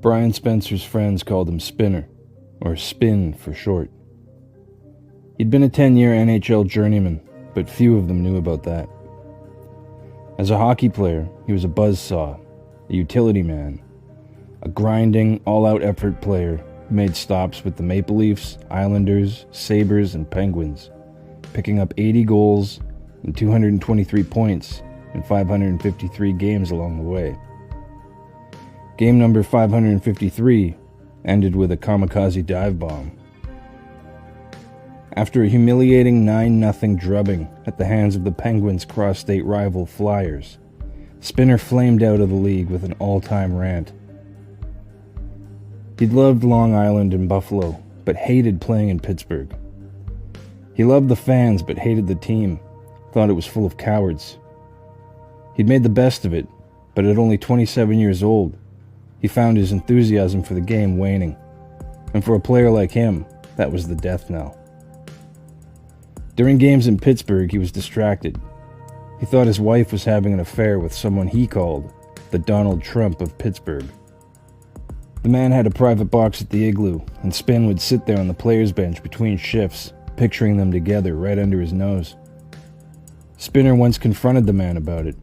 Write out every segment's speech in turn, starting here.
Brian Spencer's friends called him Spinner, or Spin for short. He'd been a 10-year NHL journeyman, but few of them knew about that. As a hockey player, he was a buzzsaw, a utility man, a grinding, all-out effort player who made stops with the Maple Leafs, Islanders, Sabres, and Penguins, picking up 80 goals and 223 points in 553 games along the way. Game number 553 ended with a kamikaze dive bomb. After a humiliating 9-0 drubbing at the hands of the Penguins' cross-state rival Flyers, Spinner flamed out of the league with an all-time rant. He'd loved Long Island and Buffalo, but hated playing in Pittsburgh. He loved the fans, but hated the team, thought it was full of cowards. He'd made the best of it, but at only 27 years old, he found his enthusiasm for the game waning. And for a player like him, that was the death knell. During games in Pittsburgh, he was distracted. He thought his wife was having an affair with someone he called the Donald Trump of Pittsburgh. The man had a private box at the Igloo, and Spin would sit there on the players' bench between shifts, picturing them together right under his nose. Spinner once confronted the man about it.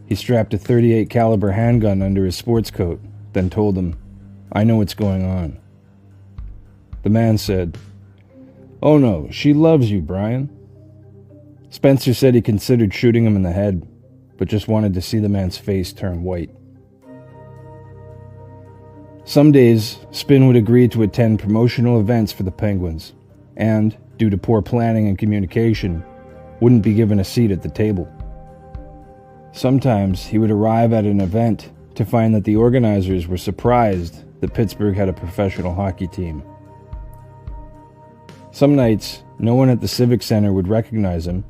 He strapped a .38 caliber handgun under his sports coat, then told him, "I know what's going on." The man said, "Oh no, she loves you, Brian." Spencer said he considered shooting him in the head, but just wanted to see the man's face turn white. Some days, Spin would agree to attend promotional events for the Penguins, and, due to poor planning and communication, wouldn't be given a seat at the table. Sometimes he would arrive at an event to find that the organizers were surprised that Pittsburgh had a professional hockey team. Some nights, no one at the Civic Center would recognize him,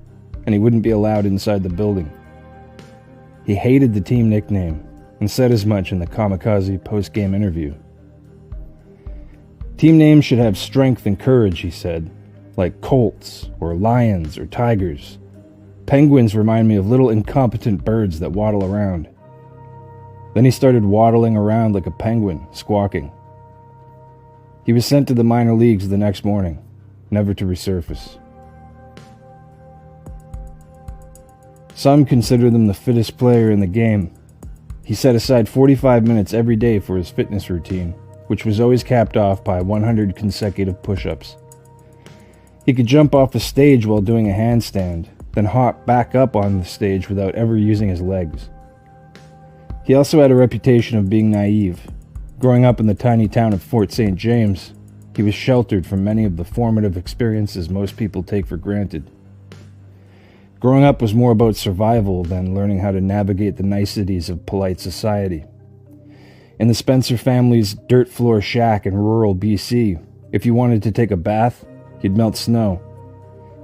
and he wouldn't be allowed inside the building. He hated the team nickname, and said as much in the kamikaze post-game interview. Team names should have strength and courage, he said, like Colts, or Lions, or Tigers. Penguins remind me of little incompetent birds that waddle around. Then he started waddling around like a penguin, squawking. He was sent to the minor leagues the next morning, never to resurface. Some consider him the fittest player in the game. He set aside 45 minutes every day for his fitness routine, which was always capped off by 100 consecutive push-ups. He could jump off a stage while doing a handstand, then hop back up on the stage without ever using his legs. He also had a reputation of being naive. Growing up in the tiny town of Fort St. James, he was sheltered from many of the formative experiences most people take for granted. Growing up was more about survival than learning how to navigate the niceties of polite society. In the Spencer family's dirt floor shack in rural BC, if you wanted to take a bath, you'd melt snow.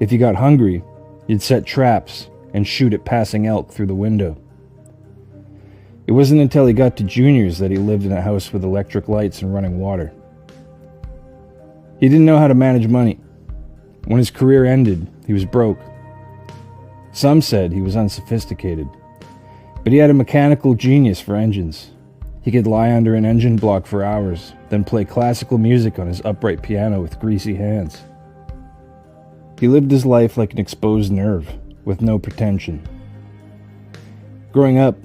If you got hungry, you'd set traps and shoot at passing elk through the window. It wasn't until he got to juniors that he lived in a house with electric lights and running water. He didn't know how to manage money. When his career ended, he was broke. Some said he was unsophisticated, but he had a mechanical genius for engines. He could lie under an engine block for hours, then play classical music on his upright piano with greasy hands. He lived his life like an exposed nerve, with no pretension. Growing up,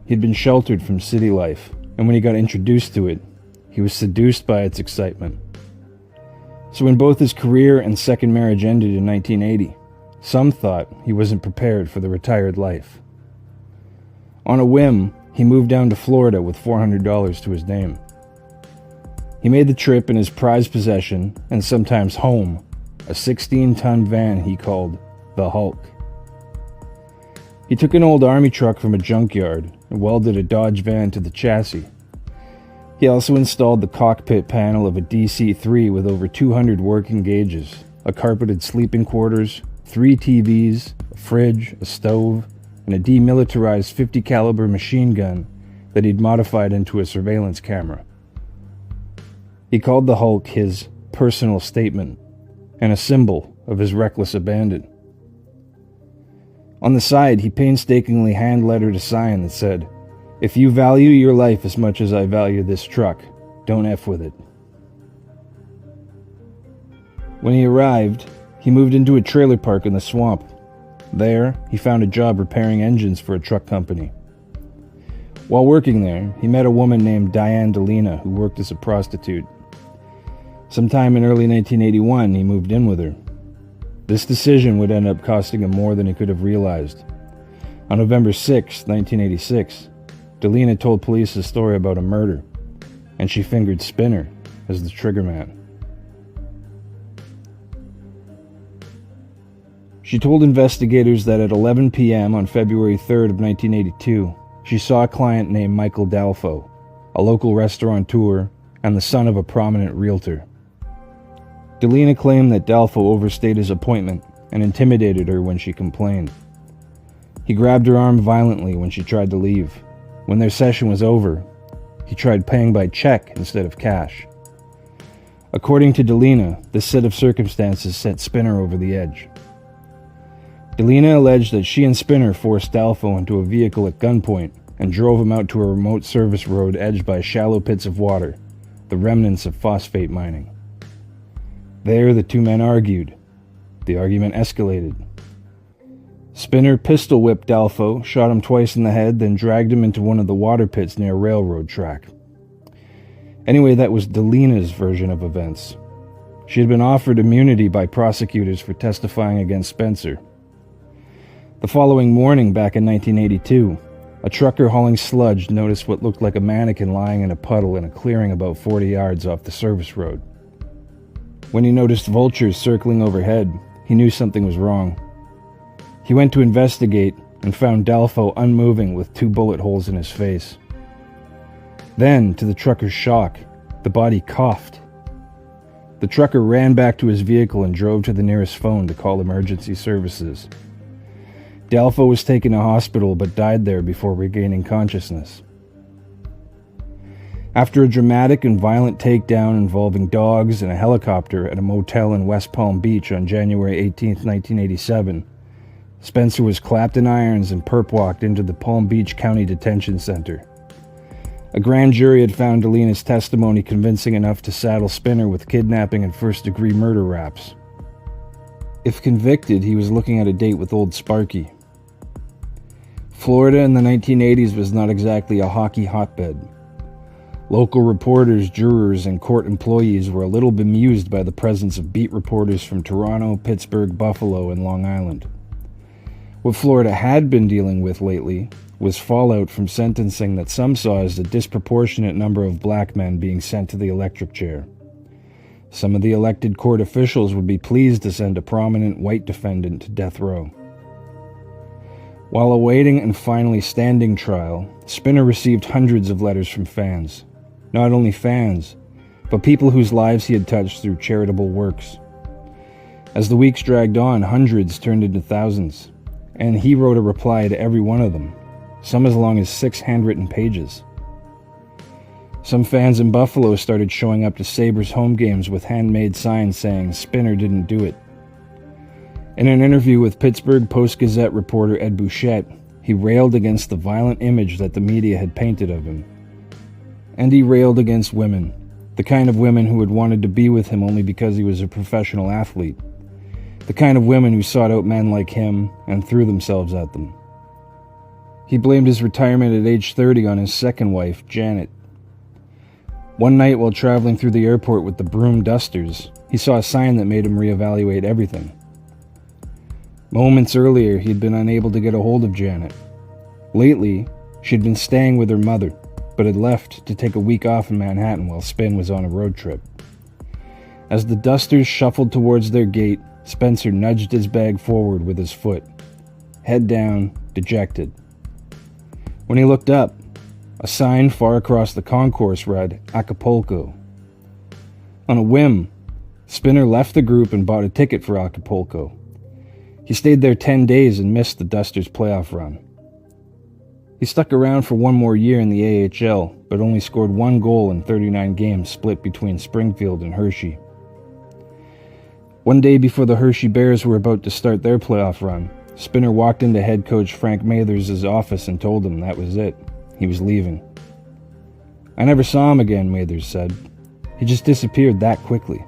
he'd been sheltered from city life, and when he got introduced to it, he was seduced by its excitement. So when both his career and second marriage ended in 1980, some thought he wasn't prepared for the retired life. On a whim, he moved down to Florida with $400 to his name. He made the trip in his prized possession, and sometimes home, a 16-ton van he called the Hulk. He took an old army truck from a junkyard and welded a Dodge van to the chassis. He also installed the cockpit panel of a DC-3 with over 200 working gauges, a carpeted sleeping quarters, 3 TVs, a fridge, a stove, and a demilitarized .50 caliber machine gun that he'd modified into a surveillance camera. He called the Hulk his personal statement and a symbol of his reckless abandon. On the side, he painstakingly hand-lettered a sign that said, If you value your life as much as I value this truck, don't F with it. When he arrived, he moved into a trailer park in the swamp. There, he found a job repairing engines for a truck company. While working there, he met a woman named Diane Delina who worked as a prostitute. Sometime in early 1981, he moved in with her. This decision would end up costing him more than he could have realized. On November 6, 1986, Delina told police a story about a murder, and she fingered Spinner as the triggerman. She told investigators that at 11 p.m. on February 3rd of 1982, she saw a client named Michael Dalfo, a local restaurateur and the son of a prominent realtor. Delina claimed that Dalfo overstayed his appointment and intimidated her when she complained. He grabbed her arm violently when she tried to leave. When their session was over, he tried paying by check instead of cash. According to Delina, this set of circumstances sent Spinner over the edge. Delina alleged that she and Spinner forced Dalfo into a vehicle at gunpoint and drove him out to a remote service road edged by shallow pits of water, the remnants of phosphate mining. There, the two men argued. The argument escalated. Spinner pistol-whipped Dalfo, shot him twice in the head, then dragged him into one of the water pits near a railroad track. Anyway, that was Delina's version of events. She had been offered immunity by prosecutors for testifying against Spencer. The following morning, back in 1982, a trucker hauling sludge noticed what looked like a mannequin lying in a puddle in a clearing about 40 yards off the service road. When he noticed vultures circling overhead, he knew something was wrong. He went to investigate and found Dalfo unmoving with 2 bullet holes in his face. Then, to the trucker's shock, the body coughed. The trucker ran back to his vehicle and drove to the nearest phone to call emergency services. Dalfo was taken to hospital but died there before regaining consciousness. After a dramatic and violent takedown involving dogs and a helicopter at a motel in West Palm Beach on January 18, 1987, Spencer was clapped in irons and perp-walked into the Palm Beach County Detention Center. A grand jury had found Delina's testimony convincing enough to saddle Spinner with kidnapping and first-degree murder raps. If convicted, he was looking at a date with old Sparky. Florida in the 1980s was not exactly a hockey hotbed. Local reporters, jurors, and court employees were a little bemused by the presence of beat reporters from Toronto, Pittsburgh, Buffalo, and Long Island. What Florida had been dealing with lately was fallout from sentencing that some saw as a disproportionate number of black men being sent to the electric chair. Some of the elected court officials would be pleased to send a prominent white defendant to death row. While awaiting and finally standing trial, Spinner received hundreds of letters from fans. Not only fans, but people whose lives he had touched through charitable works. As the weeks dragged on, hundreds turned into thousands, and he wrote a reply to every one of them, some as long as 6 handwritten pages. Some fans in Buffalo started showing up to Sabres home games with handmade signs saying Spinner didn't do it. In an interview with Pittsburgh Post-Gazette reporter Ed Bouchette, he railed against the violent image that the media had painted of him. And he railed against women, the kind of women who had wanted to be with him only because he was a professional athlete, the kind of women who sought out men like him and threw themselves at them. He blamed his retirement at age 30 on his second wife, Janet. One night while traveling through the airport with the broom dusters, he saw a sign that made him reevaluate everything. Moments earlier, he had been unable to get a hold of Janet. Lately, she had been staying with her mother, but had left to take a week off in Manhattan while Spin was on a road trip. As the dusters shuffled towards their gate, Spencer nudged his bag forward with his foot, head down, dejected. When he looked up, a sign far across the concourse read, Acapulco. On a whim, Spinner left the group and bought a ticket for Acapulco. He stayed there 10 days and missed the Dusters' playoff run. He stuck around for one more year in the AHL, but only scored 1 goal in 39 games split between Springfield and Hershey. One day before the Hershey Bears were about to start their playoff run, Spinner walked into head coach Frank Mathers' office and told him that was it. he was leaving. I never saw him again, Mathers said. He just disappeared that quickly.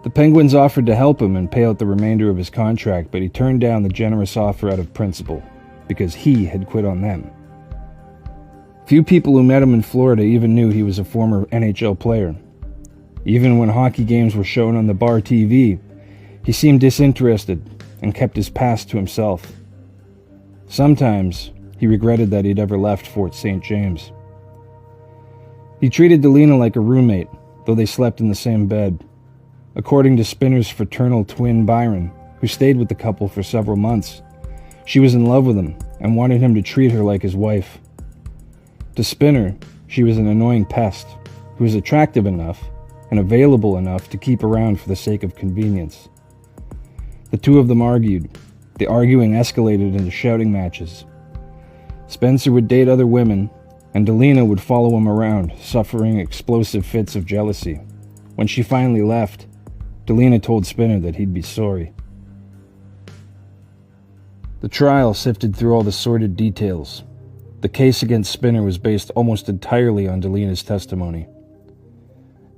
The Penguins offered to help him and pay out the remainder of his contract, but he turned down the generous offer out of principle, because he had quit on them. Few people who met him in Florida even knew he was a former NHL player. Even when hockey games were shown on the bar TV, he seemed disinterested and kept his past to himself. Sometimes, he regretted that he'd ever left Fort St. James. He treated Delina like a roommate, though they slept in the same bed. According to Spinner's fraternal twin Byron, who stayed with the couple for several months, she was in love with him and wanted him to treat her like his wife. To Spinner, she was an annoying pest who was attractive enough and available enough to keep around for the sake of convenience. The two of them argued. The arguing escalated into shouting matches. Spencer would date other women, and Delina would follow him around, suffering explosive fits of jealousy. When she finally left, Delina told Spinner that he'd be sorry. The trial sifted through all the sordid details. The case against Spinner was based almost entirely on Delina's testimony.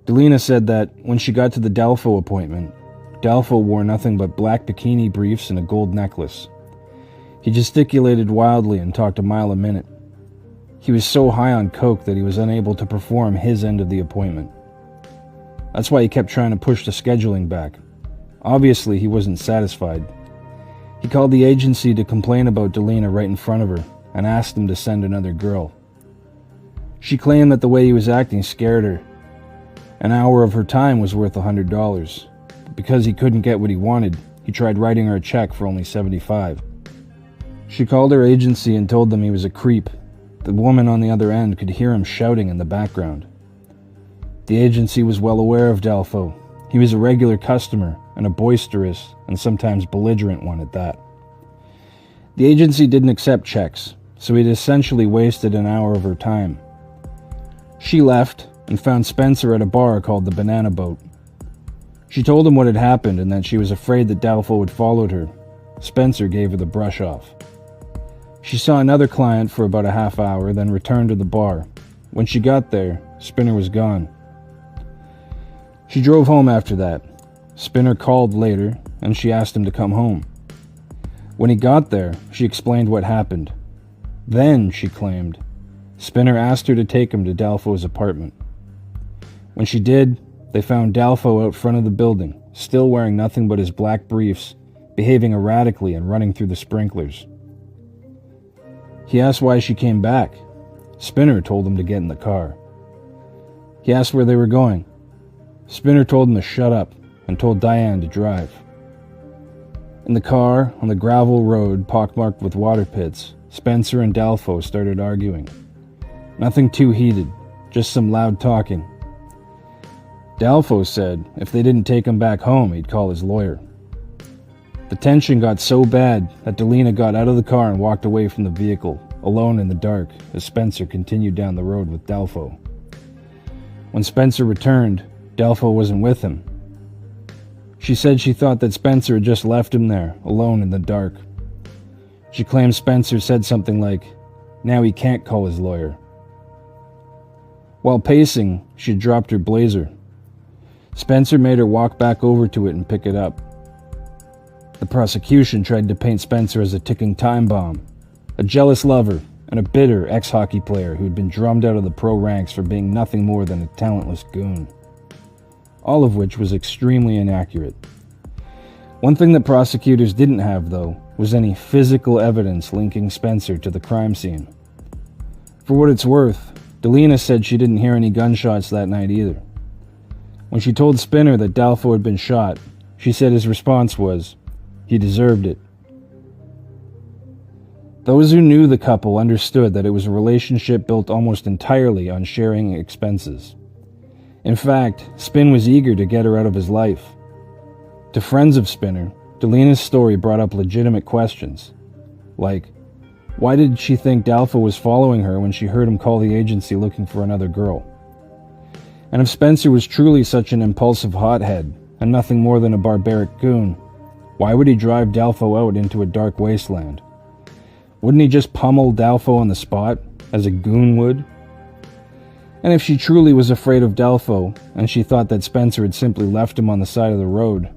Delina said that when she got to the Dalfo appointment, Dalfo wore nothing but black bikini briefs and a gold necklace. He gesticulated wildly and talked a mile a minute. He was so high on coke that he was unable to perform his end of the appointment. That's why he kept trying to push the scheduling back. Obviously, he wasn't satisfied. He called the agency to complain about Delina right in front of her and asked them to send another girl. She claimed that the way he was acting scared her. An hour of her time was worth $100. But because he couldn't get what he wanted, he tried writing her a check for only $75. She called her agency and told them he was a creep. The woman on the other end could hear him shouting in the background. The agency was well aware of Dalfo. He was a regular customer, and a boisterous and sometimes belligerent one at that. The agency didn't accept checks, so he'd essentially wasted an hour of her time. She left and found Spencer at a bar called the Banana Boat. She told him what had happened and that she was afraid that Dalfo had followed her. Spencer gave her the brush off. She saw another client for about a half hour, then returned to the bar. When she got there, Spinner was gone. She drove home after that. Spinner called later, and she asked him to come home. When he got there, she explained what happened. Then, she claimed, Spinner asked her to take him to Dalfo's apartment. When she did, they found Dalfo out front of the building, still wearing nothing but his black briefs, behaving erratically and running through the sprinklers. He asked why she came back. Spinner told him to get in the car. He asked where they were going. Spinner told him to shut up and told Diane to drive. In the car, on the gravel road pockmarked with water pits, Spencer and Dalfo started arguing. Nothing too heated, just some loud talking. Dalfo said if they didn't take him back home, he'd call his lawyer. The tension got so bad that Delina got out of the car and walked away from the vehicle, alone in the dark, as Spencer continued down the road with Dalfo. When Spencer returned, Dalfo wasn't with him. She said she thought that Spencer had just left him there, alone in the dark. She claimed Spencer said something like, "Now he can't call his lawyer." While pacing, she dropped her blazer. Spencer made her walk back over to it and pick it up. The prosecution tried to paint Spencer as a ticking time bomb, a jealous lover, and a bitter ex-hockey player who had been drummed out of the pro ranks for being nothing more than a talentless goon. All of which was extremely inaccurate. One thing that prosecutors didn't have, though, was any physical evidence linking Spencer to the crime scene. For what it's worth, Delina said she didn't hear any gunshots that night either. When she told Spinner that Dalfo had been shot, she said his response was, "He deserved it." Those who knew the couple understood that it was a relationship built almost entirely on sharing expenses. In fact, Spin was eager to get her out of his life. To friends of Spinner, Delina's story brought up legitimate questions, like, why did she think Dalfo was following her when she heard him call the agency looking for another girl? And if Spencer was truly such an impulsive hothead, and nothing more than a barbaric goon, why would he drive Dalfo out into a dark wasteland? Wouldn't he just pummel Dalfo on the spot, as a goon would? And if she truly was afraid of Dalfo, and she thought that Spencer had simply left him on the side of the road,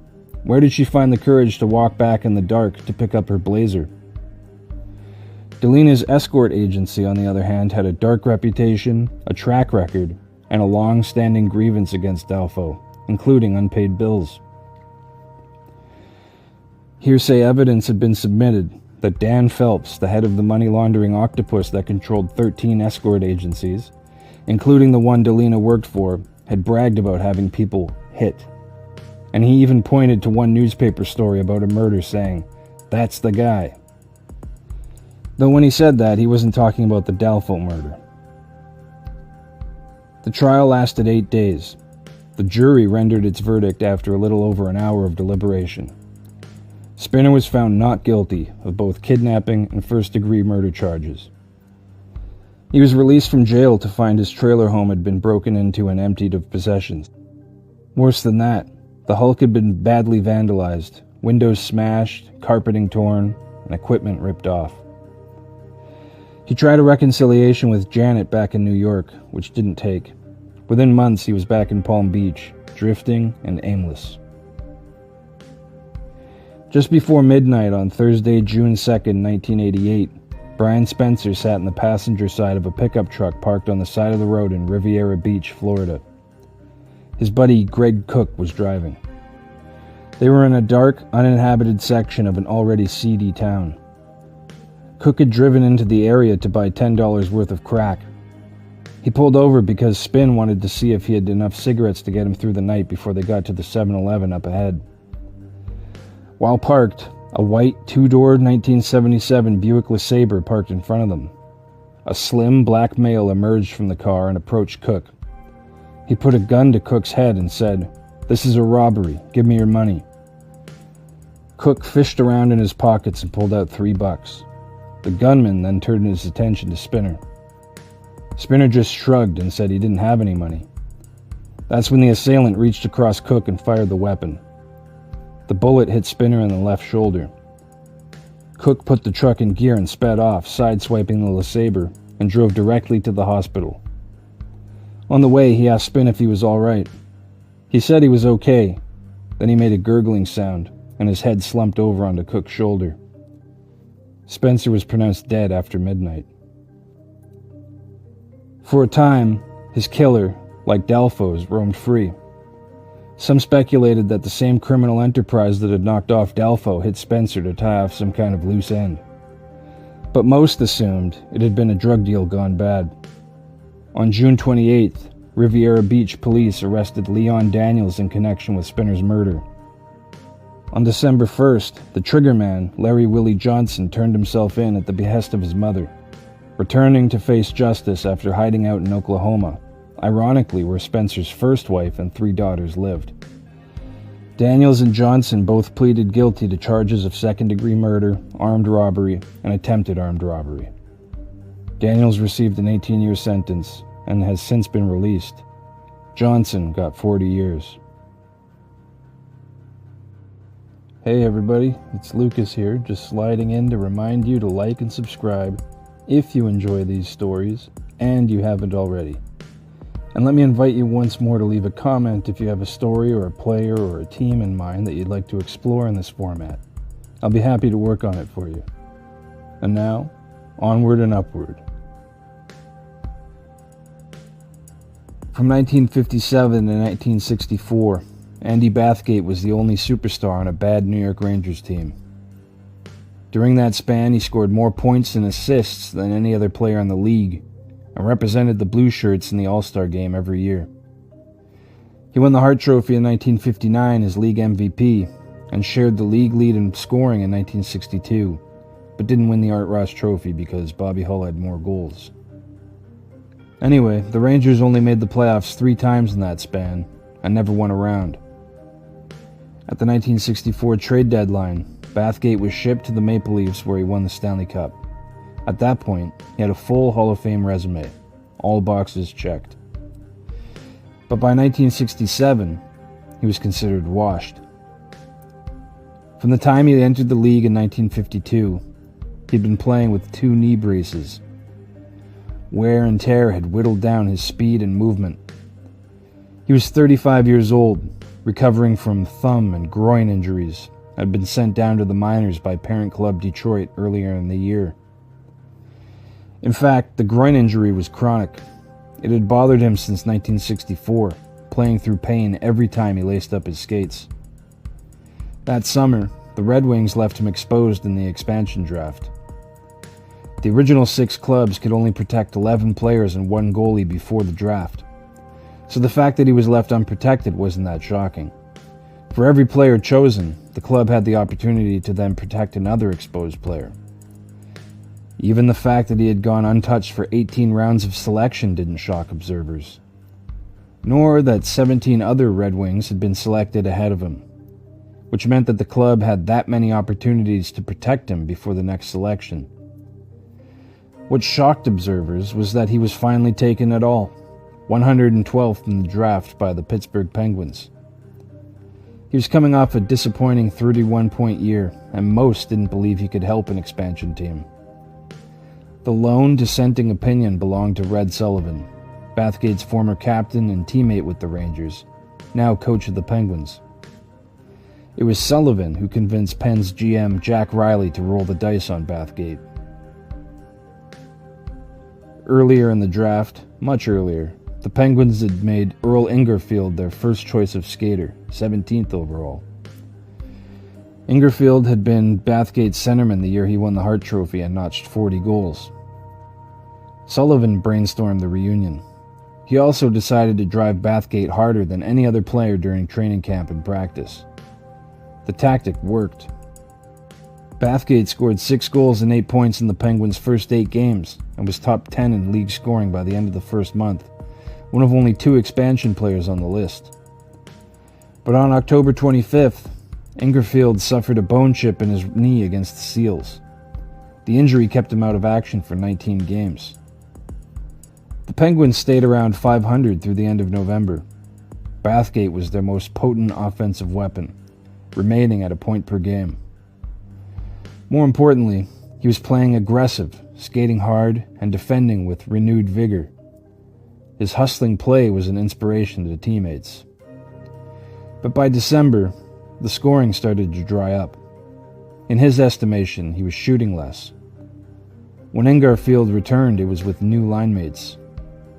where did she find the courage to walk back in the dark to pick up her blazer? Delina's escort agency, on the other hand, had a dark reputation, a track record, and a long-standing grievance against Dalfo, including unpaid bills. Hearsay evidence had been submitted that Dan Phelps, the head of the money laundering octopus that controlled 13 escort agencies, including the one Delina worked for, had bragged about having people hit. And he even pointed to one newspaper story about a murder saying, "That's the guy." Though when he said that, he wasn't talking about the Dalfo murder. The trial lasted 8 days. The jury rendered its verdict after a little over an hour of deliberation. Spinner was found not guilty of both kidnapping and first-degree murder charges. He was released from jail to find his trailer home had been broken into and emptied of possessions. Worse than that, the hulk had been badly vandalized, windows smashed, carpeting torn, and equipment ripped off. He tried a reconciliation with Janet back in New York, which didn't take. Within months, he was back in Palm Beach, drifting and aimless. Just before midnight on Thursday, June 2nd, 1988, Brian Spencer sat in the passenger side of a pickup truck parked on the side of the road in Riviera Beach, Florida. His buddy Greg Cook was driving. They were in a dark, uninhabited section of an already seedy town. Cook had driven into the area to buy $10 worth of crack. He pulled over because Spin wanted to see if he had enough cigarettes to get him through the night before they got to the 7-Eleven up ahead. While parked, a white, two-door 1977 Buick LeSabre parked in front of them. A slim, black male emerged from the car and approached Cook. He put a gun to Cook's head and said, "This is a robbery. Give me your money." Cook fished around in his pockets and pulled out $3. The gunman then turned his attention to Spinner. Spinner just shrugged and said he didn't have any money. That's when the assailant reached across Cook and fired the weapon. The bullet hit Spinner in the left shoulder. Cook put the truck in gear and sped off, sideswiping the LeSabre, and drove directly to the hospital. On the way, he asked Spin if he was all right. He said he was okay. Then he made a gurgling sound, and his head slumped over onto Cook's shoulder. Spencer was pronounced dead after midnight. For a time, his killer, like Dalfo's, roamed free. Some speculated that the same criminal enterprise that had knocked off Dalfo hit Spencer to tie off some kind of loose end. But most assumed it had been a drug deal gone bad. On June 28th, Riviera Beach police arrested Leon Daniels in connection with Spinner's murder. On December 1st, the triggerman, Larry Willie Johnson, turned himself in at the behest of his mother, returning to face justice after hiding out in Oklahoma, ironically where Spencer's first wife and 3 daughters lived. Daniels and Johnson both pleaded guilty to charges of second-degree murder, armed robbery, and attempted armed robbery. Daniels received an 18-year sentence and has since been released. Johnson got 40 years. Hey everybody, it's Lucas here, just sliding in to remind you to like and subscribe if you enjoy these stories, and you haven't already. And let me invite you once more to leave a comment if you have a story or a player or a team in mind that you'd like to explore in this format. I'll be happy to work on it for you. And now, onward and upward. From 1957 to 1964, Andy Bathgate was the only superstar on a bad New York Rangers team. During that span, he scored more points and assists than any other player in the league, and represented the Blue Shirts in the All-Star game every year. He won the Hart Trophy in 1959 as league MVP, and shared the league lead in scoring in 1962, but didn't win the Art Ross Trophy because Bobby Hull had more goals. Anyway, the Rangers only made the playoffs 3 times in that span, and never won a round. At the 1964 trade deadline, Bathgate was shipped to the Maple Leafs where he won the Stanley Cup. At that point, he had a full Hall of Fame resume, all boxes checked. But by 1967, he was considered washed. From the time he entered the league in 1952, he'd been playing with 2 knee braces. Wear and tear had whittled down his speed and movement. He was 35 years old, recovering from thumb and groin injuries, had been sent down to the minors by parent club Detroit earlier in the year. In fact, the groin injury was chronic. It had bothered him since 1964, playing through pain every time he laced up his skates. That summer, the Red Wings left him exposed in the expansion draft. The original 6 clubs could only protect 11 players and 1 goalie before the draft, so the fact that he was left unprotected wasn't that shocking. For every player chosen, the club had the opportunity to then protect another exposed player. Even the fact that he had gone untouched for 18 rounds of selection didn't shock observers, nor that 17 other Red Wings had been selected ahead of him, which meant that the club had that many opportunities to protect him before the next selection. What shocked observers was that he was finally taken at all, 112th in the draft by the Pittsburgh Penguins. He was coming off a disappointing 31-point year, and most didn't believe he could help an expansion team. The lone dissenting opinion belonged to Red Sullivan, Bathgate's former captain and teammate with the Rangers, now coach of the Penguins. It was Sullivan who convinced Penn's GM Jack Riley to roll the dice on Bathgate. Earlier in the draft, much earlier, the Penguins had made Earl Ingerfield their first choice of skater, 17th overall. Ingerfield had been Bathgate's centerman the year he won the Hart Trophy and notched 40 goals. Sullivan brainstormed the reunion. He also decided to drive Bathgate harder than any other player during training camp and practice. The tactic worked. Bathgate scored 6 goals and 8 points in the Penguins' first 8 games and was top 10 in league scoring by the end of the first month, one of only 2 expansion players on the list. But on October 25th, Ingerfield suffered a bone chip in his knee against the Seals. The injury kept him out of action for 19 games. The Penguins stayed around 500 through the end of November. Bathgate was their most potent offensive weapon, remaining at a point per game. More importantly, he was playing aggressive, skating hard, and defending with renewed vigor. His hustling play was an inspiration to teammates. But by December, the scoring started to dry up. In his estimation, he was shooting less. When Ingerfield returned, it was with new line mates.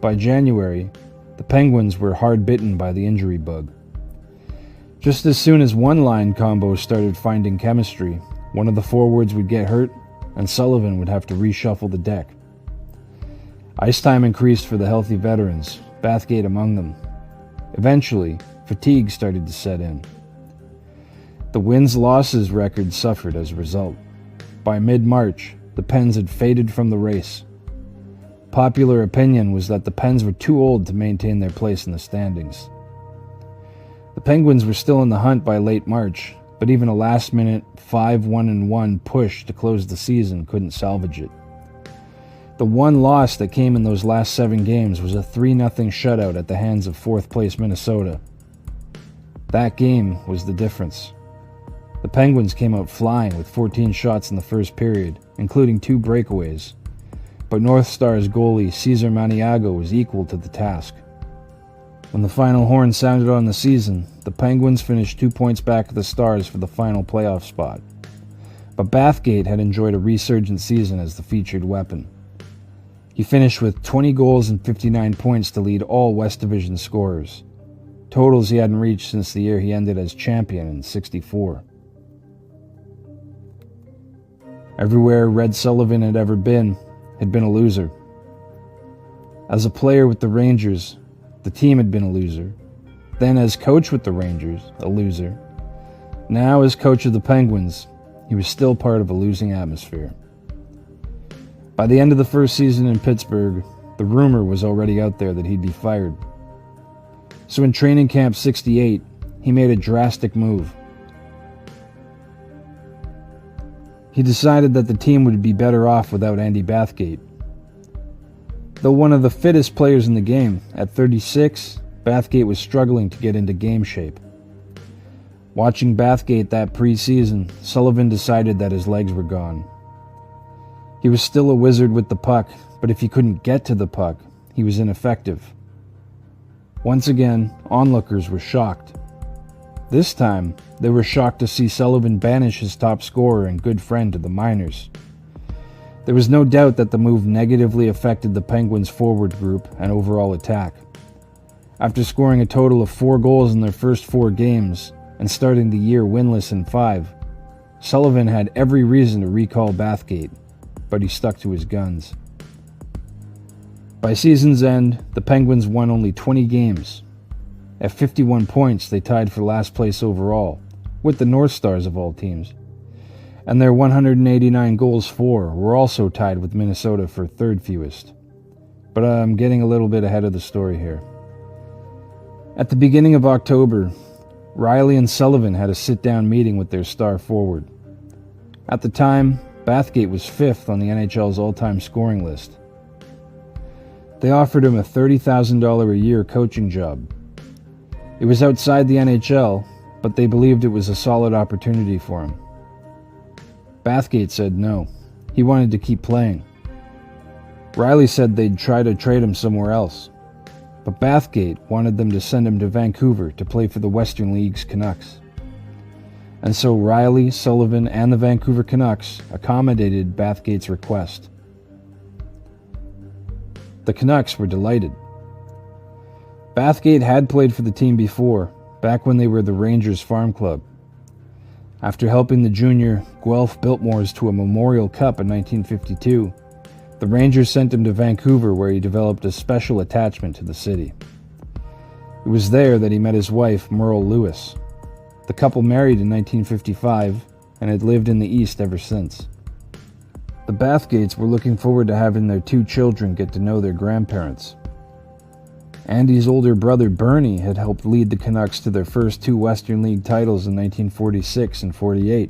By January, the Penguins were hard bitten by the injury bug. Just as soon as one line combo started finding chemistry, one of the forwards would get hurt, and Sullivan would have to reshuffle the deck. Ice time increased for the healthy veterans, Bathgate among them. Eventually, fatigue started to set in. The wins-losses record suffered as a result. By mid-March, the Pens had faded from the race. Popular opinion was that the Pens were too old to maintain their place in the standings. The Penguins were still in the hunt by late March, but even a last-minute 5-1-1 push to close the season couldn't salvage it. The one loss that came in those last 7 games was a 3-0 shutout at the hands of 4th-place Minnesota. That game was the difference. The Penguins came out flying with 14 shots in the first period, including 2 breakaways, but North Stars goalie Cesar Maniago was equal to the task. When the final horn sounded on the season, the Penguins finished 2 points back of the Stars for the final playoff spot. But Bathgate had enjoyed a resurgent season as the featured weapon. He finished with 20 goals and 59 points to lead all West Division scorers, totals he hadn't reached since the year he ended as champion in '64. Everywhere Red Sullivan had ever been had been a loser. As a player with the Rangers, the team had been a loser. Then as coach with the Rangers, a loser. Now as coach of the Penguins, he was still part of a losing atmosphere. By the end of the first season in Pittsburgh, the rumor was already out there that he'd be fired. So in training camp '68, he made a drastic move. He decided that the team would be better off without Andy Bathgate. Though one of the fittest players in the game, at 36, Bathgate was struggling to get into game shape. Watching Bathgate that preseason, Sullivan decided that his legs were gone. He was still a wizard with the puck, but if he couldn't get to the puck, he was ineffective. Once again, onlookers were shocked. This time, they were shocked to see Sullivan banish his top scorer and good friend to the minors. There was no doubt that the move negatively affected the Penguins' forward group and overall attack. After scoring a total of 4 goals in their first 4 games and starting the year winless in 5, Sullivan had every reason to recall Bathgate, but he stuck to his guns. By season's end, the Penguins won only 20 games. At 51 points, they tied for last place overall, with the North Stars of all teams. And their 189 goals for were also tied with Minnesota for third fewest. But I'm getting a little bit ahead of the story here. At the beginning of October, Riley and Sullivan had a sit-down meeting with their star forward. At the time, Bathgate was 5th on the NHL's all-time scoring list. They offered him a $30,000 a year coaching job. It was outside the NHL, but they believed it was a solid opportunity for him. Bathgate said no. He wanted to keep playing. Riley said they'd try to trade him somewhere else, but Bathgate wanted them to send him to Vancouver to play for the Western League's Canucks. And so Riley, Sullivan, and the Vancouver Canucks accommodated Bathgate's request. The Canucks were delighted. Bathgate had played for the team before, back when they were the Rangers Farm Club. After helping the junior Guelph Biltmores to a Memorial Cup in 1952, the Rangers sent him to Vancouver, where he developed a special attachment to the city. It was there that he met his wife, Merle Lewis. The couple married in 1955 and had lived in the East ever since. The Bathgates were looking forward to having their 2 children get to know their grandparents. Andy's older brother Bernie had helped lead the Canucks to their first 2 Western League titles in 1946 and 48.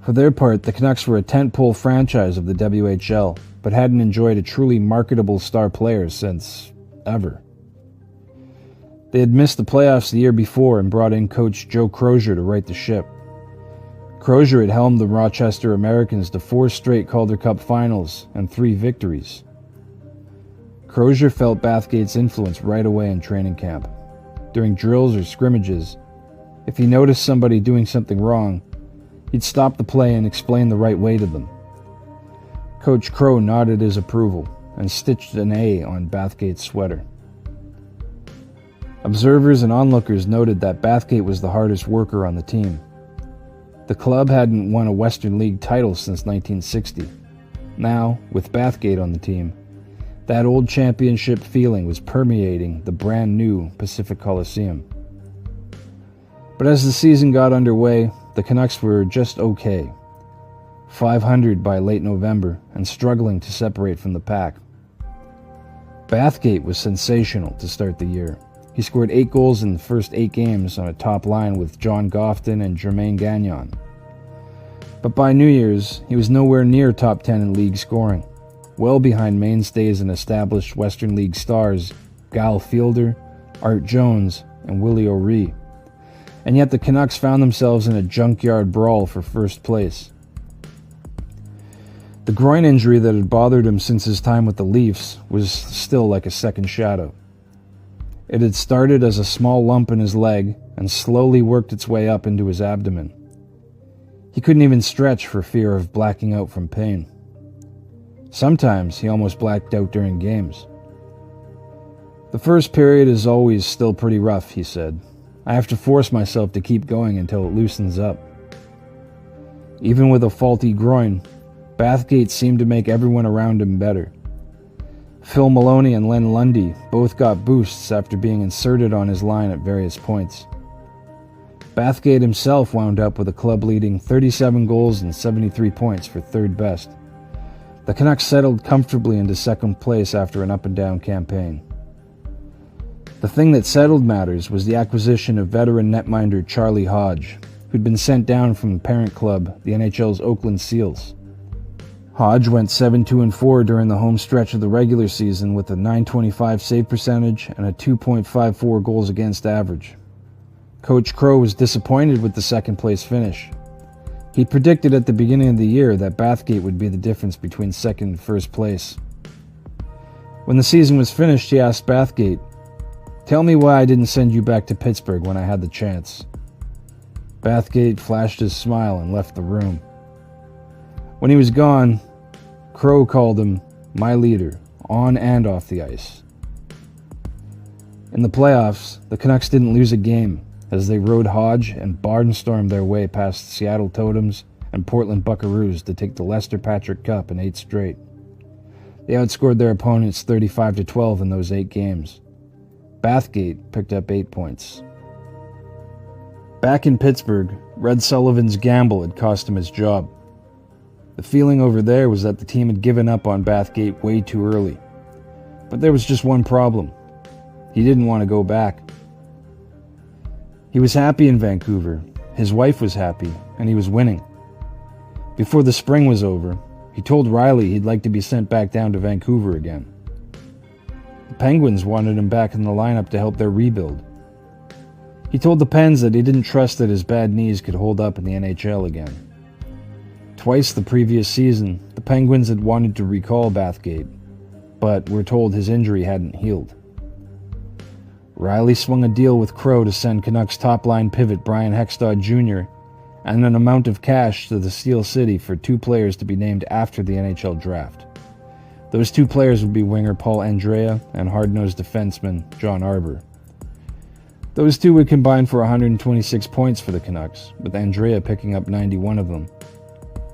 For their part, the Canucks were a tentpole franchise of the WHL, but hadn't enjoyed a truly marketable star player since ever. They had missed the playoffs the year before and brought in coach Joe Crozier to right the ship. Crozier had helmed the Rochester Americans to 4 straight Calder Cup finals and 3 victories. Crozier felt Bathgate's influence right away in training camp. During drills or scrimmages, if he noticed somebody doing something wrong, he'd stop the play and explain the right way to them. Coach Crow nodded his approval and stitched an A on Bathgate's sweater. Observers and onlookers noted that Bathgate was the hardest worker on the team. The club hadn't won a Western League title since 1960. Now, with Bathgate on the team, that old championship feeling was permeating the brand new Pacific Coliseum. But as the season got underway, the Canucks were just okay. 500 by late November and struggling to separate from the pack. Bathgate was sensational to start the year. He scored 8 goals in the first 8 games on a top line with John Gofton and Jermaine Gagnon. But by New Year's, he was nowhere near top 10 in league scoring, well behind mainstays and established Western League stars Gal Fielder, Art Jones, and Willie O'Ree. And yet the Canucks found themselves in a junkyard brawl for first place. The groin injury that had bothered him since his time with the Leafs was still like a second shadow. It had started as a small lump in his leg and slowly worked its way up into his abdomen. He couldn't even stretch for fear of blacking out from pain. Sometimes he almost blacked out during games. The first period is always still pretty rough, he said. I have to force myself to keep going until it loosens up. Even with a faulty groin, Bathgate seemed to make everyone around him better. Phil Maloney and Len Lundy both got boosts after being inserted on his line at various points. Bathgate himself wound up with a club-leading 37 goals and 73 points for third best. The Canucks settled comfortably into second place after an up-and-down campaign. The thing that settled matters was the acquisition of veteran netminder Charlie Hodge, who'd been sent down from the parent club, the NHL's Oakland Seals. Hodge went 7-2-4 during the home stretch of the regular season with a .925 save percentage and a 2.54 goals against average. Coach Crow was disappointed with the second-place finish. He predicted at the beginning of the year that Bathgate would be the difference between second and first place. When the season was finished, he asked Bathgate, "Tell me why I didn't send you back to Pittsburgh when I had the chance." Bathgate flashed his smile and left the room. When he was gone, Crow called him my leader, on and off the ice. In the playoffs, the Canucks didn't lose a game as they rode Hodge and barnstormed their way past Seattle Totems and Portland Buckaroos to take the Lester Patrick Cup in 8 straight. They outscored their opponents 35-12 in those 8 games. Bathgate picked up 8 points. Back in Pittsburgh, Red Sullivan's gamble had cost him his job. The feeling over there was that the team had given up on Bathgate way too early. But there was just one problem. He didn't want to go back. He was happy in Vancouver, his wife was happy, and he was winning. Before the spring was over, he told Riley he'd like to be sent back down to Vancouver again. The Penguins wanted him back in the lineup to help their rebuild. He told the Pens that he didn't trust that his bad knees could hold up in the NHL again. Twice the previous season, the Penguins had wanted to recall Bathgate, but were told his injury hadn't healed. Riley swung a deal with Crow to send Canucks top-line pivot Brian Hextall Jr. and an amount of cash to the Steel City for 2 players to be named after the NHL draft. Those 2 players would be winger Paul Andrea and hard-nosed defenseman John Arbour. Those 2 would combine for 126 points for the Canucks, with Andrea picking up 91 of them,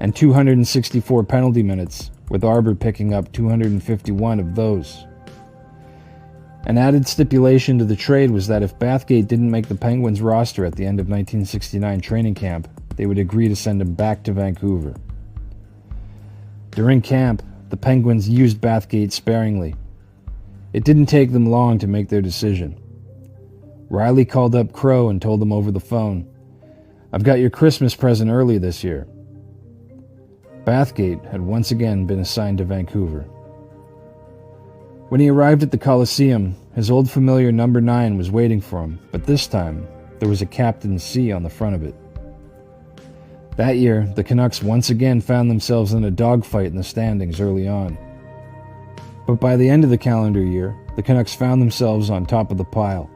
and 264 penalty minutes, with Arbour picking up 251 of those. An added stipulation to the trade was that if Bathgate didn't make the Penguins roster at the end of 1969 training camp, they would agree to send him back to Vancouver. During camp, the Penguins used Bathgate sparingly. It didn't take them long to make their decision. Riley called up Crow and told him over the phone, "I've got your Christmas present early this year." Bathgate had once again been assigned to Vancouver. When he arrived at the Coliseum, his old familiar number 9 was waiting for him, but this time, there was a Captain C on the front of it. That year, the Canucks once again found themselves in a dogfight in the standings early on. But by the end of the calendar year, the Canucks found themselves on top of the pile.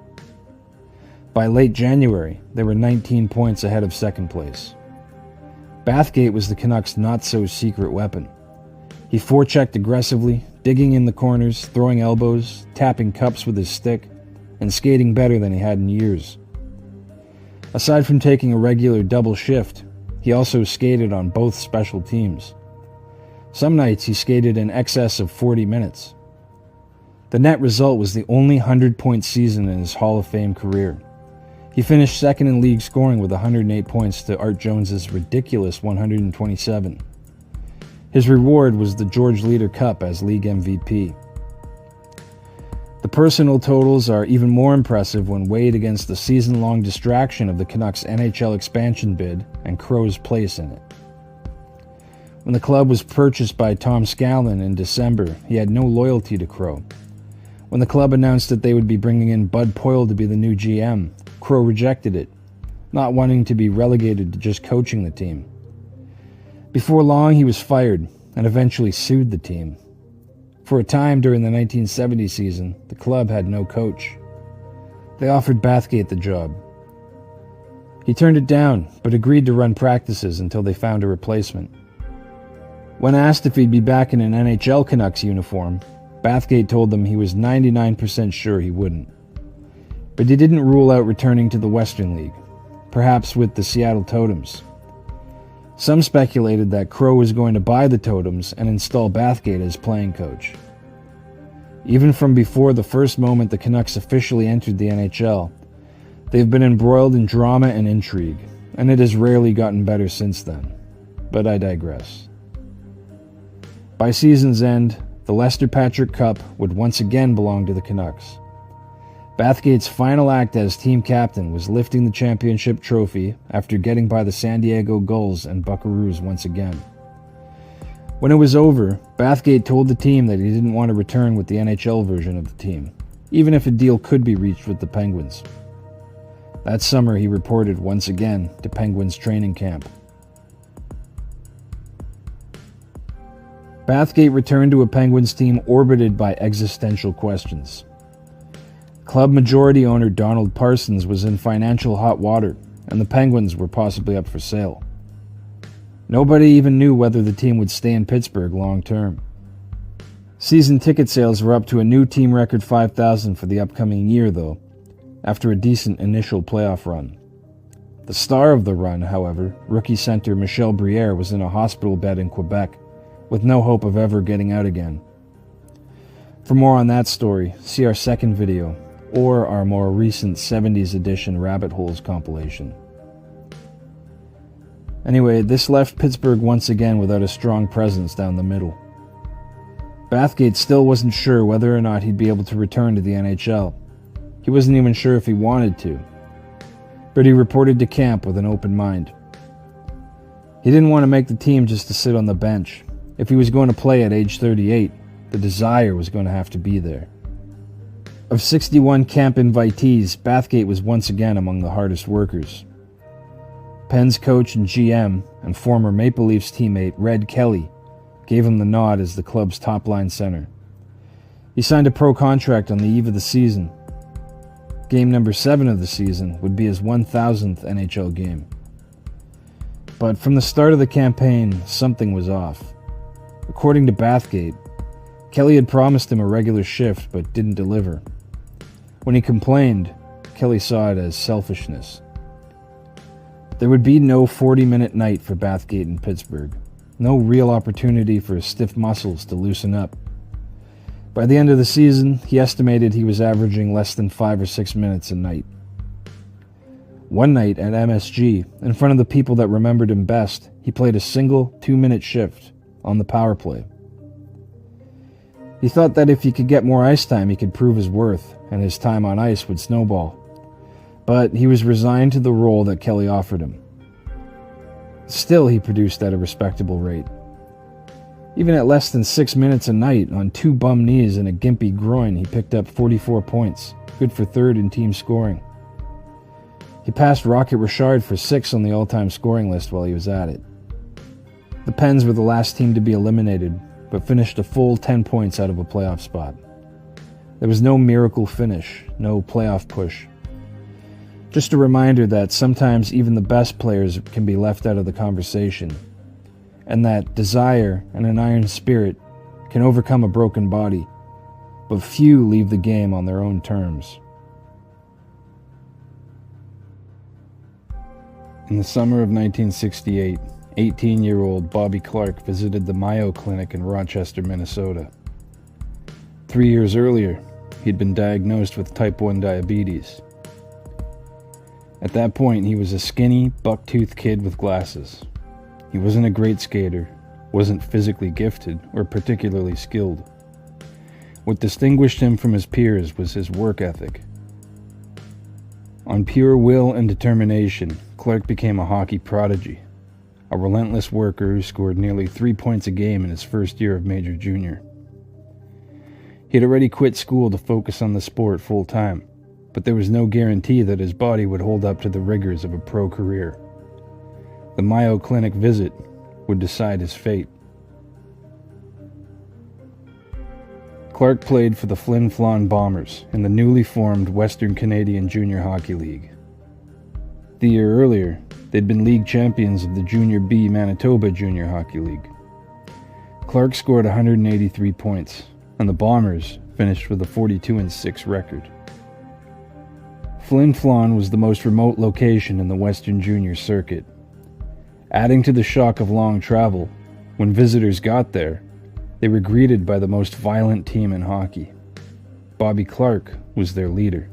By late January, they were 19 points ahead of second place. Bathgate was the Canucks' not-so-secret weapon. He forechecked aggressively, digging in the corners, throwing elbows, tapping cups with his stick, and skating better than he had in years. Aside from taking a regular double shift, he also skated on both special teams. Some nights he skated in excess of 40 minutes. The net result was the only 100-point season in his Hall of Fame career. He finished second in league scoring with 108 points to Art Jones's ridiculous 127. His reward was the George Leader Cup as league MVP. The personal totals are even more impressive when weighed against the season-long distraction of the Canucks' NHL expansion bid and Crow's place in it. When the club was purchased by Tom Scallon in December, he had no loyalty to Crow. When the club announced that they would be bringing in Bud Poyle to be the new GM, Crow rejected it, not wanting to be relegated to just coaching the team. Before long, he was fired and eventually sued the team. For a time during the 1970 season, the club had no coach. They offered Bathgate the job. He turned it down, but agreed to run practices until they found a replacement. When asked if he'd be back in an NHL Canucks uniform, Bathgate told them he was 99% sure he wouldn't. But he didn't rule out returning to the Western League, perhaps with the Seattle Totems. Some speculated that Crow was going to buy the Totems and install Bathgate as playing coach. Even from before the first moment the Canucks officially entered the NHL, they've been embroiled in drama and intrigue, and it has rarely gotten better since then. But I digress. By season's end, the Lester Patrick Cup would once again belong to the Canucks. Bathgate's final act as team captain was lifting the championship trophy after getting by the San Diego Gulls and Buckaroos once again. When it was over, Bathgate told the team that he didn't want to return with the NHL version of the team, even if a deal could be reached with the Penguins. That summer he reported once again to Penguins training camp. Bathgate returned to a Penguins team orbited by existential questions. Club majority owner Donald Parsons was in financial hot water, and the Penguins were possibly up for sale. Nobody even knew whether the team would stay in Pittsburgh long term. Season ticket sales were up to a new team record 5,000 for the upcoming year, though, after a decent initial playoff run. The star of the run, however, rookie center Michel Briere, was in a hospital bed in Quebec, with no hope of ever getting out again. For more on that story, see our second video, or our more recent 70s edition Rabbit Holes compilation. Anyway, this left Pittsburgh once again without a strong presence down the middle. Bathgate still wasn't sure whether or not he'd be able to return to the NHL. He wasn't even sure if he wanted to. But he reported to camp with an open mind. He didn't want to make the team just to sit on the bench. If he was going to play at age 38, the desire was going to have to be there. Of 61 camp invitees, Bathgate was once again among the hardest workers. Penn's coach and GM and former Maple Leafs teammate Red Kelly gave him the nod as the club's top-line center. He signed a pro contract on the eve of the season. Game number 7 of the season would be his 1,000th NHL game. But from the start of the campaign, something was off. According to Bathgate, Kelly had promised him a regular shift but didn't deliver. When he complained, Kelly saw it as selfishness. There would be no 40-minute night for Bathgate in Pittsburgh. No real opportunity for his stiff muscles to loosen up. By the end of the season, he estimated he was averaging less than 5 or 6 minutes a night. One night at MSG, in front of the people that remembered him best, he played a single 2-minute shift on the power play. He thought that if he could get more ice time, he could prove his worth, and his time on ice would snowball. But he was resigned to the role that Kelly offered him. Still, he produced at a respectable rate. Even at less than 6 minutes a night, on 2 bum knees and a gimpy groin, he picked up 44 points, good for 3rd in team scoring. He passed Rocket Richard for 6 on the all-time scoring list while he was at it. The Pens were the last team to be eliminated, but finished a full 10 points out of a playoff spot. There was no miracle finish, no playoff push. Just a reminder that sometimes even the best players can be left out of the conversation, and that desire and an iron spirit can overcome a broken body, but few leave the game on their own terms. In the summer of 1968, 18-year-old Bobby Clarke visited the Mayo Clinic in Rochester, Minnesota. 3 years earlier, he'd been diagnosed with type 1 diabetes. At that point, he was a skinny, buck-toothed kid with glasses. He wasn't a great skater, wasn't physically gifted, or particularly skilled. What distinguished him from his peers was his work ethic. On pure will and determination, Clarke became a hockey prodigy, a relentless worker who scored nearly 3 points a game in his first year of major junior. He had already quit school to focus on the sport full-time, but there was no guarantee that his body would hold up to the rigors of a pro career. The Mayo Clinic visit would decide his fate. Clarke played for the Flin Flon Bombers in the newly formed Western Canadian Junior Hockey League. The year earlier, they'd been league champions of the Junior B Manitoba Junior Hockey League. Clarke scored 183 points, and the Bombers finished with a 42-6 record. Flin Flon was the most remote location in the Western Junior circuit. Adding to the shock of long travel, when visitors got there, they were greeted by the most violent team in hockey. Bobby Clarke was their leader.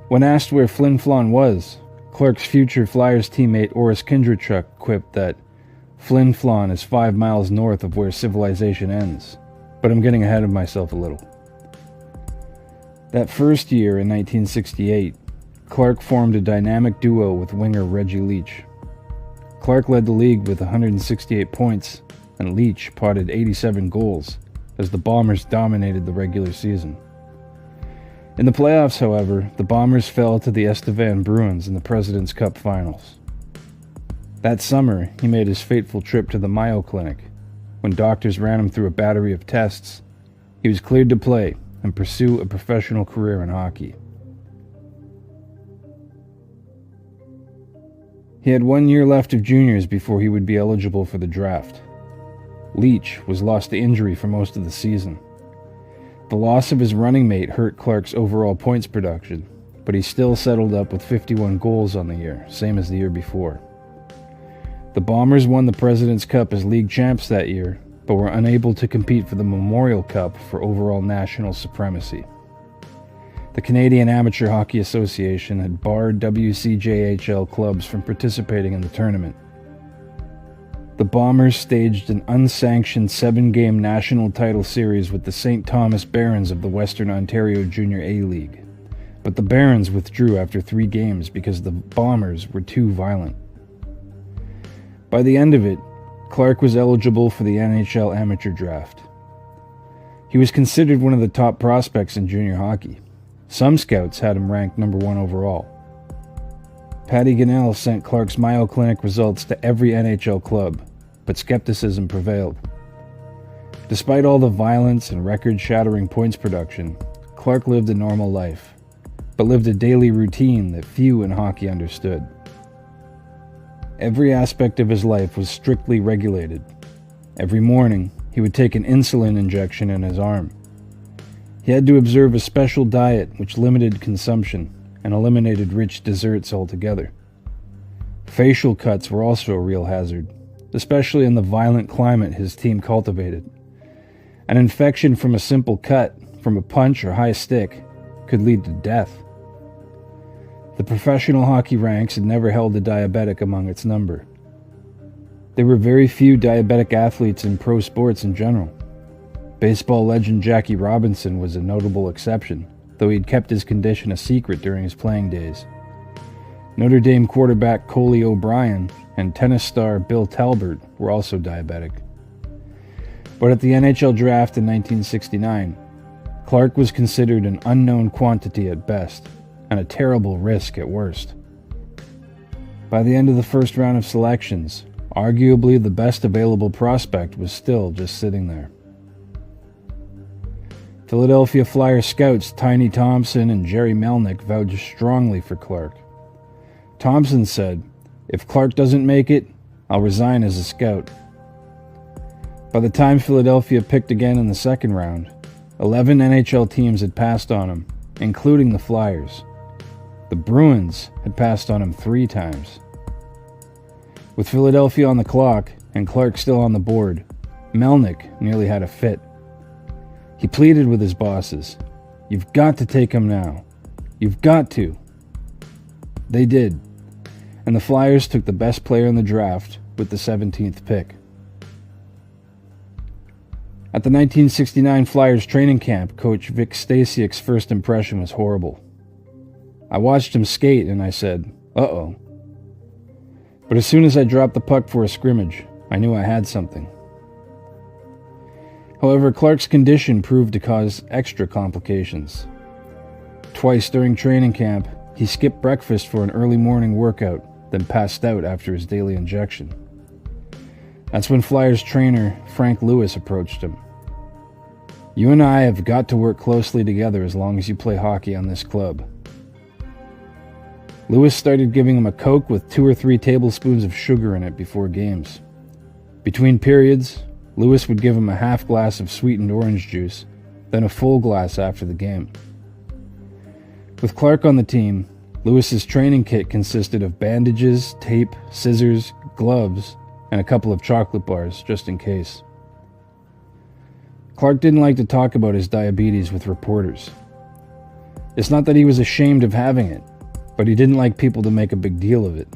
When asked where Flin Flon was, Clarke's future Flyers teammate Oris Kindrachuk quipped that Flin Flon is 5 miles north of where civilization ends, but I'm getting ahead of myself a little. That first year in 1968, Clarke formed a dynamic duo with winger Reggie Leach. Clarke led the league with 168 points, and Leach potted 87 goals as the Bombers dominated the regular season. In the playoffs, however, the Bombers fell to the Estevan Bruins in the President's Cup Finals. That summer, he made his fateful trip to the Mayo Clinic, when doctors ran him through a battery of tests, he was cleared to play and pursue a professional career in hockey. He had 1 year left of juniors before he would be eligible for the draft. Leach was lost to injury for most of the season. The loss of his running mate hurt Clarke's overall points production, but he still settled up with 51 goals on the year, same as the year before. The Bombers won the President's Cup as league champs that year, but were unable to compete for the Memorial Cup for overall national supremacy. The Canadian Amateur Hockey Association had barred WCJHL clubs from participating in the tournament. The Bombers staged an unsanctioned 7-game national title series with the St. Thomas Barons of the Western Ontario Junior A League, but the Barons withdrew after 3 games because the Bombers were too violent. By the end of it, Clarke was eligible for the NHL amateur draft. He was considered one of the top prospects in junior hockey. Some scouts had him ranked number 1 overall. Patty Gunnell sent Clarke's Mayo Clinic results to every NHL club, but skepticism prevailed. Despite all the violence and record-shattering points production, Clarke lived a normal life, but lived a daily routine that few in hockey understood. Every aspect of his life was strictly regulated. Every morning, he would take an insulin injection in his arm. He had to observe a special diet which limited consumption and eliminated rich desserts altogether. Facial cuts were also a real hazard, especially in the violent climate his team cultivated. An infection from a simple cut, from a punch or high stick, could lead to death. The professional hockey ranks had never held a diabetic among its number. There were very few diabetic athletes in pro sports in general. Baseball legend Jackie Robinson was a notable exception, though he'd kept his condition a secret during his playing days. Notre Dame quarterback Coley O'Brien and tennis star Bill Talbert were also diabetic. But at the NHL draft in 1969, Clarke was considered an unknown quantity at best, and a terrible risk at worst. By the end of the first round of selections, arguably the best available prospect was still just sitting there. Philadelphia Flyers scouts Tiny Thompson and Jerry Melnick vouched strongly for Clarke. Thompson said, "If Clarke doesn't make it, I'll resign as a scout." By the time Philadelphia picked again in the second round, 11 NHL teams had passed on him, including the Flyers. The Bruins had passed on him 3 times. With Philadelphia on the clock and Clarke still on the board, Melnick nearly had a fit. He pleaded with his bosses, "You've got to take him now. You've got to." They did, and the Flyers took the best player in the draft with the 17th pick. At the 1969 Flyers training camp, coach Vic Stasiuk's first impression was horrible. I watched him skate and I said, "Uh-oh." But as soon as I dropped the puck for a scrimmage, I knew I had something. However, Clarke's condition proved to cause extra complications. Twice during training camp, he skipped breakfast for an early morning workout, then passed out after his daily injection. That's when Flyers trainer Frank Lewis approached him. "You and I have got to work closely together as long as you play hockey on this club." Lewis started giving him a Coke with 2 or 3 tablespoons of sugar in it before games. Between periods, Lewis would give him a half glass of sweetened orange juice, then a full glass after the game. With Clarke on the team, Lewis's training kit consisted of bandages, tape, scissors, gloves, and a couple of chocolate bars, just in case. Clarke didn't like to talk about his diabetes with reporters. It's not that he was ashamed of having it, but he didn't like people to make a big deal of it.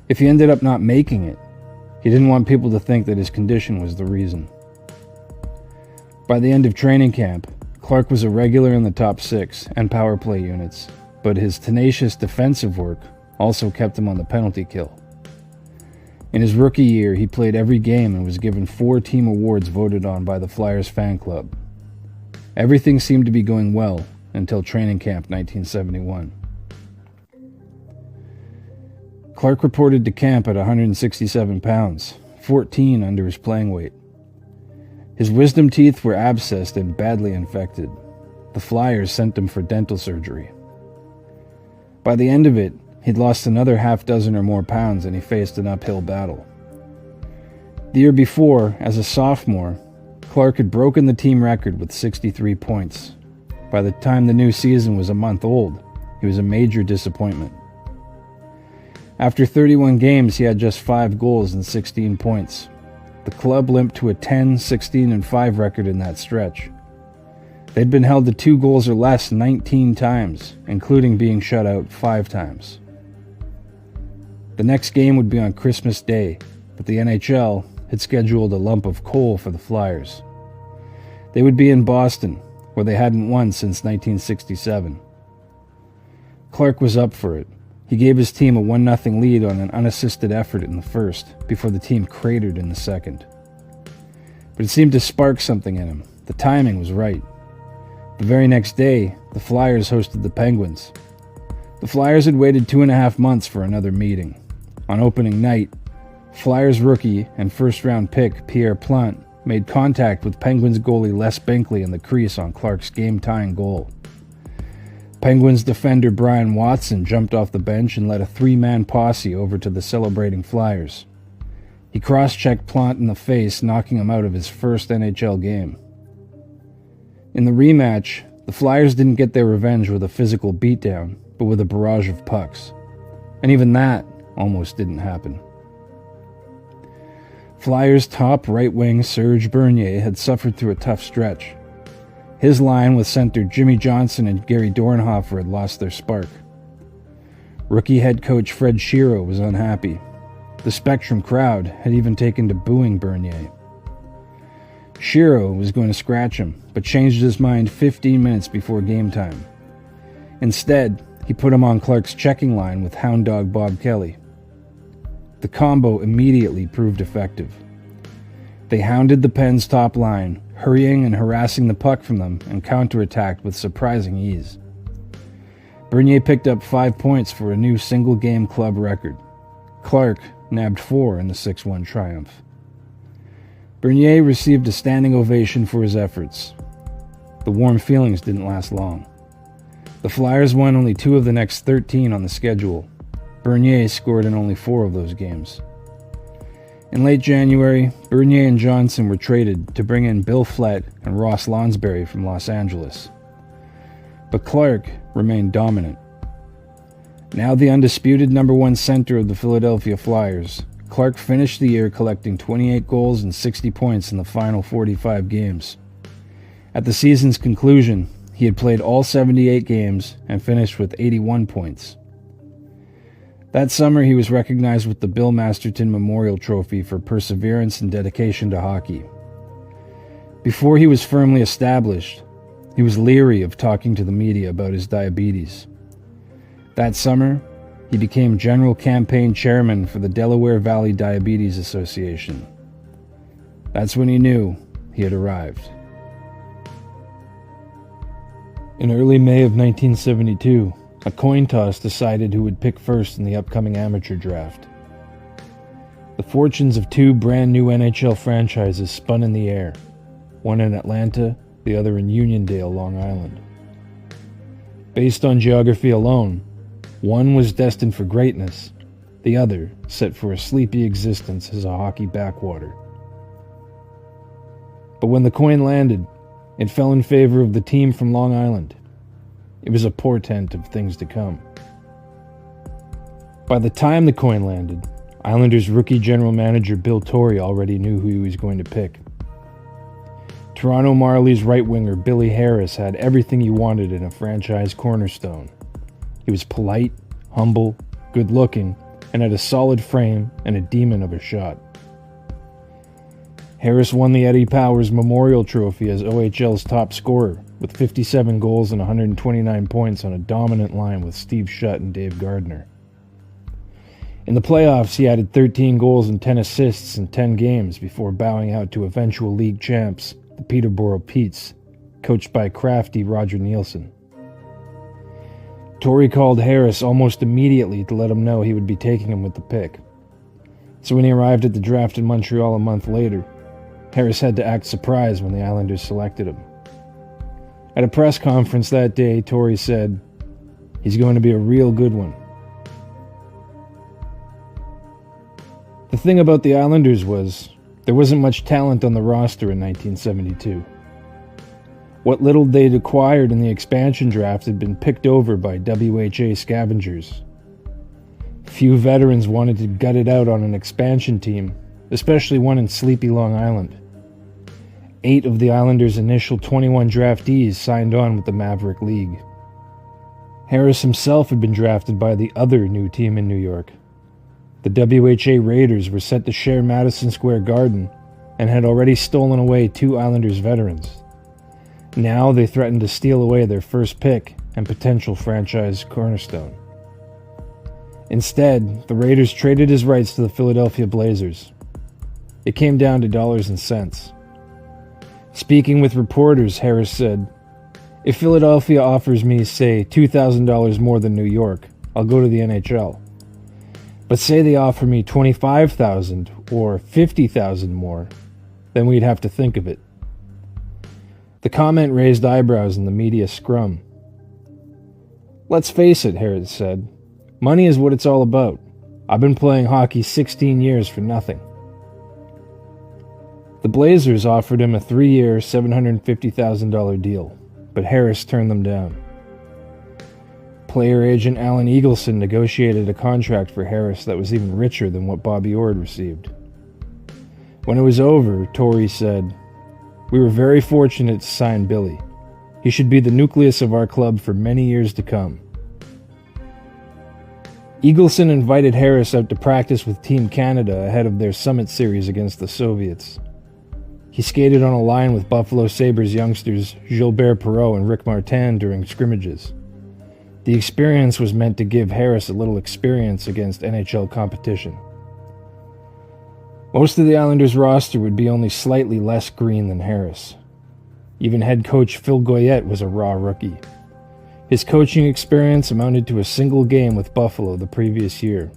If he ended up not making it, he didn't want people to think that his condition was the reason. By the end of training camp, Clarke was a regular in the top 6 and power play units, but his tenacious defensive work also kept him on the penalty kill. In his rookie year, he played every game and was given 4 team awards voted on by the Flyers fan club. Everything seemed to be going well until training camp 1971. Clarke reported to camp at 167 pounds, 14 under his playing weight, His wisdom teeth were abscessed and badly infected. The Flyers sent him for dental surgery. By the end of it, he'd lost another half dozen or more pounds and he faced an uphill battle. The year before, as a sophomore, Clarke had broken the team record with 63 points. By the time the new season was a month old, he was a major disappointment. After 31 games, he had just 5 goals and 16 points. The club limped to a 10, 16, and 5 record in that stretch. They'd been held to 2 goals or less 19 times, including being shut out 5 times. The next game would be on Christmas Day, but the NHL had scheduled a lump of coal for the Flyers. They would be in Boston, where they hadn't won since 1967. Clarke was up for it. He gave his team a 1-0 lead on an unassisted effort in the first, before the team cratered in the second. But it seemed to spark something in him. The timing was right. The very next day, the Flyers hosted the Penguins. The Flyers had waited 2.5 months for another meeting. On opening night, Flyers rookie and first-round pick Pierre Plante made contact with Penguins goalie Les Binkley in the crease on Clarke's game-tying goal. Penguins defender Brian Watson jumped off the bench and led a 3-man posse over to the celebrating Flyers. He cross-checked Plante in the face, knocking him out of his first NHL game. In the rematch, the Flyers didn't get their revenge with a physical beatdown, but with a barrage of pucks. And even that almost didn't happen. Flyers' top right wing Serge Bernier had suffered through a tough stretch. His line with center Jimmy Johnson and Gary Dornhofer had lost their spark. Rookie head coach Fred Shero was unhappy. The Spectrum crowd had even taken to booing Bernier. Shero was going to scratch him, but changed his mind 15 minutes before game time. Instead, he put him on Clarke's checking line with hound dog Bob Kelly. The combo immediately proved effective. They hounded the Pens' top line, hurrying and harassing the puck from them, and counterattacked with surprising ease. Bernier picked up 5 points for a new single-game club record. Clarke nabbed 4 in the 6-1 triumph. Bernier received a standing ovation for his efforts. The warm feelings didn't last long. The Flyers won only 2 of the next 13 on the schedule. Bernier scored in only 4 of those games. In late January, Bernier and Johnson were traded to bring in Bill Flett and Ross Lonsberry from Los Angeles. But Clarke remained dominant. Now the undisputed number 1 center of the Philadelphia Flyers, Clarke finished the year collecting 28 goals and 60 points in the final 45 games. At the season's conclusion, he had played all 78 games and finished with 81 points. That summer, he was recognized with the Bill Masterton Memorial Trophy for perseverance and dedication to hockey. Before he was firmly established, he was leery of talking to the media about his diabetes. That summer, he became general campaign chairman for the Delaware Valley Diabetes Association. That's when he knew he had arrived. In early May of 1972, a coin toss decided who would pick first in the upcoming amateur draft. The fortunes of 2 brand new NHL franchises spun in the air, one in Atlanta, the other in Uniondale, Long Island. Based on geography alone, one was destined for greatness, the other set for a sleepy existence as a hockey backwater. But when the coin landed, it fell in favor of the team from Long Island. It was a portent of things to come. By the time the coin landed, Islanders rookie general manager Bill Torrey already knew who he was going to pick. Toronto Marlies right winger Billy Harris had everything you wanted in a franchise cornerstone. He was polite, humble, good-looking, and had a solid frame and a demon of a shot. Harris won the Eddie Powers Memorial Trophy as OHL's top scorer, with 57 goals and 129 points on a dominant line with Steve Shutt and Dave Gardner. In the playoffs, he added 13 goals and 10 assists in 10 games before bowing out to eventual league champs, the Peterborough Petes, coached by crafty Roger Nielsen. Torrey called Harris almost immediately to let him know he would be taking him with the pick. So when he arrived at the draft in Montreal a month later, Harris had to act surprised when the Islanders selected him. At a press conference that day, Torrey said, "He's going to be a real good one." The thing about the Islanders was, there wasn't much talent on the roster in 1972. What little they'd acquired in the expansion draft had been picked over by WHA scavengers. Few veterans wanted to gut it out on an expansion team, especially one in sleepy Long Island. 8 of the Islanders' initial 21 draftees signed on with the Maverick League. Harris himself had been drafted by the other new team in New York. The WHA Raiders were set to share Madison Square Garden and had already stolen away 2 Islanders veterans. Now they threatened to steal away their first pick and potential franchise cornerstone. Instead, the Raiders traded his rights to the Philadelphia Blazers. It came down to dollars and cents. Speaking with reporters, Harris said, "If Philadelphia offers me, say, $2,000 more than New York, I'll go to the NHL. But say they offer me $25,000 or $50,000 more, then we'd have to think of it." The comment raised eyebrows in the media scrum. "Let's face it," Harris said. "Money is what it's all about. I've been playing hockey 16 years for nothing." The Blazers offered him a 3-year, $750,000 deal, but Harris turned them down. Player agent Alan Eagleson negotiated a contract for Harris that was even richer than what Bobby Orr had received. When it was over, Torrey said, "We were very fortunate to sign Billy. He should be the nucleus of our club for many years to come." Eagleson invited Harris out to practice with Team Canada ahead of their Summit Series against the Soviets. He skated on a line with Buffalo Sabres youngsters Gilbert Perreault and Rick Martin during scrimmages. The experience was meant to give Harris a little experience against NHL competition. Most of the Islanders' roster would be only slightly less green than Harris. Even head coach Phil Goyette was a raw rookie. His coaching experience amounted to a single game with Buffalo the previous year.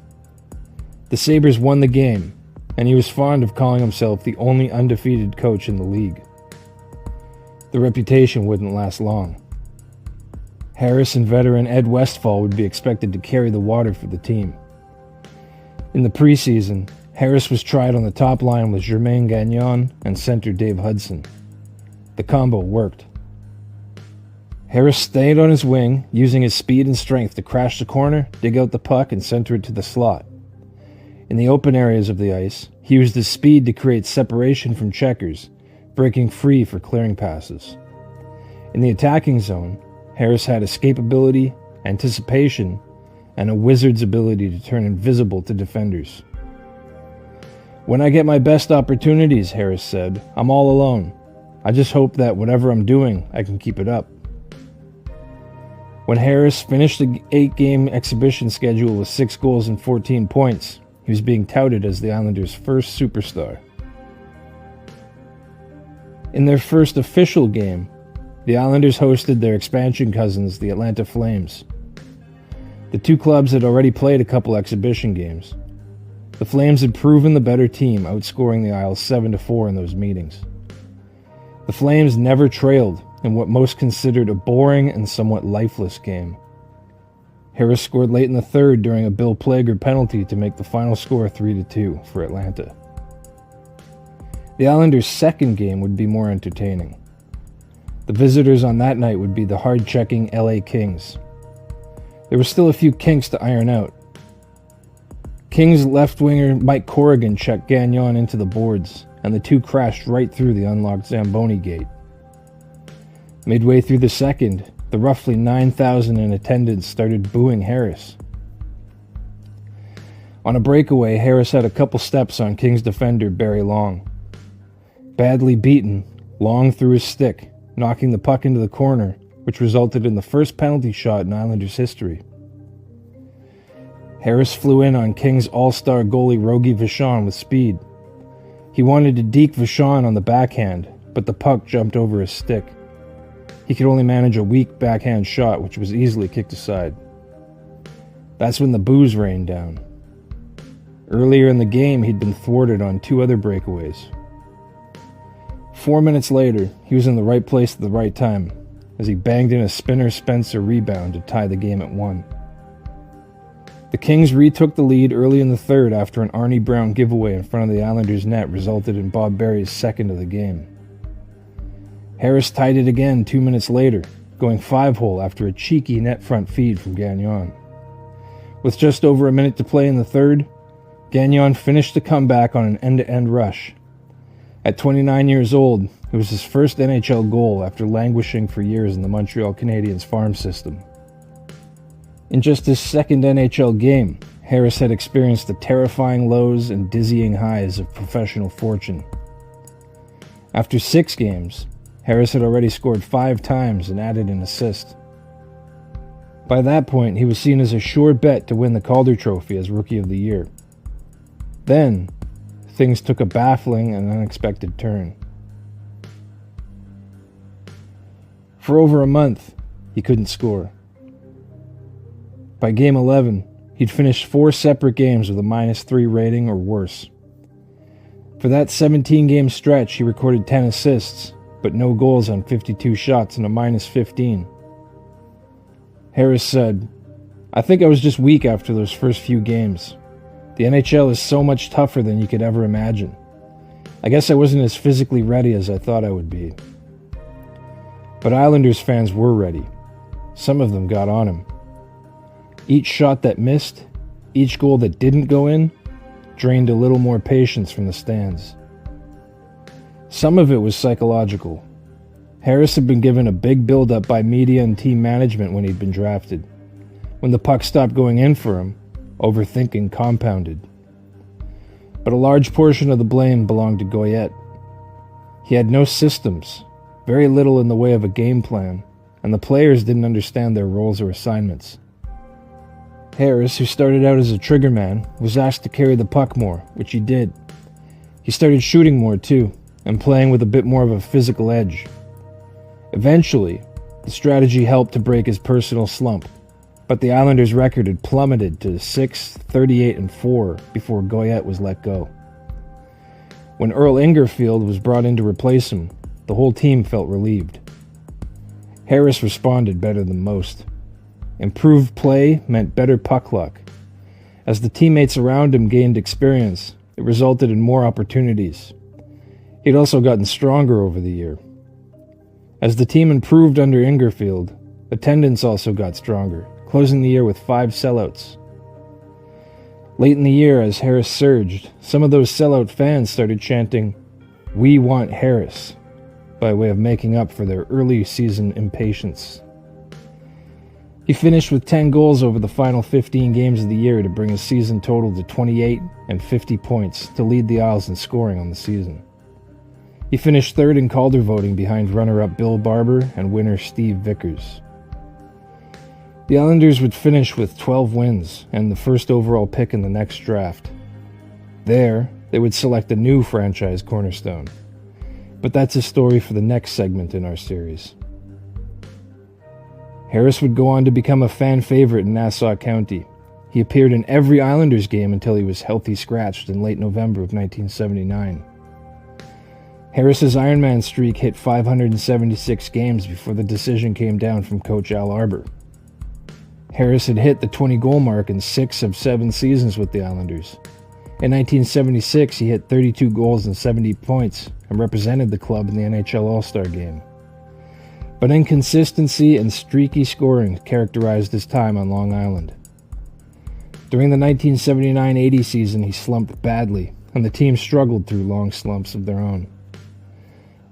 The Sabres won the game, and he was fond of calling himself the only undefeated coach in the league. The reputation wouldn't last long. Harris and veteran Ed Westfall would be expected to carry the water for the team. In the preseason, Harris was tried on the top line with Germain Gagnon and center Dave Hudson. The combo worked. Harris stayed on his wing, using his speed and strength to crash the corner, dig out the puck, and center it to the slot. In the open areas of the ice, he used his speed to create separation from checkers, breaking free for clearing passes. In the attacking zone, Harris had escapability, anticipation, and a wizard's ability to turn invisible to defenders. "When I get my best opportunities," Harris said, "I'm all alone. I just hope that whatever I'm doing, I can keep it up." When Harris finished the 8-game exhibition schedule with 6 goals and 14 points, he was being touted as the Islanders' first superstar. In their first official game, the Islanders hosted their expansion cousins, the Atlanta Flames. The two clubs had already played a couple exhibition games. The Flames had proven the better team, outscoring the Isles 7-4 in those meetings. The Flames never trailed in what most considered a boring and somewhat lifeless game. Harris scored late in the third during a Bill Plager penalty to make the final score 3-2 for Atlanta. The Islanders' second game would be more entertaining. The visitors on that night would be the hard-checking LA Kings. There were still a few kinks to iron out. Kings left winger Mike Corrigan checked Gagnon into the boards, and the two crashed right through the unlocked Zamboni gate. Midway through the second, the roughly 9,000 in attendance started booing Harris. On a breakaway, Harris had a couple steps on Kings defender Barry Long. Badly beaten, Long threw his stick, knocking the puck into the corner, which resulted in the first penalty shot in Islanders history. Harris flew in on Kings all-star goalie Rogie Vachon with speed. He wanted to deke Vachon on the backhand, but the puck jumped over his stick. He could only manage a weak backhand shot, which was easily kicked aside. That's when the boos rained down. Earlier in the game, he'd been thwarted on 2 other breakaways. 4 minutes later, he was in the right place at the right time, as he banged in a Spinner-Spencer rebound to tie the game at 1. The Kings retook the lead early in the third after an Arnie Brown giveaway in front of the Islanders' net resulted in Bob Berry's second of the game. Harris tied it again 2 minutes later, going 5-hole after a cheeky net front feed from Gagnon. With just over a minute to play in the third, Gagnon finished the comeback on an end-to-end rush. At 29 years old, it was his first NHL goal after languishing for years in the Montreal Canadiens farm system. In just his second NHL game, Harris had experienced the terrifying lows and dizzying highs of professional fortune. After 6 games, Harris had already scored 5 times and added an assist. By that point, he was seen as a sure bet to win the Calder Trophy as Rookie of the Year. Then, things took a baffling and unexpected turn. For over a month, he couldn't score. By game 11, he'd finished 4 separate games with a -3 rating or worse. For that 17-game stretch, he recorded 10 assists, but no goals on 52 shots and a -15. Harris said, "I think I was just weak after those first few games. The NHL is so much tougher than you could ever imagine. I guess I wasn't as physically ready as I thought I would be." But Islanders fans were ready. Some of them got on him. Each shot that missed, each goal that didn't go in, drained a little more patience from the stands. Some of it was psychological. Harris had been given a big build-up by media and team management when he'd been drafted. When the puck stopped going in for him, overthinking compounded. But a large portion of the blame belonged to Goyette. He had no systems, very little in the way of a game plan, and the players didn't understand their roles or assignments. Harris, who started out as a trigger man, was asked to carry the puck more, which he did. He started shooting more too, and playing with a bit more of a physical edge. Eventually, the strategy helped to break his personal slump, but the Islanders' record had plummeted to 6-38-4 before Goyette was let go. When Earl Ingerfield was brought in to replace him, the whole team felt relieved. Harris responded better than most. Improved play meant better puck luck. As the teammates around him gained experience, it resulted in more opportunities. He'd also gotten stronger over the year. As the team improved under Ingerfield, attendance also got stronger, closing the year with 5 sellouts. Late in the year, as Harris surged, some of those sellout fans started chanting, "We want Harris," by way of making up for their early season impatience. He finished with 10 goals over the final 15 games of the year to bring his season total to 28 and 50 points to lead the Isles in scoring on the season. He finished third in Calder voting behind runner-up Bill Barber and winner Steve Vickers. The Islanders would finish with 12 wins and the first overall pick in the next draft. There, they would select a new franchise cornerstone. But that's a story for the next segment in our series. Harris would go on to become a fan favorite in Nassau County. He appeared in every Islanders game until he was healthy scratched in late November of 1979. Harris's Ironman streak hit 576 games before the decision came down from coach Al Arbour. Harris had hit the 20-goal mark in 6 of 7 seasons with the Islanders. In 1976, he hit 32 goals and 70 points and represented the club in the NHL All-Star Game. But inconsistency and streaky scoring characterized his time on Long Island. During the 1979-80 season, he slumped badly, and the team struggled through long slumps of their own.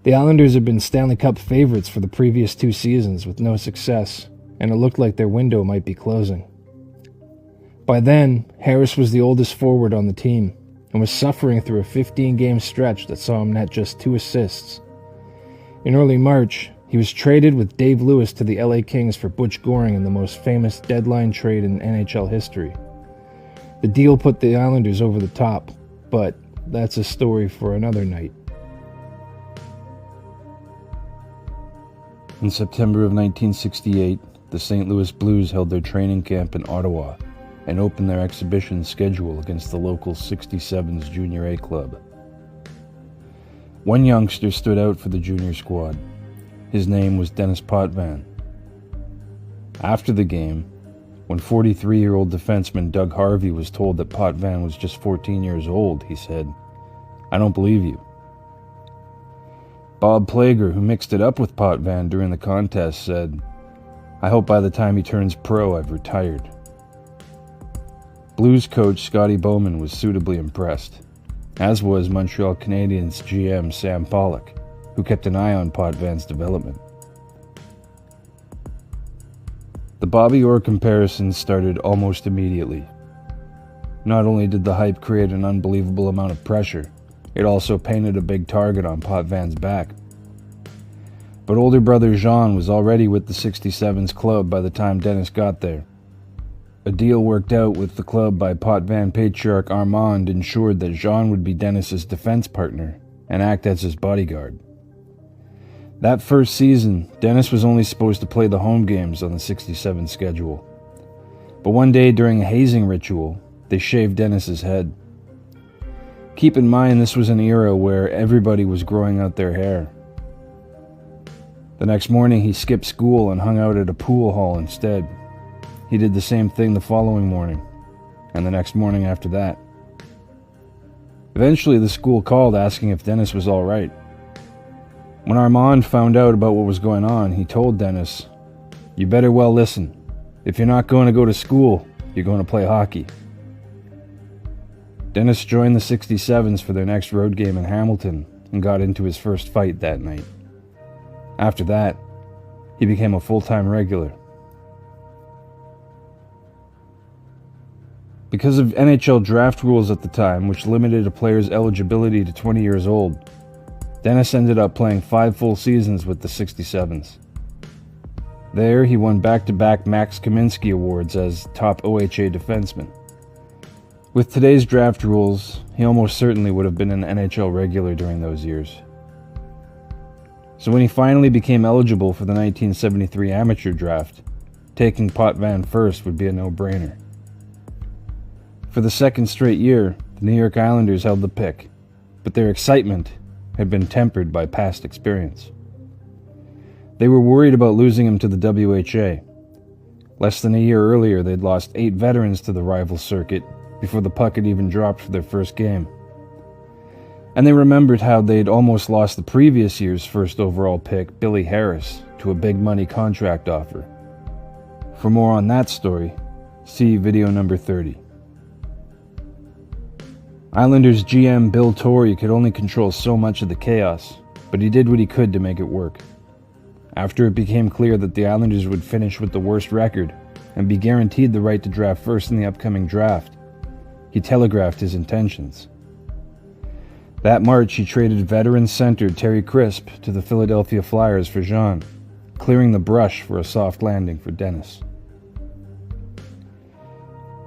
The Islanders had been Stanley Cup favorites for the previous 2 seasons with no success, and it looked like their window might be closing. By then, Harris was the oldest forward on the team, and was suffering through a 15-game stretch that saw him net just 2 assists. In early March, he was traded with Dave Lewis to the LA Kings for Butch Goring in the most famous deadline trade in NHL history. The deal put the Islanders over the top, but that's a story for another night. In September of 1968, the St. Louis Blues held their training camp in Ottawa and opened their exhibition schedule against the local 67's Junior A club. One youngster stood out for the junior squad. His name was Denis Potvin. After the game, when 43-year-old defenseman Doug Harvey was told that Potvin was just 14 years old, he said, "I don't believe you." Bob Plager, who mixed it up with Potvin during the contest, said, "I hope by the time he turns pro, I've retired." Blues coach Scotty Bowman was suitably impressed, as was Montreal Canadiens GM Sam Pollock, who kept an eye on Potvin's development. The Bobby Orr comparison started almost immediately. Not only did the hype create an unbelievable amount of pressure, it also painted a big target on Potvin's back. But older brother Jean was already with the 67's club by the time Denis got there. A deal worked out with the club by Potvin patriarch Armand ensured that Jean would be Denis's defense partner and act as his bodyguard. That first season, Denis was only supposed to play the home games on the 67 schedule. But one day during a hazing ritual, they shaved Denis's head. Keep in mind this was an era where everybody was growing out their hair. The next morning he skipped school and hung out at a pool hall instead. He did the same thing the following morning, and the next morning after that. Eventually the school called asking if Denis was all right. When Armand found out about what was going on, he told Denis, "You better well listen. If you're not going to go to school, you're going to play hockey." Denis joined the 67s for their next road game in Hamilton and got into his first fight that night. After that, he became a full-time regular. Because of NHL draft rules at the time, which limited a player's eligibility to 20 years old, Denis ended up playing 5 full seasons with the 67s. There, he won back-to-back Max Kaminsky Awards as top OHA defenseman. With today's draft rules, he almost certainly would have been an NHL regular during those years. So when he finally became eligible for the 1973 amateur draft, taking Potvin first would be a no-brainer. For the second straight year, the New York Islanders held the pick, but their excitement had been tempered by past experience. They were worried about losing him to the WHA. Less than a year earlier, they'd lost 8 veterans to the rival circuit before the puck had even dropped for their first game. And they remembered how they'd almost lost the previous year's first overall pick, Billy Harris, to a big money contract offer. For more on that story, see video number 30. Islanders GM Bill Torrey could only control so much of the chaos, but he did what he could to make it work. After it became clear that the Islanders would finish with the worst record and be guaranteed the right to draft first in the upcoming draft, he telegraphed his intentions. That March, he traded veteran center Terry Crisp to the Philadelphia Flyers for Jean, clearing the brush for a soft landing for Denis.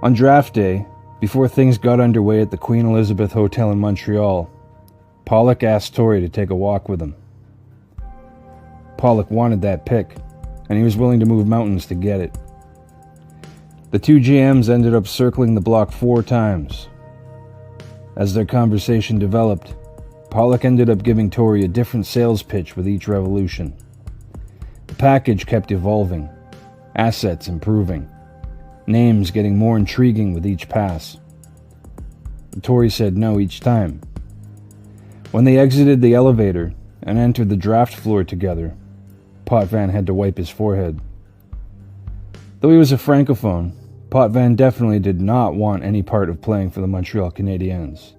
On draft day, before things got underway at the Queen Elizabeth Hotel in Montreal, Pollock asked Torrey to take a walk with him. Pollock wanted that pick, and he was willing to move mountains to get it. The two GMs ended up circling the block 4 times. As their conversation developed, Pollock ended up giving Torrey a different sales pitch with each revolution. The package kept evolving, assets improving, names getting more intriguing with each pass. But Torrey said no each time. When they exited the elevator and entered the draft floor together, Potvin had to wipe his forehead. Though he was a francophone, Potvin definitely did not want any part of playing for the Montreal Canadiens.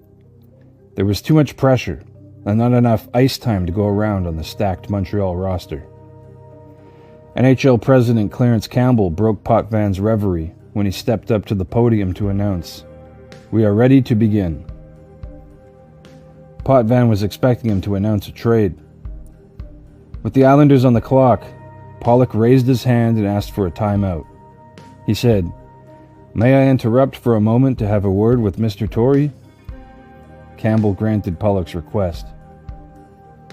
There was too much pressure and not enough ice time to go around on the stacked Montreal roster. NHL President Clarence Campbell broke Potvin's reverie when he stepped up to the podium to announce, "We are ready to begin." Potvin was expecting him to announce a trade. With the Islanders on the clock, Pollock raised his hand and asked for a timeout. He said, "May I interrupt for a moment to have a word with Mr. Torrey?" Campbell granted Pollock's request.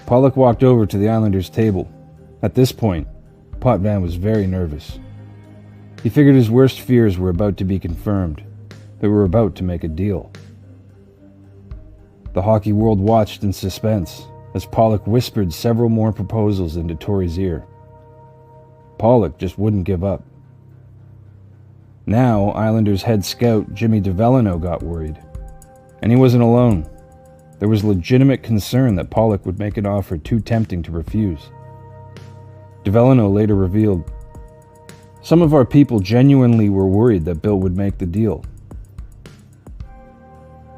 Pollock walked over to the Islanders' table. At this point, Potvin was very nervous. He figured his worst fears were about to be confirmed. They were about to make a deal. The hockey world watched in suspense as Pollock whispered several more proposals into Torrey's ear. Pollock just wouldn't give up. Now, Islanders head scout Jimmy DeVellino got worried. And he wasn't alone. There was legitimate concern that Pollock would make an offer too tempting to refuse. DeVellino later revealed, "Some of our people genuinely were worried that Bill would make the deal."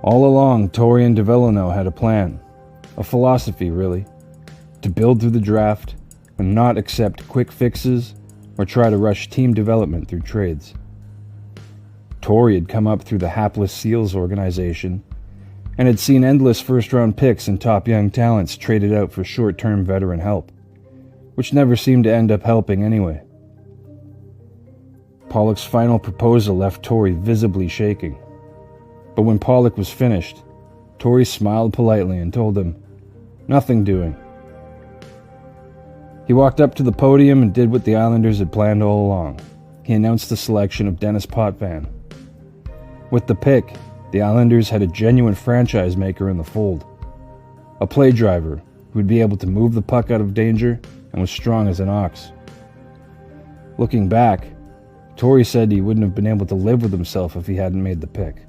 All along, Torrey and DeVellino had a plan, a philosophy really, to build through the draft and not accept quick fixes or try to rush team development through trades. Torrey had come up through the hapless SEALs organization and had seen endless first-round picks and top young talents traded out for short-term veteran help, which never seemed to end up helping anyway. Pollock's final proposal left Torrey visibly shaking. But when Pollock was finished, Torrey smiled politely and told him, "Nothing doing." He walked up to the podium and did what the Islanders had planned all along. He announced the selection of Denis Potvin. With the pick, the Islanders had a genuine franchise maker in the fold. A play driver who would be able to move the puck out of danger and was strong as an ox. Looking back, Torrey said he wouldn't have been able to live with himself if he hadn't made the pick.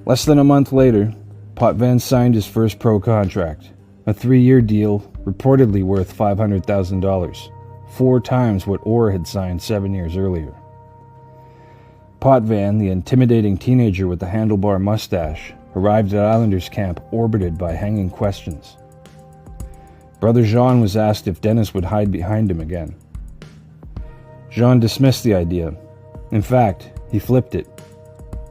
Less than a month later, Potvin signed his first pro contract, a 3-year deal reportedly worth $500,000, 4 times what Orr had signed 7 years earlier. Potvin, the intimidating teenager with the handlebar mustache, arrived at Islanders camp orbited by hanging questions. Brother Jean was asked if Denis would hide behind him again. Jean dismissed the idea. In fact, he flipped it.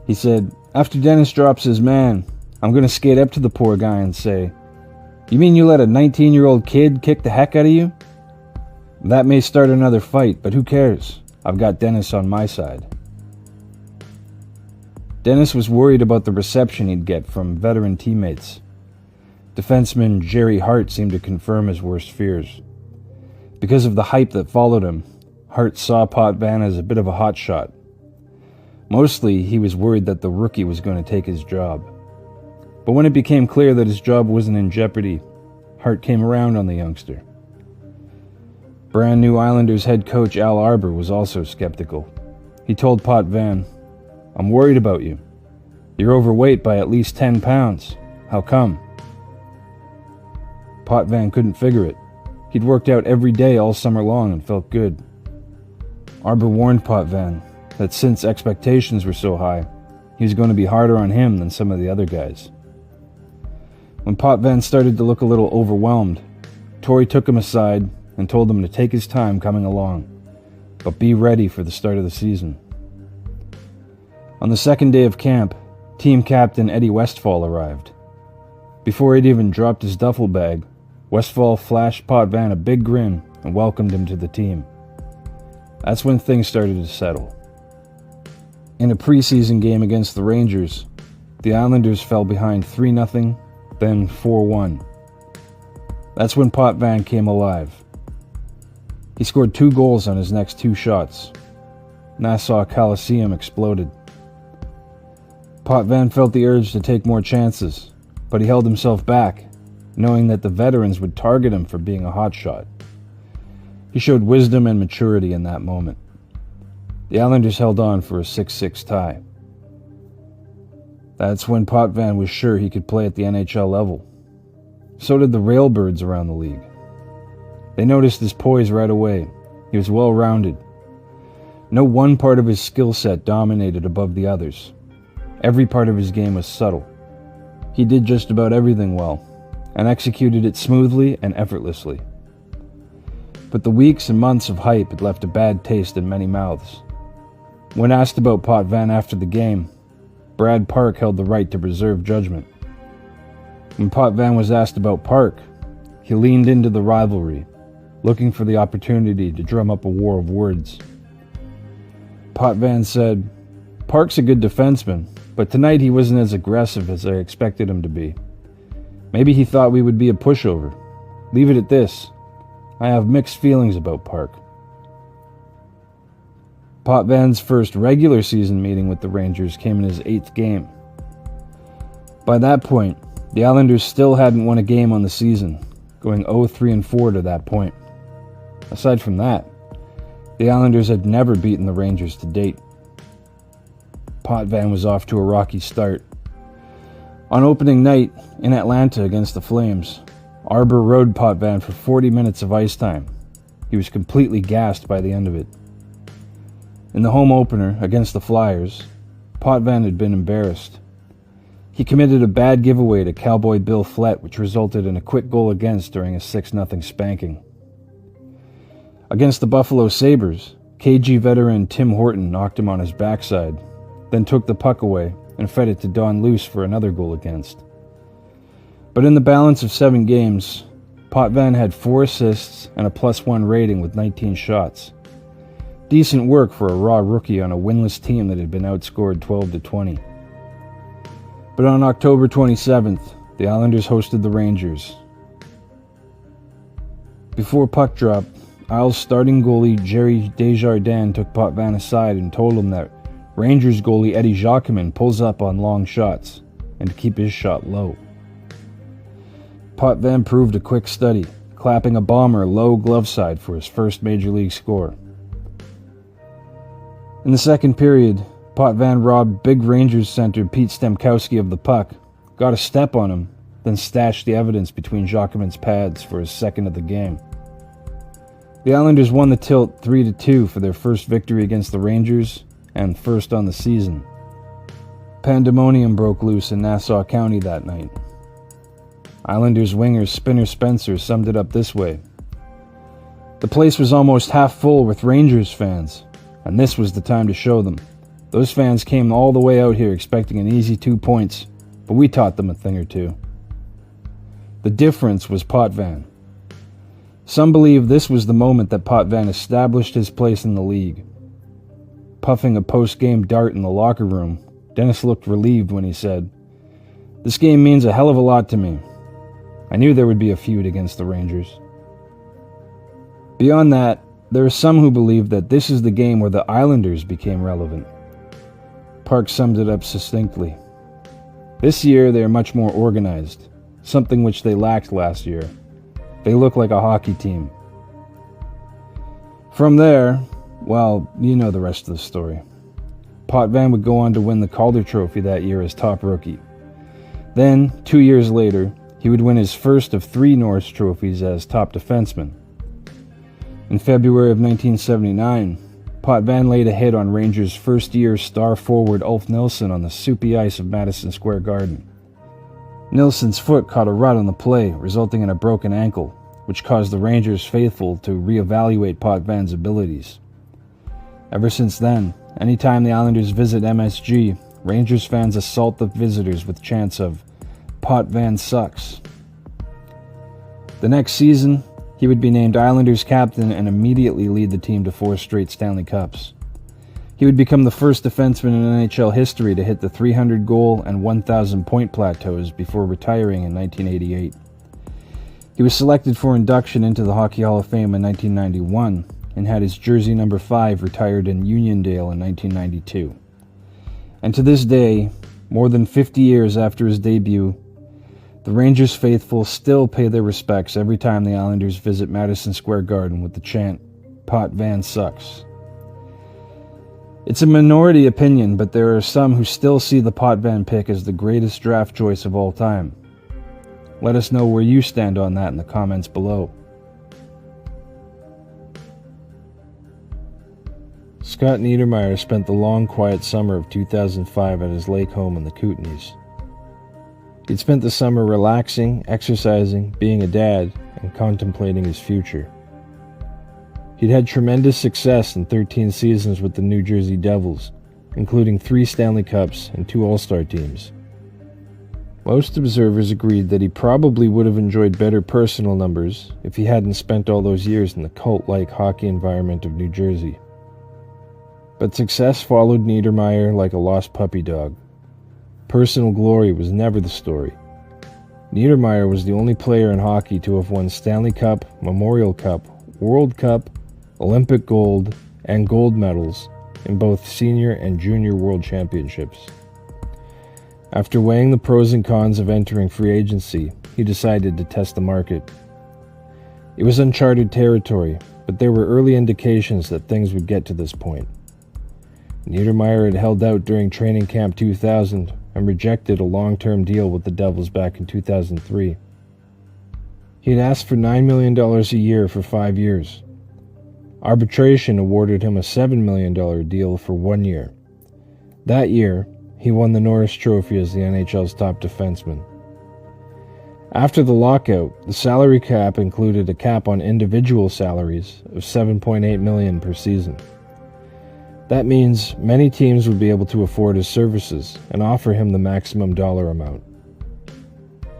He said, "After Denis drops his man, I'm going to skate up to the poor guy and say, 'You mean you let a 19-year-old kid kick the heck out of you?' That may start another fight, but who cares? I've got Denis on my side." Denis was worried about the reception he'd get from veteran teammates. Defenseman Jerry Hart seemed to confirm his worst fears. Because of the hype that followed him, Hart saw Potvin as a bit of a hotshot. Mostly, he was worried that the rookie was going to take his job. But when it became clear that his job wasn't in jeopardy, Hart came around on the youngster. Brand new Islanders head coach Al Arbour was also skeptical. He told Potvin, "I'm worried about you. You're overweight by at least 10 pounds. How come?" Potvin couldn't figure it. He'd worked out every day all summer long and felt good. Arbour warned Potvin that since expectations were so high, he was going to be harder on him than some of the other guys. When Potvin started to look a little overwhelmed, Torrey took him aside and told him to take his time coming along, but be ready for the start of the season. On the second day of camp, team captain Eddie Westfall arrived. Before he'd even dropped his duffel bag, Westfall flashed Potvin a big grin and welcomed him to the team. That's when things started to settle. In a preseason game against the Rangers, the Islanders fell behind 3-0, then 4-1. That's when Potvin came alive. He scored 2 goals on his next 2 shots. Nassau Coliseum exploded. Potvin felt the urge to take more chances, but he held himself back, knowing that the veterans would target him for being a hotshot. He showed wisdom and maturity in that moment. The Islanders held on for a 6-6 tie. That's when Potvin was sure he could play at the NHL level. So did the Railbirds around the league. They noticed his poise right away. He was well-rounded. No one part of his skill set dominated above the others. Every part of his game was subtle. He did just about everything well, and executed it smoothly and effortlessly. But the weeks and months of hype had left a bad taste in many mouths. When asked about Potvin after the game, Brad Park held the right to reserve judgment. When Potvin was asked about Park, he leaned into the rivalry, looking for the opportunity to drum up a war of words. Potvin said, "Park's a good defenseman, but tonight he wasn't as aggressive as I expected him to be. Maybe he thought we would be a pushover. Leave it at this. I have mixed feelings about Park." Potvin's first regular season meeting with the Rangers came in his 8th game. By that point, the Islanders still hadn't won a game on the season, going 0-3-4 to that point. Aside from that, the Islanders had never beaten the Rangers to date. Potvin was off to a rocky start. On opening night in Atlanta against the Flames, Arbor rode Potvin for 40 minutes of ice time. He was completely gassed by the end of it. In the home opener against the Flyers, Potvin had been embarrassed. He committed a bad giveaway to Cowboy Bill Flett, which resulted in a quick goal against during a 6-0 spanking. Against the Buffalo Sabres, KG veteran Tim Horton knocked him on his backside, then took the puck away and fed it to Don Luce for another goal against. But in the balance of 7 games, Potvin had 4 assists and a +1 rating with 19 shots. Decent work for a raw rookie on a winless team that had been outscored 12-20. But on October 27th, the Islanders hosted the Rangers. Before puck drop, Isles' starting goalie Jerry Desjardins took Potvin aside and told him that Rangers goalie Eddie Jaccob pulls up on long shots and to keep his shot low. Potvin proved a quick study, clapping a bomber low glove side for his first major league score. In the second period, Potvin robbed big Rangers center Pete Stemkowski of the puck, got a step on him, then stashed the evidence between Jacob's pads for his second of the game. The Islanders won the tilt 3-2 for their first victory against the Rangers and first on the season. Pandemonium broke loose in Nassau County that night. Islanders winger Spinner Spencer summed it up this way: "The place was almost half full with Rangers fans, and this was the time to show them. Those fans came all the way out here expecting an easy 2 points, but we taught them a thing or two." The difference was Potvin. Some believe this was the moment that Potvin established his place in the league. Puffing a post-game dart in the locker room, Denis looked relieved when he said, "This game means a hell of a lot to me. I knew there would be a feud against the Rangers." Beyond that, there are some who believe that this is the game where the Islanders became relevant. Park summed it up succinctly. "This year they are much more organized, something which they lacked last year. They look like a hockey team." From there, well, you know the rest of the story. Potvin would go on to win the Calder Trophy that year as top rookie. Then, 2 years later, he would win his first of 3 Norris trophies as top defenseman. In February of 1979, Potvin laid a hit on Rangers' first-year star forward Ulf Nilsson on the soupy ice of Madison Square Garden. Nilsson's foot caught a rut on the play, resulting in a broken ankle, which caused the Rangers faithful to reevaluate Potvin's abilities. Ever since then, anytime the Islanders visit MSG, Rangers fans assault the visitors with chants of "Potvin sucks." The next season, he would be named Islanders captain and immediately lead the team to 4 straight Stanley Cups. He would become the first defenseman in NHL history to hit the 300-goal and 1,000-point plateaus before retiring in 1988. He was selected for induction into the Hockey Hall of Fame in 1991 and had his jersey number 5 retired in Uniondale in 1992. And to this day, more than 50 years after his debut, the Rangers faithful still pay their respects every time the Islanders visit Madison Square Garden with the chant, "Potvin sucks." It's a minority opinion, but there are some who still see the Potvin pick as the greatest draft choice of all time. Let us know where you stand on that in the comments below. Scott Niedermayer spent the long, quiet summer of 2005 at his lake home in the Kootenays. He'd spent the summer relaxing, exercising, being a dad, and contemplating his future. He'd had tremendous success in 13 seasons with the New Jersey Devils, including 3 Stanley Cups and 2 All-Star teams. Most observers agreed that he probably would have enjoyed better personal numbers if he hadn't spent all those years in the cult-like hockey environment of New Jersey. But success followed Niedermayer like a lost puppy dog. Personal glory was never the story. Niedermayer was the only player in hockey to have won Stanley Cup, Memorial Cup, World Cup, Olympic gold, and gold medals in both senior and junior world championships. After weighing the pros and cons of entering free agency, he decided to test the market. It was uncharted territory, but there were early indications that things would get to this point. Niedermayer had held out during training camp 2000 and rejected a long-term deal with the Devils back in 2003. He had asked for $9 million a year for 5 years. Arbitration awarded him a $7 million deal for 1 year. That year, he won the Norris Trophy as the NHL's top defenseman. After the lockout, the salary cap included a cap on individual salaries of $7.8 million per season. That means many teams would be able to afford his services and offer him the maximum dollar amount.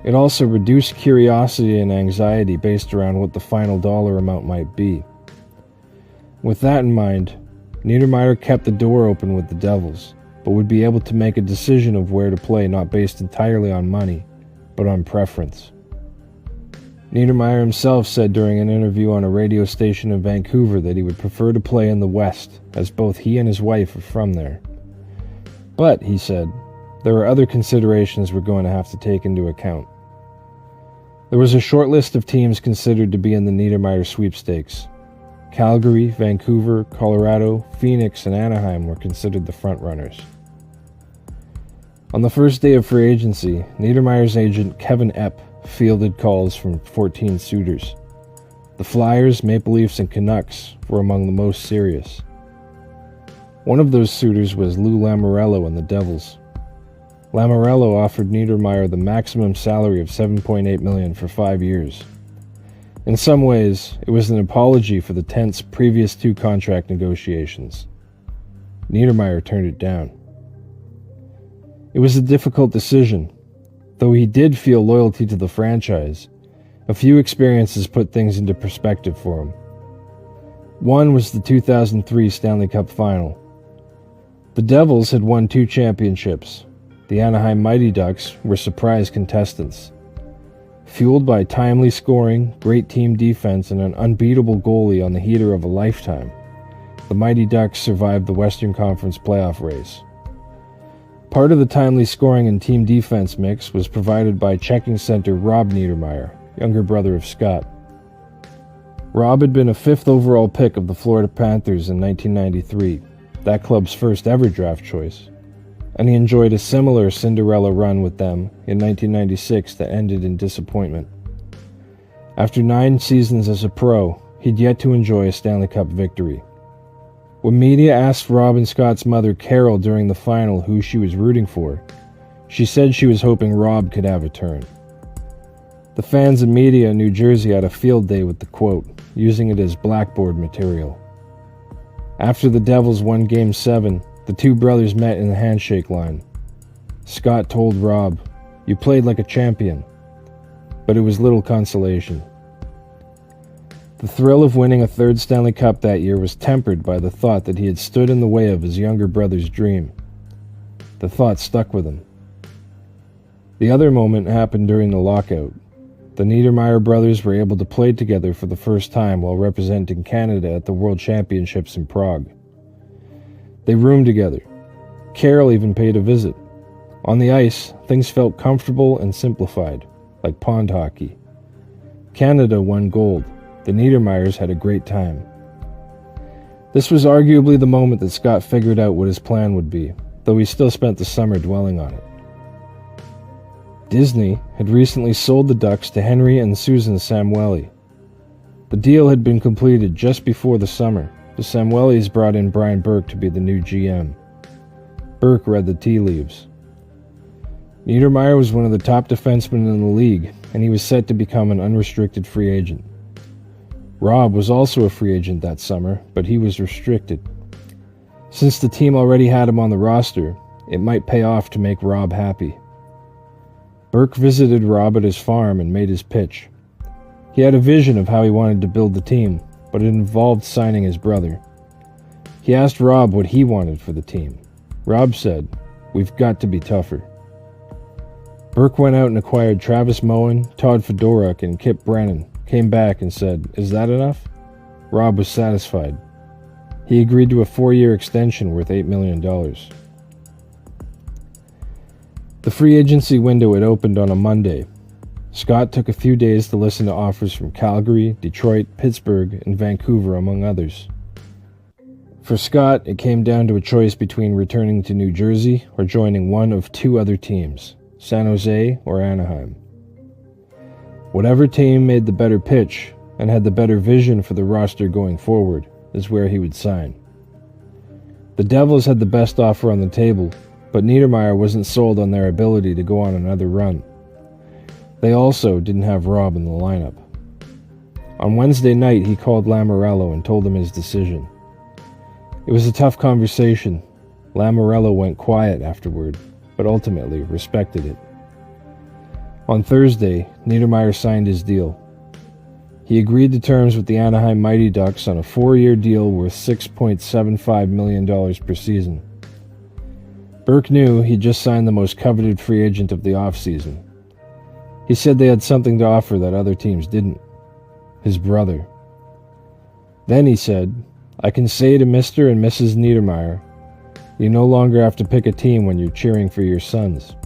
It also reduced curiosity and anxiety based around what the final dollar amount might be. With that in mind, Niedermayer kept the door open with the Devils, but would be able to make a decision of where to play not based entirely on money, but on preference. Niedermayer himself said during an interview on a radio station in Vancouver that he would prefer to play in the West, as both he and his wife are from there. But, he said, there are other considerations we're going to have to take into account. There was a short list of teams considered to be in the Niedermayer sweepstakes. Calgary, Vancouver, Colorado, Phoenix, and Anaheim were considered the frontrunners. On the first day of free agency, Niedermayer's agent Kevin Epp fielded calls from 14 suitors. The Flyers, Maple Leafs, and Canucks were among the most serious. One of those suitors was Lou Lamoriello and the Devils. Lamoriello offered Niedermayer the maximum salary of $7.8 million for 5 years. In some ways, it was an apology for the tense previous 2 contract negotiations. Niedermayer turned it down. It was a difficult decision. Though he did feel loyalty to the franchise, a few experiences put things into perspective for him. One was the 2003 Stanley Cup Final. The Devils had won 2 championships. The Anaheim Mighty Ducks were surprise contestants. Fueled by timely scoring, great team defense, and an unbeatable goalie on the heater of a lifetime, the Mighty Ducks survived the Western Conference playoff race. Part of the timely scoring and team defense mix was provided by checking center Rob Niedermayer, younger brother of Scott. Rob had been a 5th overall pick of the Florida Panthers in 1993, that club's first ever draft choice, and he enjoyed a similar Cinderella run with them in 1996 that ended in disappointment. After 9 seasons as a pro, he'd yet to enjoy a Stanley Cup victory. When media asked Rob and Scott's mother Carol during the final who she was rooting for, she said she was hoping Rob could have a turn. The fans and media in New Jersey had a field day with the quote, using it as blackboard material. After the Devils won Game 7, the 2 brothers met in the handshake line. Scott told Rob, "You played like a champion," but it was little consolation. The thrill of winning a 3rd Stanley Cup that year was tempered by the thought that he had stood in the way of his younger brother's dream. The thought stuck with him. The other moment happened during the lockout. The Niedermayer brothers were able to play together for the first time while representing Canada at the World Championships in Prague. They roomed together. Carol even paid a visit. On the ice, things felt comfortable and simplified, like pond hockey. Canada won gold. The Niedermayers had a great time. This was arguably the moment that Scott figured out what his plan would be, though he still spent the summer dwelling on it. Disney had recently sold the Ducks to Henry and Susan Samueli. The deal had been completed just before the summer. The Samuelis brought in Brian Burke to be the new GM. Burke read the tea leaves. Niedermayer was one of the top defensemen in the league, and he was set to become an unrestricted free agent. Rob was also a free agent that summer, but he was restricted. Since the team already had him on the roster, it might pay off to make Rob happy. Burke visited Rob at his farm and made his pitch. He had a vision of how he wanted to build the team, but it involved signing his brother. He asked Rob what he wanted for the team. Rob said, "We've got to be tougher." Burke went out and acquired Travis Moen, Todd Fedoruk, and Kip Brennan, came back and said, "Is that enough?" Rob was satisfied. He agreed to a 4-year extension worth $8 million. The free agency window had opened on a Monday. Scott took a few days to listen to offers from Calgary, Detroit, Pittsburgh, and Vancouver, among others. For Scott, it came down to a choice between returning to New Jersey or joining one of two other teams, San Jose or Anaheim. Whatever team made the better pitch and had the better vision for the roster going forward is where he would sign. The Devils had the best offer on the table, but Niedermayer wasn't sold on their ability to go on another run. They also didn't have Rob in the lineup. On Wednesday night, he called Lamoriello and told him his decision. It was a tough conversation. Lamoriello went quiet afterward, but ultimately respected it. On Thursday, Niedermayer signed his deal. He agreed to terms with the Anaheim Mighty Ducks on a 4-year deal worth $6.75 million per season. Burke knew he'd just signed the most coveted free agent of the offseason. He said they had something to offer that other teams didn't. His brother. Then he said, "I can say to Mr. and Mrs. Niedermayer, you no longer have to pick a team when you're cheering for your sons."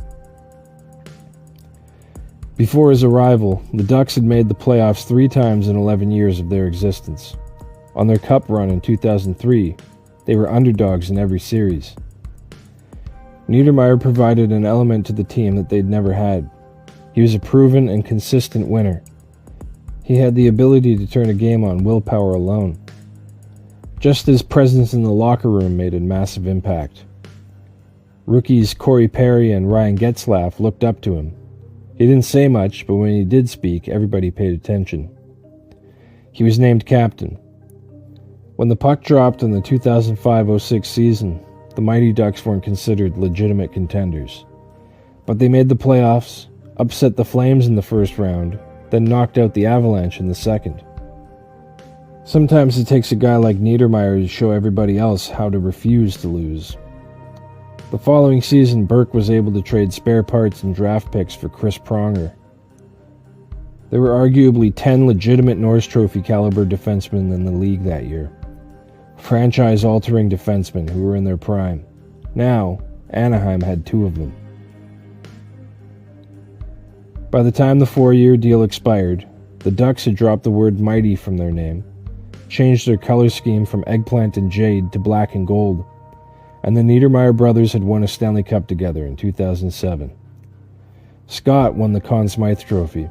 Before his arrival, the Ducks had made the playoffs 3 times in 11 years of their existence. On their cup run in 2003, they were underdogs in every series. Niedermayer provided an element to the team that they'd never had. He was a proven and consistent winner. He had the ability to turn a game on willpower alone. Just his presence in the locker room made a massive impact. Rookies Corey Perry and Ryan Getzlaf looked up to him. He didn't say much, but when he did speak, everybody paid attention. He was named captain. When the puck dropped in the 2005-06 season, the Mighty Ducks weren't considered legitimate contenders. But they made the playoffs, upset the Flames in the first round, then knocked out the Avalanche in the second. Sometimes it takes a guy like Niedermayer to show everybody else how to refuse to lose. The following season, Burke was able to trade spare parts and draft picks for Chris Pronger. There were arguably 10 legitimate Norris Trophy caliber defensemen in the league that year. Franchise-altering defensemen who were in their prime. Now, Anaheim had 2 of them. By the time the 4-year deal expired, the Ducks had dropped the word mighty from their name, changed their color scheme from eggplant and jade to black and gold, and the Niedermayer brothers had won a Stanley Cup together in 2007. Scott won the Conn Smythe Trophy.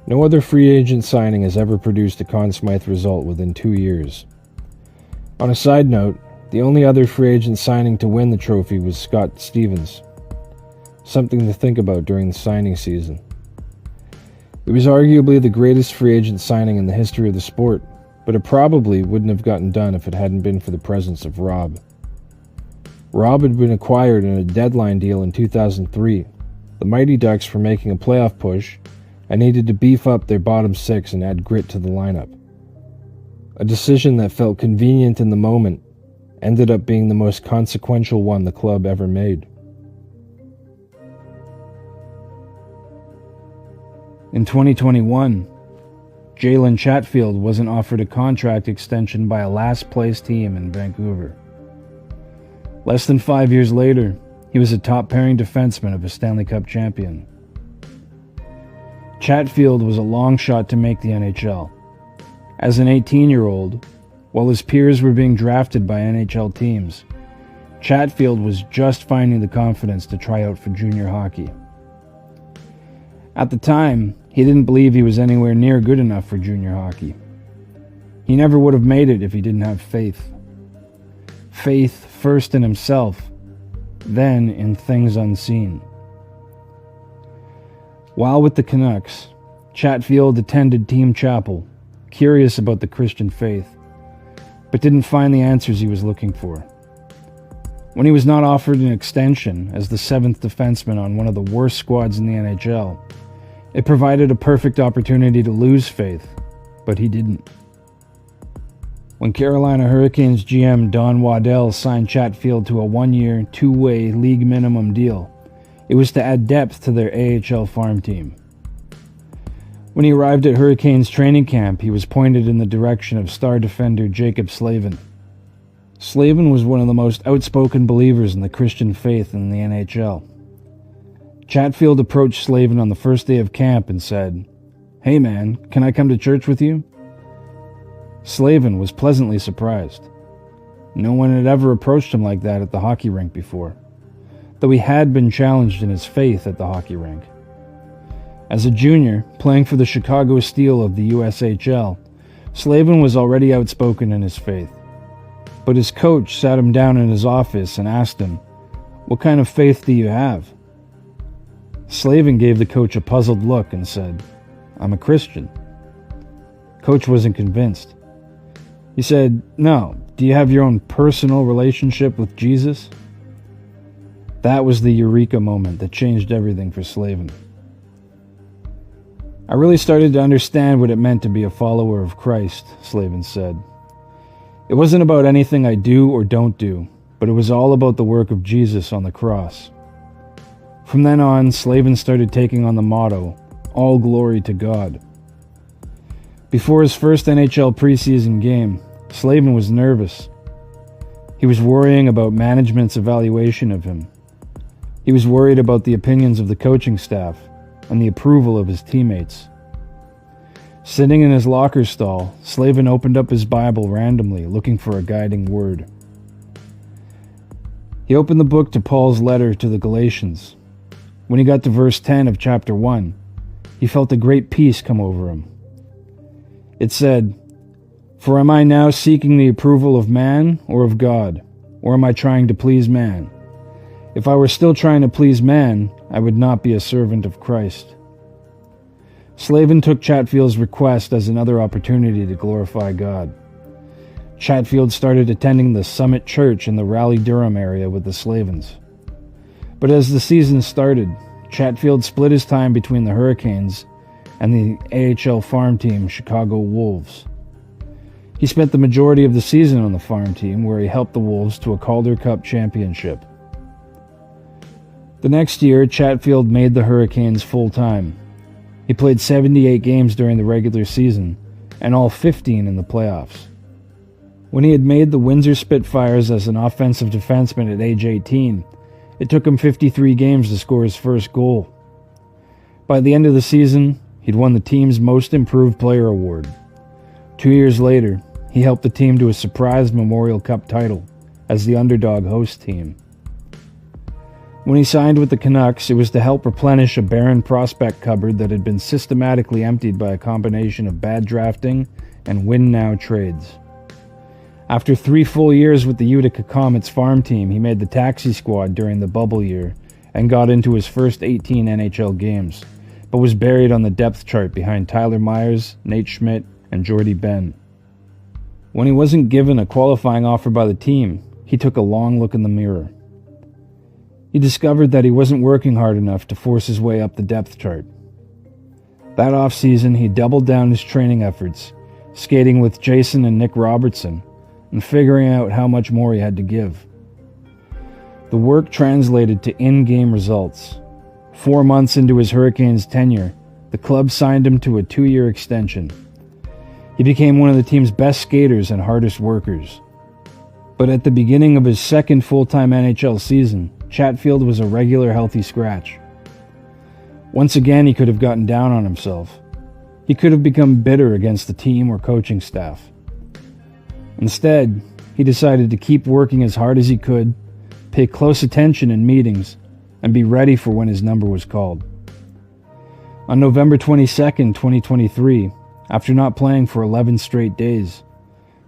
No other free agent signing has ever produced a Conn Smythe result within 2 years. On a side note, the only other free agent signing to win the trophy was Scott Stevens. Something to think about during the signing season. It was arguably the greatest free agent signing in the history of the sport, but it probably wouldn't have gotten done if it hadn't been for the presence of Rob. Rob had been acquired in a deadline deal in 2003. The Mighty Ducks were making a playoff push and needed to beef up their bottom 6 and add grit to the lineup. A decision that felt convenient in the moment ended up being the most consequential one the club ever made. In 2021, Jalen Chatfield wasn't offered a contract extension by a last-place team in Vancouver. Less than 5 years later, he was a top-pairing defenseman of a Stanley Cup champion. Chatfield was a long shot to make the NHL. As an 18-year-old, while his peers were being drafted by NHL teams, Chatfield was just finding the confidence to try out for junior hockey. At the time, he didn't believe he was anywhere near good enough for junior hockey. He never would have made it if he didn't have faith. Faith first in himself, then in things unseen. While with the Canucks, Chatfield attended Team Chapel, curious about the Christian faith, but didn't find the answers he was looking for. When he was not offered an extension as the 7th defenseman on one of the worst squads in the NHL, it provided a perfect opportunity to lose faith, but he didn't. When Carolina Hurricanes GM Don Waddell signed Chatfield to a 1-year, 2-way league minimum deal, it was to add depth to their AHL farm team. When he arrived at Hurricanes training camp, he was pointed in the direction of star defender Jaccob Slavin. Slavin was one of the most outspoken believers in the Christian faith in the NHL. Chatfield approached Slavin on the first day of camp and said, "Hey man, can I come to church with you?" Slavin was pleasantly surprised. No one had ever approached him like that at the hockey rink before, though he had been challenged in his faith at the hockey rink. As a junior, playing for the Chicago Steel of the USHL, Slavin was already outspoken in his faith. But his coach sat him down in his office and asked him, "What kind of faith do you have?" Slavin gave the coach a puzzled look and said, "I'm a Christian." Coach wasn't convinced. He said, "No, do you have your own personal relationship with Jesus?" That was the eureka moment that changed everything for Slavin. "I really started to understand what it meant to be a follower of Christ," Slavin said. "It wasn't about anything I do or don't do, but it was all about the work of Jesus on the cross." From then on, Slavin started taking on the motto, "All glory to God." Before his first NHL preseason game, Slavin was nervous. He was worrying about management's evaluation of him. He was worried about the opinions of the coaching staff and the approval of his teammates. Sitting in his locker stall, Slavin opened up his Bible randomly, looking for a guiding word. He opened the book to Paul's letter to the Galatians. When he got to verse 10 of chapter 1, he felt a great peace come over him. It said, "For am I now seeking the approval of man or of God? Or am I trying to please man? If I were still trying to please man, I would not be a servant of Christ." Slavin took Chatfield's request as another opportunity to glorify God. Chatfield started attending the Summit Church in the Raleigh-Durham area with the Slavins. But as the season started, Chatfield split his time between the Hurricanes and the AHL farm team Chicago Wolves. He spent the majority of the season on the farm team, where he helped the Wolves to a Calder Cup championship. The next year, Chatfield made the Hurricanes full-time. He played 78 games during the regular season, and all 15 in the playoffs. When he had made the Windsor Spitfires as an offensive defenseman at age 18, it took him 53 games to score his first goal. By the end of the season, he'd won the team's Most Improved Player award. 2 years later, he helped the team to a surprise Memorial Cup title as the underdog host team. When he signed with the Canucks, it was to help replenish a barren prospect cupboard that had been systematically emptied by a combination of bad drafting and win-now trades. After 3 full years with the Utica Comets farm team, he made the taxi squad during the bubble year and got into his first 18 NHL games, but was buried on the depth chart behind Tyler Myers, Nate Schmidt, and Jordy Ben. When he wasn't given a qualifying offer by the team, he took a long look in the mirror. He discovered that he wasn't working hard enough to force his way up the depth chart. That offseason, he doubled down his training efforts, skating with Jason and Nick Robertson, and figuring out how much more he had to give. The work translated to in-game results. 4 months into his Hurricanes tenure, the club signed him to a 2-year extension. He became one of the team's best skaters and hardest workers. But at the beginning of his second full-time NHL season, Chatfield was a regular healthy scratch. Once again, he could have gotten down on himself. He could have become bitter against the team or coaching staff. Instead, he decided to keep working as hard as he could, pay close attention in meetings, and be ready for when his number was called. On November 22, 2023, after not playing for 11 straight days,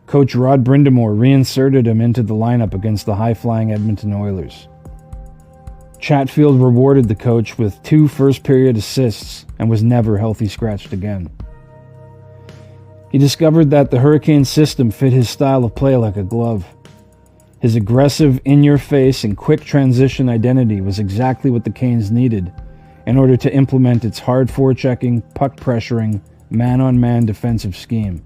Coach Rod Brindamore reinserted him into the lineup against the high-flying Edmonton Oilers. Chatfield rewarded the coach with 2 first-period assists and was never healthy scratched again. He discovered that the Hurricane system fit his style of play like a glove. His aggressive, in-your-face, and quick transition identity was exactly what the Canes needed in order to implement its hard forechecking, puck-pressuring, man-on-man defensive scheme.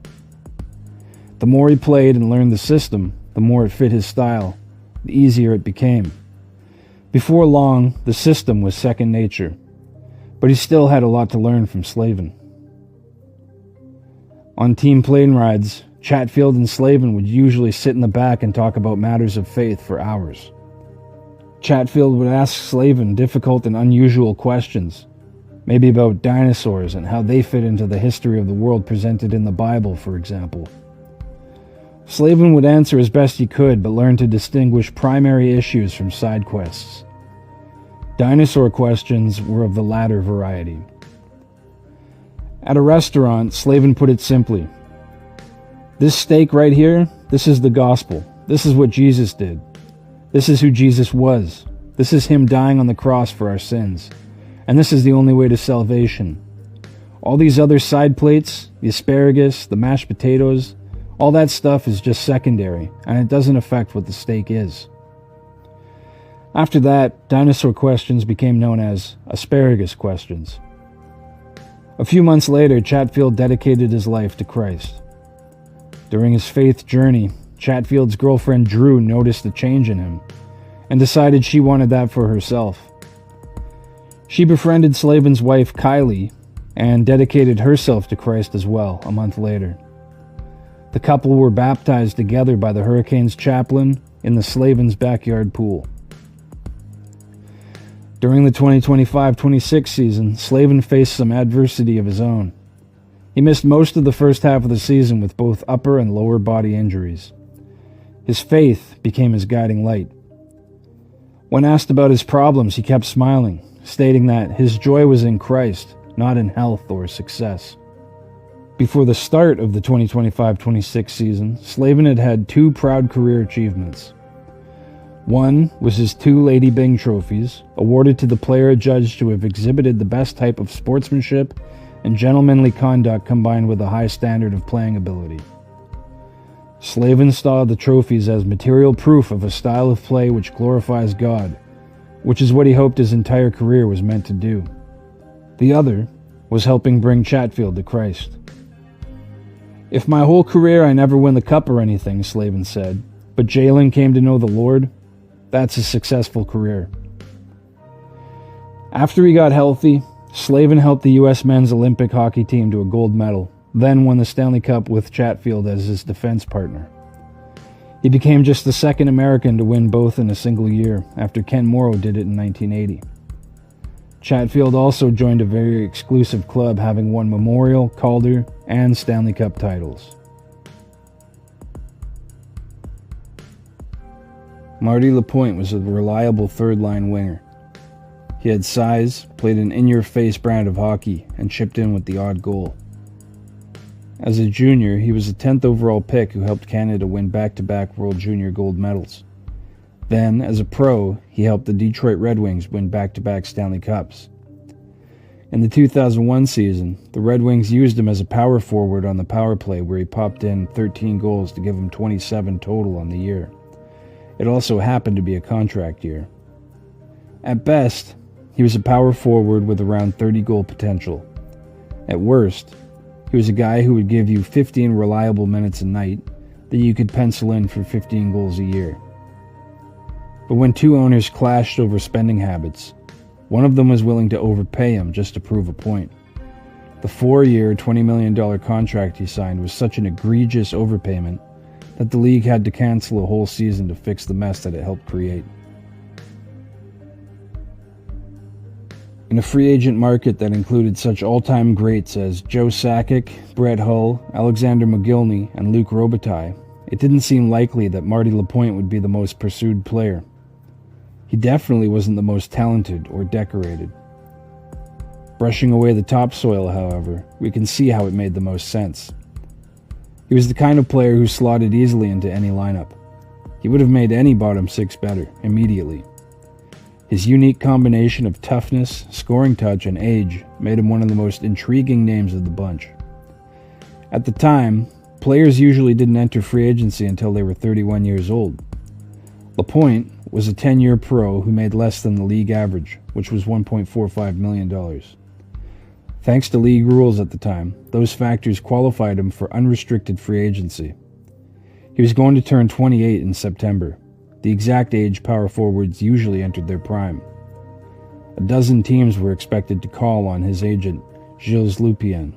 The more he played and learned the system, the more it fit his style, the easier it became. Before long, the system was second nature, but he still had a lot to learn from Slavin. On team plane rides, Chatfield and Slavin would usually sit in the back and talk about matters of faith for hours. Chatfield would ask Slavin difficult and unusual questions, maybe about dinosaurs and how they fit into the history of the world presented in the Bible, for example. Slavin would answer as best he could, but learn to distinguish primary issues from side quests. Dinosaur questions were of the latter variety. At a restaurant, Slavin put it simply, "This steak right here, this is the gospel. This is what Jesus did. This is who Jesus was. This is him dying on the cross for our sins. And this is the only way to salvation. All these other side plates, the asparagus, the mashed potatoes, all that stuff is just secondary, and it doesn't affect what the steak is." After that, dinosaur questions became known as asparagus questions. A few months later, Chatfield dedicated his life to Christ. During his faith journey, Chatfield's girlfriend Drew noticed a change in him and decided she wanted that for herself. She befriended Slavin's wife Kylie and dedicated herself to Christ as well a month later. The couple were baptized together by the Hurricanes chaplain in the Slavin's backyard pool. During the 2025-26 season, Slavin faced some adversity of his own. He missed most of the first half of the season with both upper and lower body injuries. His faith became his guiding light. When asked about his problems, he kept smiling, stating that his joy was in Christ, not in health or success. Before the start of the 2025-26 season, Slavin had had two proud career achievements. One was his 2 Lady Byng trophies, awarded to the player adjudged to have exhibited the best type of sportsmanship and gentlemanly conduct combined with a high standard of playing ability. Slavin saw the trophies as material proof of a style of play which glorifies God, which is what he hoped his entire career was meant to do. The other was helping bring Chatfield to Christ. "If my whole career I never win the cup or anything," Slavin said, "but Jalen came to know the Lord, that's a successful career." After he got healthy, Slavin helped the U.S. men's Olympic hockey team to a gold medal, then won the Stanley Cup with Chatfield as his defense partner. He became just the second American to win both in a single year, after Ken Morrow did it in 1980. Chatfield also joined a very exclusive club, having won Memorial, Calder, and Stanley Cup titles. Marty Lapointe was a reliable third-line winger. He had size, played an in-your-face brand of hockey, and chipped in with the odd goal. As a junior, he was a 10th overall pick who helped Canada win back-to-back World Junior gold medals. Then, as a pro, he helped the Detroit Red Wings win back-to-back Stanley Cups. In the 2001 season, the Red Wings used him as a power forward on the power play, where he popped in 13 goals to give him 27 total on the year. It also happened to be a contract year. At best, he was a power forward with around 30 goal potential. At worst, he was a guy who would give you 15 reliable minutes a night that you could pencil in for 15 goals a year. But when two owners clashed over spending habits, one of them was willing to overpay him just to prove a point. The 4-year, $20 million contract he signed was such an egregious overpayment that the league had to cancel a whole season to fix the mess that it helped create. In a free agent market that included such all-time greats as Joe Sakic, Brett Hull, Alexander McGillney, and Luc Robitaille, it didn't seem likely that Marty Lapointe would be the most pursued player. He definitely wasn't the most talented or decorated. Brushing away the topsoil, however, we can see how it made the most sense. He was the kind of player who slotted easily into any lineup. He would have made any bottom six better, immediately. His unique combination of toughness, scoring touch, and age made him one of the most intriguing names of the bunch. At the time, players usually didn't enter free agency until they were 31 years old. Lapointe was a 10-year pro who made less than the league average, which was $1.45 million. Thanks to league rules at the time, those factors qualified him for unrestricted free agency. He was going to turn 28 in September, the exact age power forwards usually entered their prime. A dozen teams were expected to call on his agent, Gilles Lupien.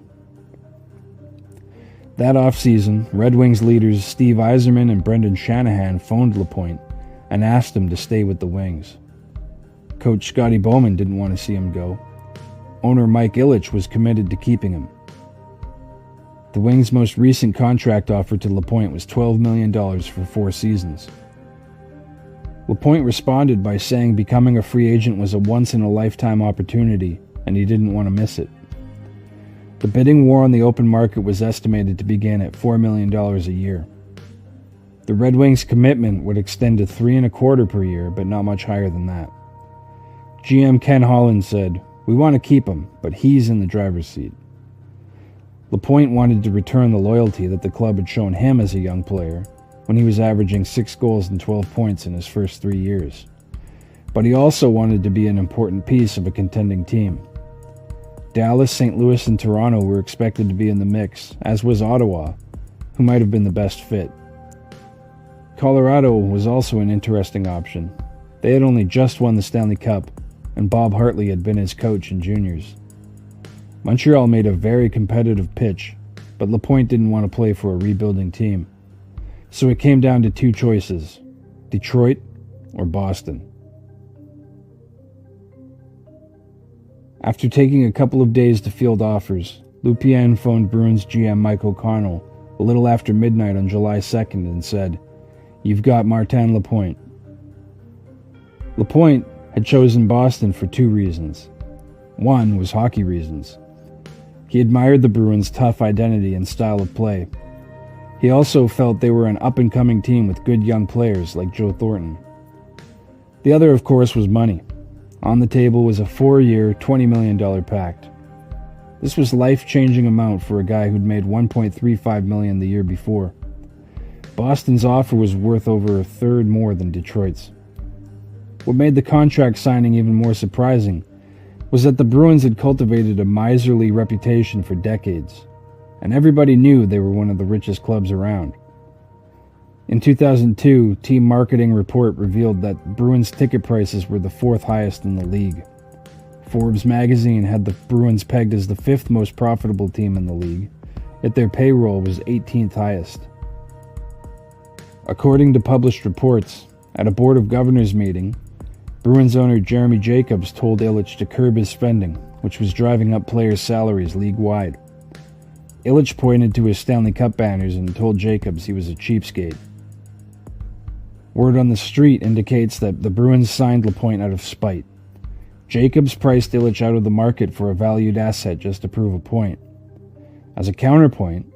That offseason, Red Wings leaders Steve Yzerman and Brendan Shanahan phoned Lapointe and asked him to stay with the Wings. Coach Scotty Bowman didn't want to see him go. Owner Mike Ilitch was committed to keeping him. The Wings' most recent contract offer to Lapointe was $12 million for 4 seasons. Lapointe responded by saying becoming a free agent was a once-in-a-lifetime opportunity, and he didn't want to miss it. The bidding war on the open market was estimated to begin at $4 million a year. The Red Wings' commitment would extend to $3.25 per year, but not much higher than that. GM Ken Holland said, "We want to keep him, but he's in the driver's seat." Lapointe wanted to return the loyalty that the club had shown him as a young player when he was averaging 6 goals and 12 points in his first 3 years. But he also wanted to be an important piece of a contending team. Dallas, St. Louis, and Toronto were expected to be in the mix, as was Ottawa, who might have been the best fit. Colorado was also an interesting option. They had only just won the Stanley Cup, and Bob Hartley had been his coach in juniors. Montreal made a very competitive pitch, but Lapointe didn't want to play for a rebuilding team. So it came down to 2 choices: Detroit or Boston. After taking a couple of days to field offers, Lupien phoned Bruins GM Mike O'Connell a little after midnight on July 2nd and said, "You've got Martin Lapointe." Lapointe had chosen Boston for 2 reasons. One was hockey reasons. He admired the Bruins' tough identity and style of play. He also felt they were an up-and-coming team with good young players like Joe Thornton. The other, of course, was money. On the table was a 4-year, $20 million pact. This was a life-changing amount for a guy who'd made $1.35 million the year before. Boston's offer was worth over a third more than Detroit's. What made the contract signing even more surprising was that the Bruins had cultivated a miserly reputation for decades, and everybody knew they were one of the richest clubs around. In 2002, Team Marketing Report revealed that Bruins ticket prices were the 4th highest in the league. Forbes magazine had the Bruins pegged as the 5th most profitable team in the league, yet their payroll was 18th highest. According to published reports, at a Board of Governors meeting, Bruins owner Jeremy Jacobs told Ilitch to curb his spending, which was driving up players' salaries league-wide. Ilitch pointed to his Stanley Cup banners and told Jacobs he was a cheapskate. Word on the street indicates that the Bruins signed Lapointe out of spite. Jacobs priced Ilitch out of the market for a valued asset just to prove a point. As a counterpoint,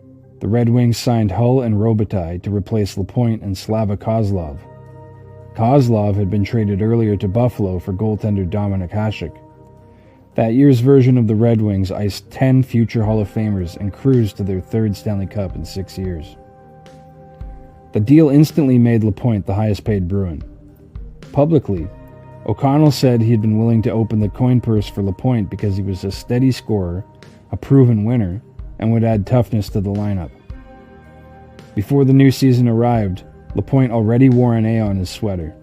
the Red Wings signed Hull and Robitaille to replace Lapointe and Slava Kozlov. Kozlov had been traded earlier to Buffalo for goaltender Dominik Hasek. That year's version of the Red Wings iced 10 future Hall of Famers and cruised to their 3rd Stanley Cup in 6 years. The deal instantly made Lapointe the highest-paid Bruin. Publicly, O'Connell said he had been willing to open the coin purse for Lapointe because he was a steady scorer, a proven winner, and would add toughness to the lineup. Before the new season arrived, Lapointe already wore an A on his sweater.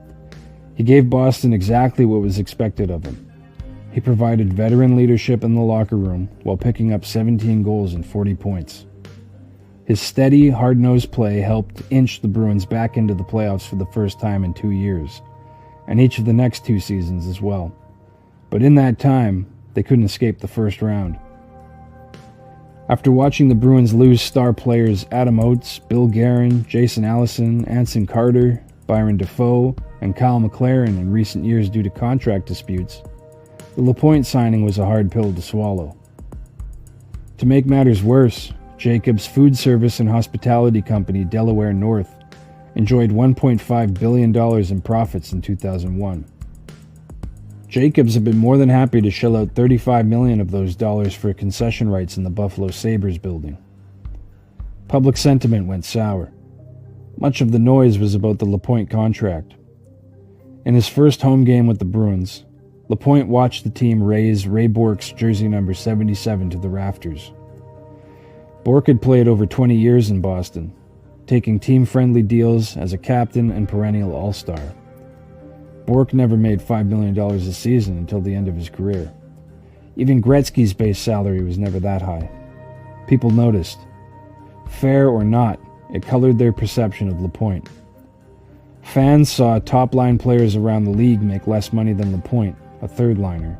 He gave Boston exactly what was expected of him. He provided veteran leadership in the locker room while picking up 17 goals and 40 points. His steady, hard-nosed play helped inch the Bruins back into the playoffs for the first time in 2 years, and each of the next 2 seasons as well. But in that time, they couldn't escape the first round. After watching the Bruins lose star players Adam Oates, Bill Guerin, Jason Allison, Anson Carter, Byron Dafoe, and Kyle McLaren in recent years due to contract disputes, the Lapointe signing was a hard pill to swallow. To make matters worse, Jacobs' food service and hospitality company, Delaware North, enjoyed $1.5 billion in profits in 2001. Jacobs had been more than happy to shell out $35 million of those dollars for concession rights in the Buffalo Sabres building. Public sentiment went sour. Much of the noise was about the Lapointe contract. In his first home game with the Bruins, Lapointe watched the team raise Ray Bourque's jersey number 77 to the rafters. Bourque had played over 20 years in Boston, taking team-friendly deals as a captain and perennial all-star. Bourque never made $5 million a season until the end of his career. Even Gretzky's base salary was never that high. People noticed. Fair or not, it colored their perception of Lapointe. Fans saw top-line players around the league make less money than Lapointe, a third liner.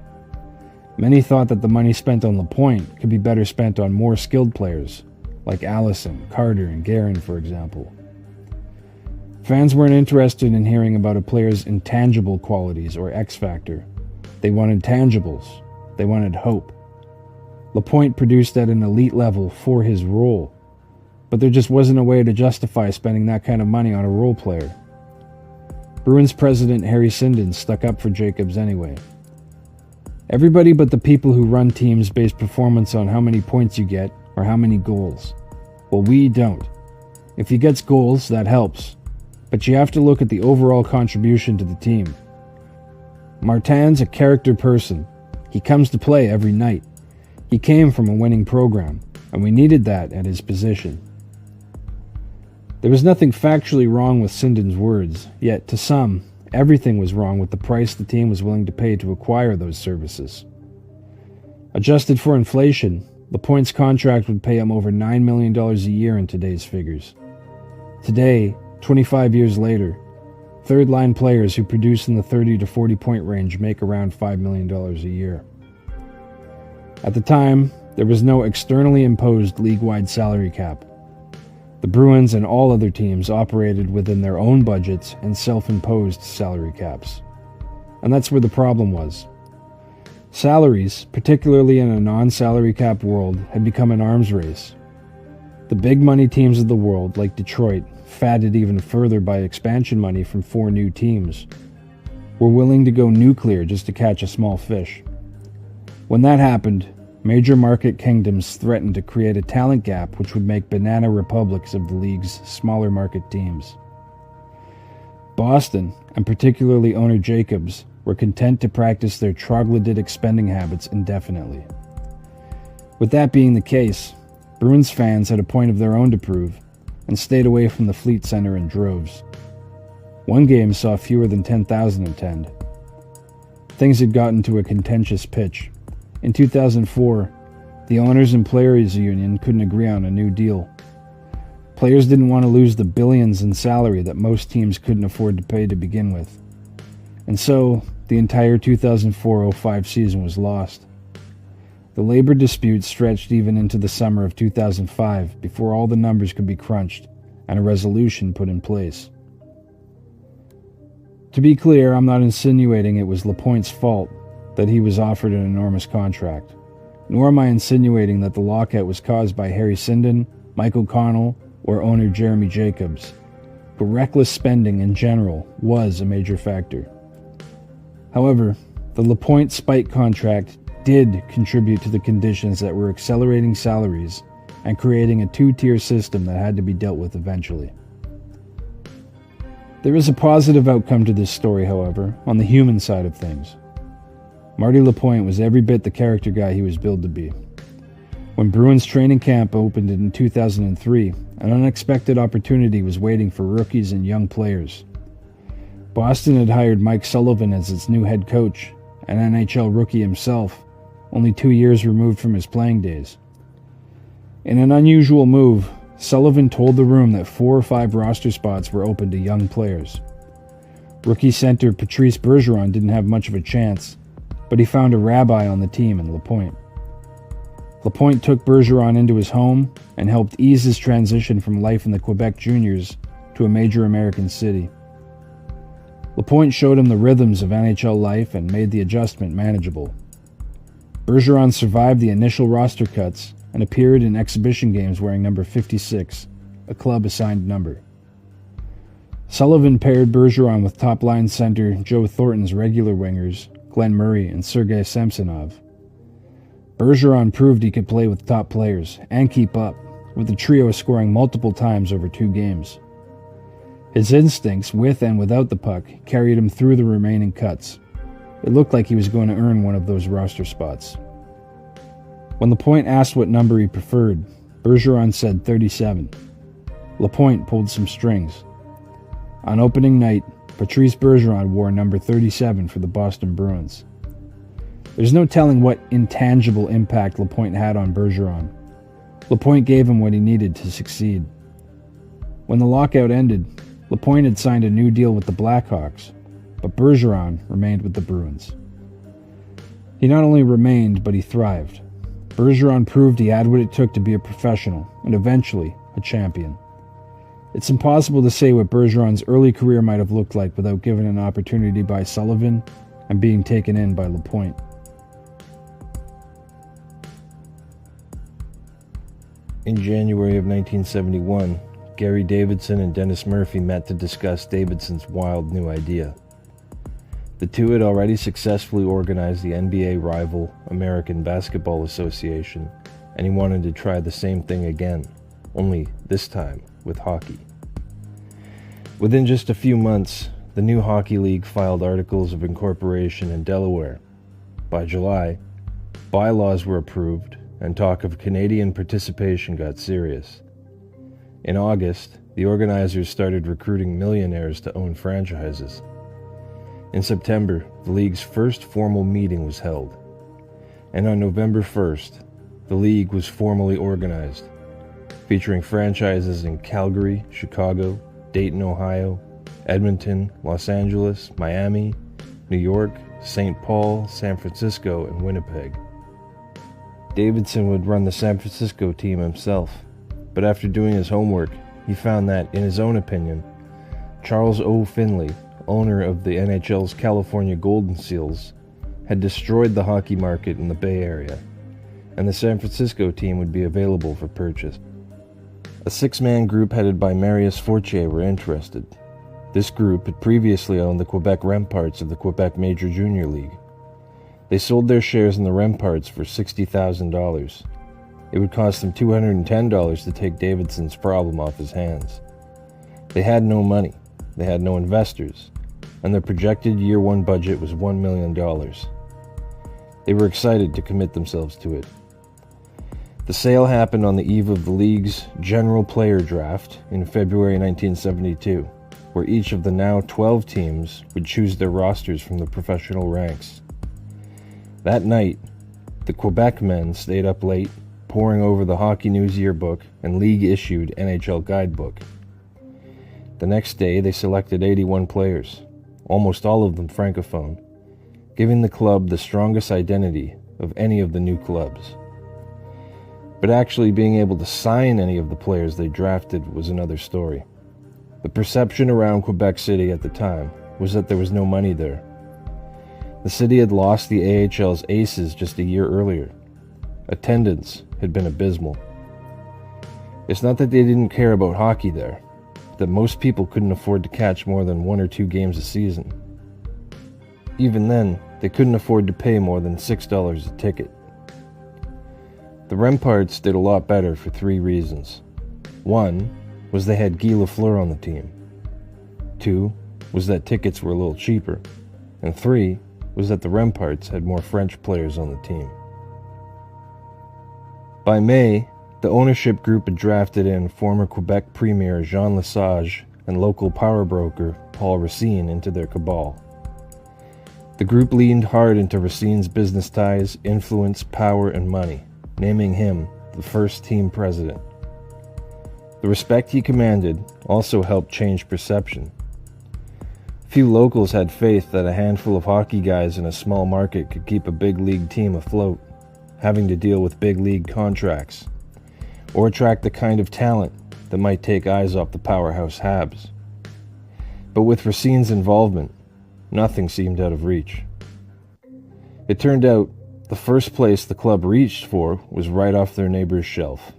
Many thought that the money spent on Lapointe could be better spent on more skilled players, like Allison, Carter, and Guerin, for example. Fans weren't interested in hearing about a player's intangible qualities or X factor. They wanted tangibles. They wanted hope. Lapointe produced at an elite level for his role, but there just wasn't a way to justify spending that kind of money on a role player. Bruins president Harry Sinden stuck up for Jacobs anyway. Everybody but the people who run teams base performance on how many points you get or how many goals. Well, we don't. If he gets goals, that helps, but you have to look at the overall contribution to the team. Martin's a character person. He comes to play every night. He came from a winning program, and we needed that at his position. There was nothing factually wrong with Sinden's words, yet to some, everything was wrong with the price the team was willing to pay to acquire those services. Adjusted for inflation, Lapointe's contract would pay him over $9 million a year in today's figures. Today, 25 years later, third-line players who produce in the 30 to 40-point range make around $5 million a year. At the time, there was no externally imposed league-wide salary cap. The Bruins and all other teams operated within their own budgets and self-imposed salary caps. And that's where the problem was. Salaries, particularly in a non-salary cap world, had become an arms race. The big money teams of the world, like Detroit, fatted even further by expansion money from 4 new teams, were willing to go nuclear just to catch a small fish. When that happened, major market kingdoms threatened to create a talent gap which would make banana republics of the league's smaller market teams. Boston, and particularly owner Jacobs, were content to practice their troglodytic spending habits indefinitely. With that being the case, Bruins fans had a point of their own to prove, and stayed away from the Fleet Center in droves. One game saw fewer than 10,000 attend. Things had gotten to a contentious pitch. In 2004, the owners and players union couldn't agree on a new deal. Players didn't want to lose the billions in salary that most teams couldn't afford to pay to begin with. And so, the entire 2004-05 season was lost. The labor dispute stretched even into the summer of 2005 before all the numbers could be crunched and a resolution put in place. To be clear, I'm not insinuating it was Lapointe's fault that he was offered an enormous contract, nor am I insinuating that the lockout was caused by Harry Sinden, Mike O'Connell, or owner Jeremy Jacobs, but reckless spending in general was a major factor. However, the Lapointe spike contract did contribute to the conditions that were accelerating salaries and creating a 2-tier system that had to be dealt with eventually. There is a positive outcome to this story, however, on the human side of things. Marty Lapointe was every bit the character guy he was billed to be. When Bruins training camp opened in 2003, an unexpected opportunity was waiting for rookies and young players. Boston had hired Mike Sullivan as its new head coach, an NHL rookie himself, only 2 years removed from his playing days. In an unusual move, Sullivan told the room that 4 or 5 roster spots were open to young players. Rookie center Patrice Bergeron didn't have much of a chance, but he found a rabbi on the team in Lapointe. Lapointe took Bergeron into his home and helped ease his transition from life in the Quebec Juniors to a major American city. Lapointe showed him the rhythms of NHL life and made the adjustment manageable. Bergeron survived the initial roster cuts and appeared in exhibition games wearing number 56, a club-assigned number. Sullivan paired Bergeron with top-line center Joe Thornton's regular wingers, Glenn Murray and Sergei Samsonov. Bergeron proved he could play with top players and keep up, with the trio scoring multiple times over 2 games. His instincts, with and without the puck, carried him through the remaining cuts. It looked like he was going to earn one of those roster spots. When Lapointe asked what number he preferred, Bergeron said 37. Lapointe pulled some strings. On opening night, Patrice Bergeron wore number 37 for the Boston Bruins. There's no telling what intangible impact Lapointe had on Bergeron. Lapointe gave him what he needed to succeed. When the lockout ended, Lapointe had signed a new deal with the Blackhawks, but Bergeron remained with the Bruins. He not only remained, but he thrived. Bergeron proved he had what it took to be a professional, and eventually, a champion. It's impossible to say what Bergeron's early career might have looked like without given an opportunity by Sullivan and being taken in by Lapointe. In January of 1971, Gary Davidson and Dennis Murphy met to discuss Davidson's wild new idea. The two had already successfully organized the NBA rival American Basketball Association, and he wanted to try the same thing again, only this time with hockey. Within just a few months, the new hockey league filed articles of incorporation in Delaware. By July, bylaws were approved, and talk of Canadian participation got serious. In August, the organizers started recruiting millionaires to own franchises. In September, the league's first formal meeting was held, and on November 1st, the league was formally organized, featuring franchises in Calgary, Chicago, Dayton, Ohio, Edmonton, Los Angeles, Miami, New York, St. Paul, San Francisco, and Winnipeg. Davidson would run the San Francisco team himself, but after doing his homework, he found that, in his own opinion, Charles O. Finley, owner of the NHL's California Golden Seals, had destroyed the hockey market in the Bay Area, and the San Francisco team would be available for purchase. A six-man group headed by Marius Fortier were interested. This group had previously owned the Quebec Remparts of the Quebec Major Junior League. They sold their shares in the Remparts for $60,000. It would cost them $210 to take Davidson's problem off his hands. They had no money, they had no investors, and their projected year-one budget was $1 million. They were excited to commit themselves to it. The sale happened on the eve of the league's general player draft in February 1972, where each of the now 12 teams would choose their rosters from the professional ranks. That night, the Quebec men stayed up late, poring over the Hockey News yearbook and league-issued NHL guidebook. The next day, they selected 81 players, almost all of them francophone, giving the club the strongest identity of any of the new clubs. But actually being able to sign any of the players they drafted was another story. The perception around Quebec City at the time was that there was no money there. The city had lost the AHL's aces just a year earlier. Attendance had been abysmal. It's not that they didn't care about hockey there, but that most people couldn't afford to catch more than 1 or 2 games a season. Even then, they couldn't afford to pay more than $6 a ticket. The Remparts did a lot better for 3 reasons. 1 was they had Guy Lafleur on the team. 2 was that tickets were a little cheaper. And 3 was that the Remparts had more French players on the team. By May, the ownership group had drafted in former Quebec Premier Jean Lesage and local power broker Paul Racine into their cabal. The group leaned hard into Racine's business ties, influence, power, and money, naming him the first team president. The respect he commanded also helped change perception. Few locals had faith that a handful of hockey guys in a small market could keep a big league team afloat, having to deal with big league contracts, or attract the kind of talent that might take eyes off the powerhouse Habs. But with Racine's involvement, nothing seemed out of reach. It turned out the first place the club reached for was right off their neighbor's shelf.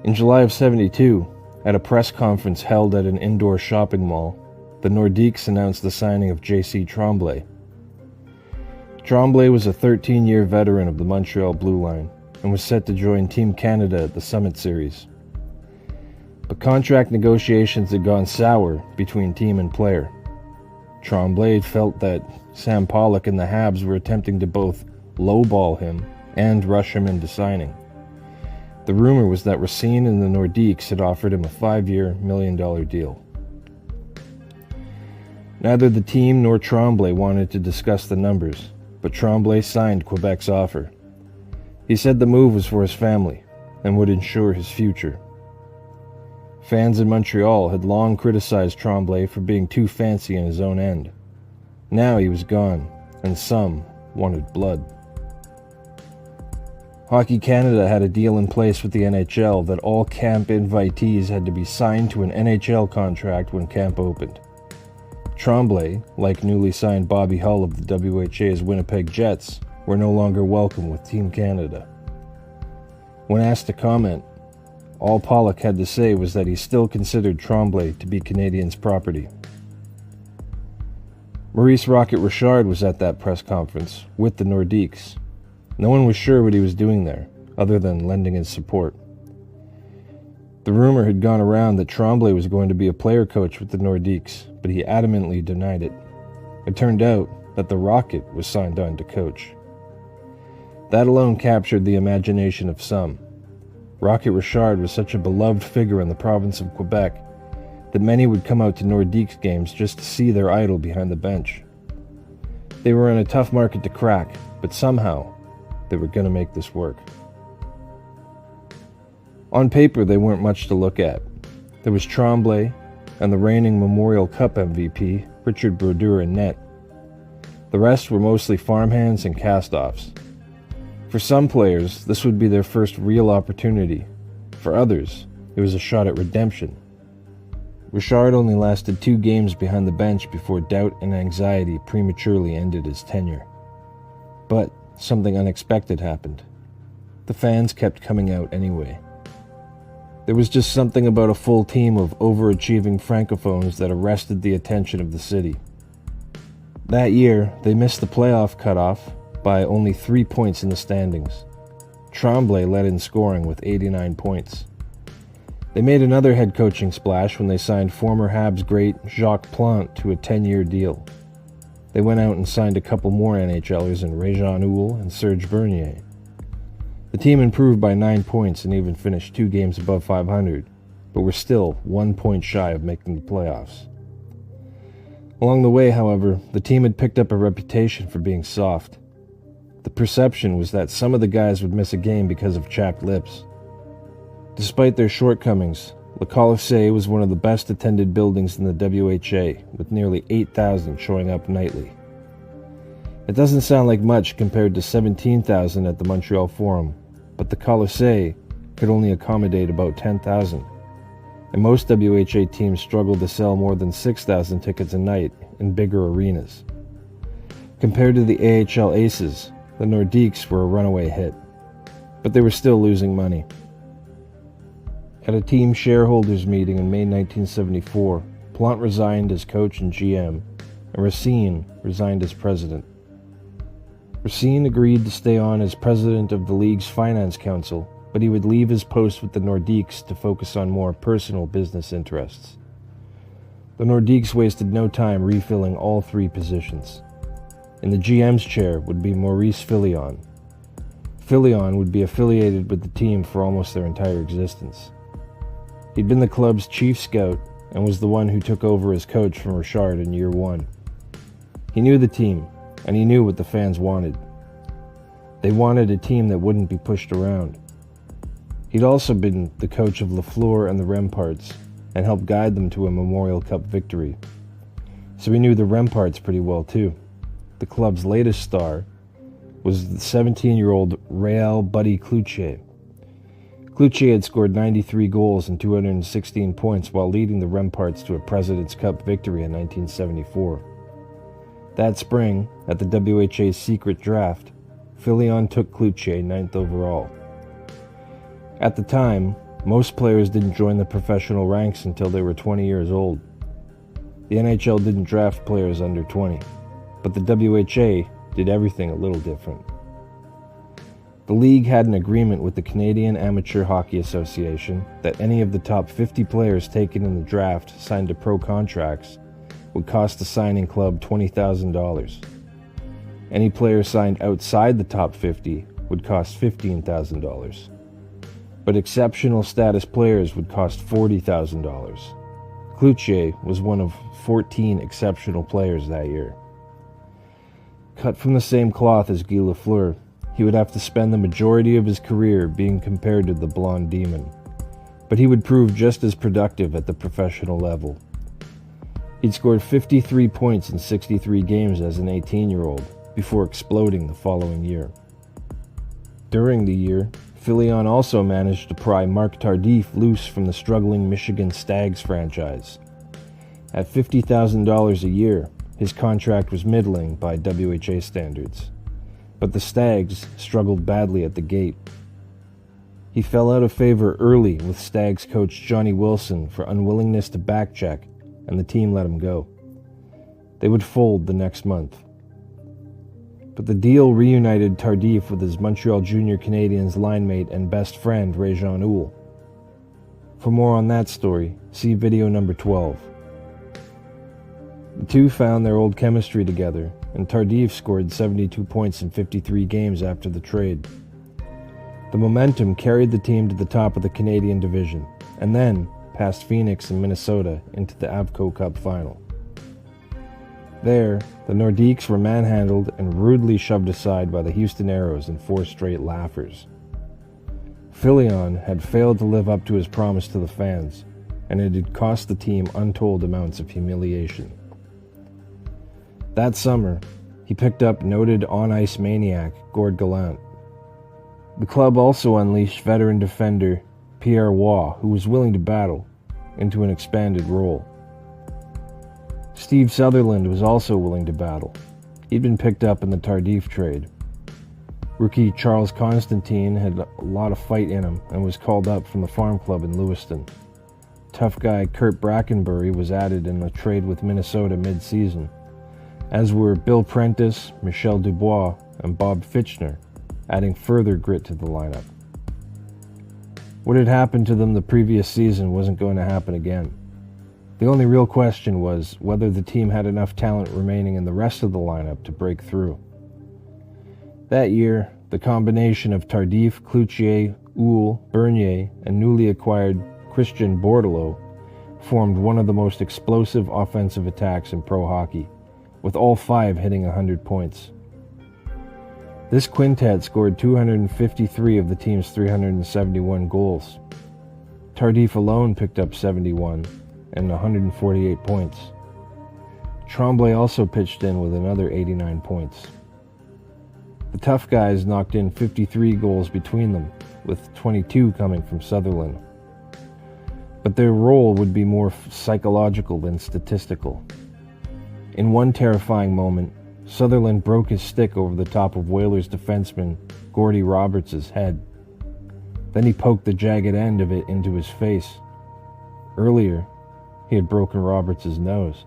In July of '72, at a press conference held at an indoor shopping mall, the Nordiques announced the signing of J.C. Tremblay. Tremblay was a 13-year veteran of the Montreal Blue Line and was set to join Team Canada at the Summit Series. But contract negotiations had gone sour between team and player. Tremblay felt that Sam Pollock and the Habs were attempting to both lowball him and rush him into signing. The rumor was that Racine and the Nordiques had offered him a 5-year, $1 million deal. Neither the team nor Tremblay wanted to discuss the numbers, but Tremblay signed Quebec's offer. He said the move was for his family and would ensure his future. Fans in Montreal had long criticized Tremblay for being too fancy in his own end. Now he was gone, and some wanted blood. Hockey Canada had a deal in place with the NHL that all camp invitees had to be signed to an NHL contract when camp opened. Tremblay, like newly signed Bobby Hull of the WHA's Winnipeg Jets, were no longer welcome with Team Canada. When asked to comment, all Pollock had to say was that he still considered Tremblay to be Canadians' property. Maurice Rocket Richard was at that press conference with the Nordiques. No one was sure what he was doing there, other than lending his support. The rumor had gone around that Tremblay was going to be a player coach with the Nordiques, but he adamantly denied it. It turned out that the Rocket was signed on to coach. That alone captured the imagination of some. Rocket Richard was such a beloved figure in the province of Quebec that many would come out to Nordiques games just to see their idol behind the bench. They were in a tough market to crack, but somehow they were going to make this work. On paper, they weren't much to look at. There was Tremblay and the reigning Memorial Cup MVP, Richard Brodeur, in net. The rest were mostly farmhands and cast-offs. For some players, this would be their first real opportunity. For others, it was a shot at redemption. Richard only lasted 2 games behind the bench before doubt and anxiety prematurely ended his tenure. But something unexpected happened. The fans kept coming out anyway. There was just something about a full team of overachieving francophones that arrested the attention of the city. That year, they missed the playoff cutoff by only 3 points in the standings. Tremblay led in scoring with 89 points. They made another head coaching splash when they signed former Habs great Jacques Plante to a 10-year deal. They went out and signed a couple more NHLers in Réjean Houle and Serge Bernier. The team improved by 9 points and even finished 2 games above 500, but were still 1 point shy of making the playoffs. Along the way, however, the team had picked up a reputation for being soft. The perception was that some of the guys would miss a game because of chapped lips. Despite their shortcomings, Le Colisée was one of the best attended buildings in the WHA, with nearly 8,000 showing up nightly. It doesn't sound like much compared to 17,000 at the Montreal Forum, but the Colisée could only accommodate about 10,000, and most WHA teams struggled to sell more than 6,000 tickets a night in bigger arenas. Compared to the AHL Aces, the Nordiques were a runaway hit, but they were still losing money. At a team shareholders meeting in May 1974, Plante resigned as coach and GM, and Racine resigned as president. Racine agreed to stay on as president of the league's finance council, but he would leave his post with the Nordiques to focus on more personal business interests. The Nordiques wasted no time refilling all 3 positions. In the GM's chair would be Maurice Filion. Filion would be affiliated with the team for almost their entire existence. He'd been the club's chief scout and was the one who took over as coach from Richard in year 1. He knew the team, and he knew what the fans wanted. They wanted a team that wouldn't be pushed around. He'd also been the coach of Lafleur and the Remparts, and helped guide them to a Memorial Cup victory. So he knew the Remparts pretty well too. The club's latest star was the 17-year-old Réal Buddy Cloutier. Cloutier had scored 93 goals and 216 points while leading the Remparts to a President's Cup victory in 1974. That spring, at the WHA's secret draft, Filion took Cloutier 9th overall. At the time, most players didn't join the professional ranks until they were 20 years old. The NHL didn't draft players under 20, but the WHA did everything a little different. The league had an agreement with the Canadian Amateur Hockey Association that any of the top 50 players taken in the draft signed to pro contracts would cost the signing club $20,000. Any player signed outside the top 50 would cost $15,000. But exceptional status players would cost $40,000. Cloutier was one of 14 exceptional players that year. Cut from the same cloth as Guy Lafleur, he would have to spend the majority of his career being compared to the Blonde Demon, but he would prove just as productive at the professional level. He'd scored 53 points in 63 games as an 18-year-old before exploding the following year. During the year, Filion also managed to pry Mark Tardif loose from the struggling Michigan Stags franchise. At $50,000 a year, his contract was middling by WHA standards, but the Stags struggled badly at the gate. He fell out of favor early with Stags coach Johnny Wilson for unwillingness to backcheck, and the team let him go. They would fold the next month. But the deal reunited Tardif with his Montreal Junior Canadiens linemate and best friend Réjean Houle. For more on that story, see video number 12. The two found their old chemistry together, and Tardif scored 72 points in 53 games after the trade. The momentum carried the team to the top of the Canadian division, and then past Phoenix and Minnesota into the Avco Cup final. There, the Nordiques were manhandled and rudely shoved aside by the Houston Aeros in 4 straight laughers. Filion had failed to live up to his promise to the fans, and it had cost the team untold amounts of humiliation. That summer, he picked up noted on-ice maniac Gord Gallant. The club also unleashed veteran defender Pierre Waugh, who was willing to battle, into an expanded role. Steve Sutherland was also willing to battle. He'd been picked up in the Tardif trade. Rookie Charles Constantine had a lot of fight in him and was called up from the farm club in Lewiston. Tough guy Kurt Brackenbury was added in a trade with Minnesota mid-season, as were Bill Prentice, Michel Dubois, and Bob Fitchner, adding further grit to the lineup. What had happened to them the previous season wasn't going to happen again. The only real question was whether the team had enough talent remaining in the rest of the lineup to break through. That year, the combination of Tardif, Cloutier, Houle, Bernier, and newly acquired Christian Bordelot formed one of the most explosive offensive attacks in pro hockey, with all 5 hitting 100 points. This quintet scored 253 of the team's 371 goals. Tardif alone picked up 71 and 148 points. Tremblay also pitched in with another 89 points. The tough guys knocked in 53 goals between them, with 22 coming from Sutherland. But their role would be more psychological than statistical. In one terrifying moment, Sutherland broke his stick over the top of Whalers defenseman Gordy Roberts' head. Then he poked the jagged end of it into his face. Earlier, he had broken Roberts' nose.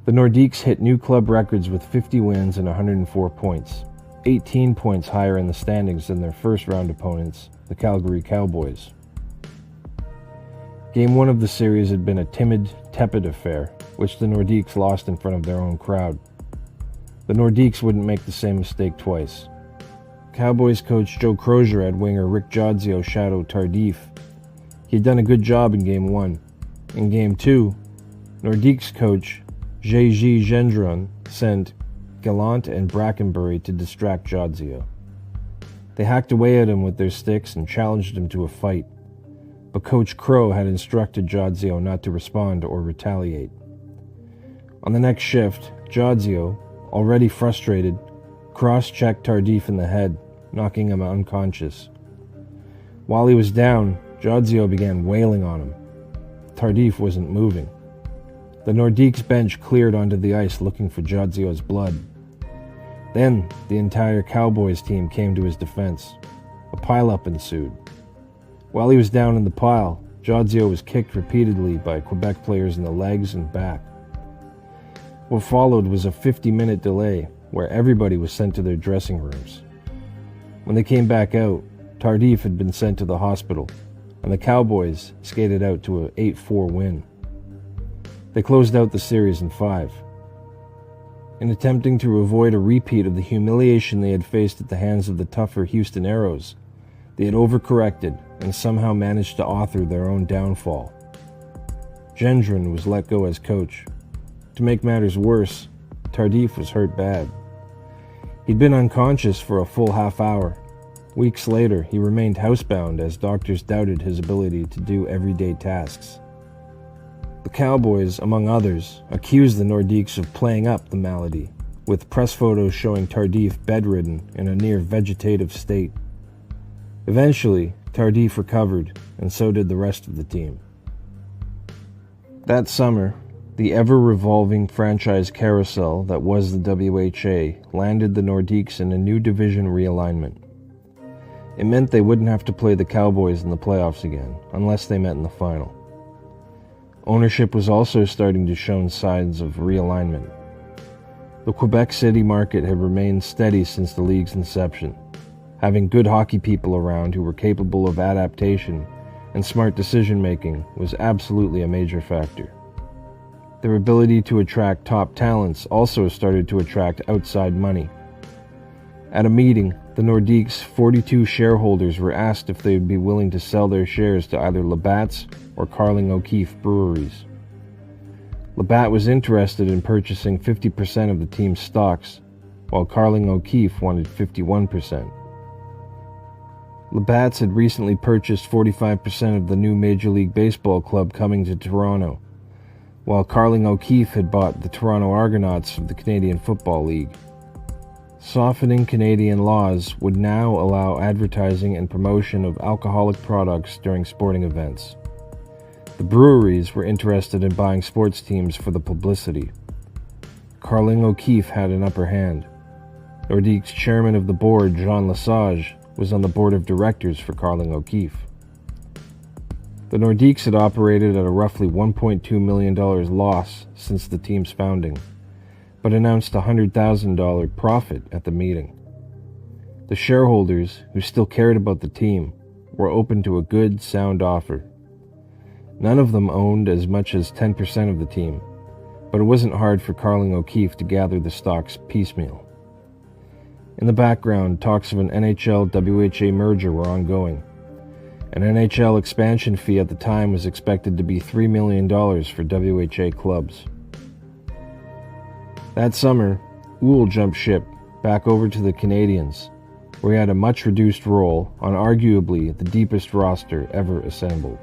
The Nordiques hit new club records with 50 wins and 104 points, 18 points higher in the standings than their first-round opponents, the Calgary Cowboys. Game 1 of the series had been a timid, tepid affair, which the Nordiques lost in front of their own crowd. The Nordiques wouldn't make the same mistake twice. Cowboys coach Joe Crozier had winger Rick Jodzio shadow Tardif. He had done a good job in Game 1. In Game 2, Nordiques coach J.G. Gendron sent Gallant and Brackenbury to distract Jodzio. They hacked away at him with their sticks and challenged him to a fight, but Coach Crow had instructed Jodzio not to respond or retaliate. On the next shift, Jodzio, already frustrated, cross-checked Tardif in the head, knocking him unconscious. While he was down, Jodzio began wailing on him. Tardif wasn't moving. The Nordiques bench cleared onto the ice looking for Jodzio's blood. Then, the entire Cowboys team came to his defense. A pileup ensued. While he was down in the pile, Jodzio was kicked repeatedly by Quebec players in the legs and back. What followed was a 50-minute delay where everybody was sent to their dressing rooms. When they came back out, Tardif had been sent to the hospital, and the Cowboys skated out to an 8-4 win. They closed out the series in 5. In attempting to avoid a repeat of the humiliation they had faced at the hands of the tougher Houston Aeros, they had overcorrected and somehow managed to author their own downfall. Gendron was let go as coach. To make matters worse, Tardif was hurt bad. He'd been unconscious for a full half hour. Weeks later, he remained housebound as doctors doubted his ability to do everyday tasks. The Cowboys, among others, accused the Nordiques of playing up the malady, with press photos showing Tardif bedridden in a near vegetative state. Eventually, Tardif recovered, and so did the rest of the team. That summer, the ever-revolving franchise carousel that was the WHA landed the Nordiques in a new division realignment. It meant they wouldn't have to play the Cowboys in the playoffs again, unless they met in the final. Ownership was also starting to show signs of realignment. The Quebec City market had remained steady since the league's inception. Having good hockey people around who were capable of adaptation and smart decision-making was absolutely a major factor. Their ability to attract top talents also started to attract outside money. At a meeting, the Nordiques' 42 shareholders were asked if they would be willing to sell their shares to either Labatt's or Carling O'Keefe breweries. Labatt was interested in purchasing 50% of the team's stocks, while Carling O'Keefe wanted 51%. Labatt's had recently purchased 45% of the new Major League Baseball club coming to Toronto, while Carling O'Keefe had bought the Toronto Argonauts of the Canadian Football League. Softening Canadian laws would now allow advertising and promotion of alcoholic products during sporting events. The breweries were interested in buying sports teams for the publicity. Carling O'Keefe had an upper hand. Nordiques' chairman of the board, Jean Lesage, was on the board of directors for Carling O'Keefe. The Nordiques had operated at a roughly $1.2 million loss since the team's founding, but announced a $100,000 profit at the meeting. The shareholders, who still cared about the team, were open to a good, sound offer. None of them owned as much as 10% of the team, but it wasn't hard for Carling O'Keefe to gather the stocks piecemeal. In the background, talks of an NHL-WHA merger were ongoing. An NHL expansion fee at the time was expected to be $3 million for WHA clubs. That summer, Uhl jumped ship back over to the Canadiens, where he had a much reduced role on arguably the deepest roster ever assembled.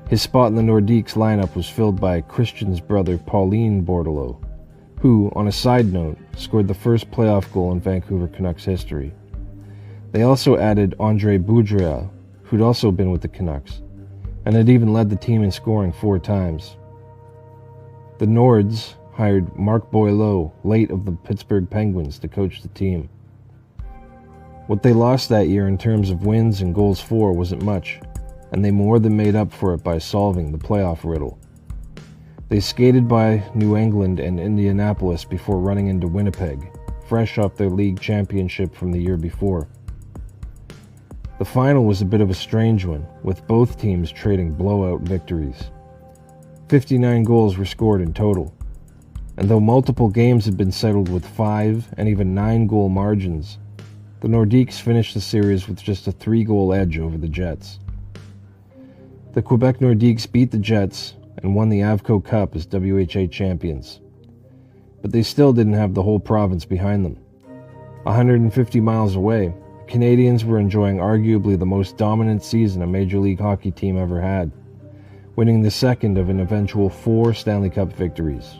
His spot in the Nordiques lineup was filled by Christian's brother Pauline Bordelot, who, on a side note, scored the first playoff goal in Vancouver Canucks history. They also added Andre Boudreau, who'd also been with the Canucks, and had even led the team in scoring 4 times. The Nords hired Marc Boileau, late of the Pittsburgh Penguins, to coach the team. What they lost that year in terms of wins and goals for wasn't much, and they more than made up for it by solving the playoff riddle. They skated by New England and Indianapolis before running into Winnipeg, fresh off their league championship from the year before. The final was a bit of a strange one, with both teams trading blowout victories. 59 goals were scored in total, and though multiple games had been settled with 5 and even 9 goal margins, the Nordiques finished the series with just a 3-goal edge over the Jets. The Quebec Nordiques beat the Jets and won the Avco Cup as WHA champions. But they still didn't have the whole province behind them. 150 miles away, the Canadiens were enjoying arguably the most dominant season a Major League Hockey team ever had, winning the second of an eventual 4 Stanley Cup victories.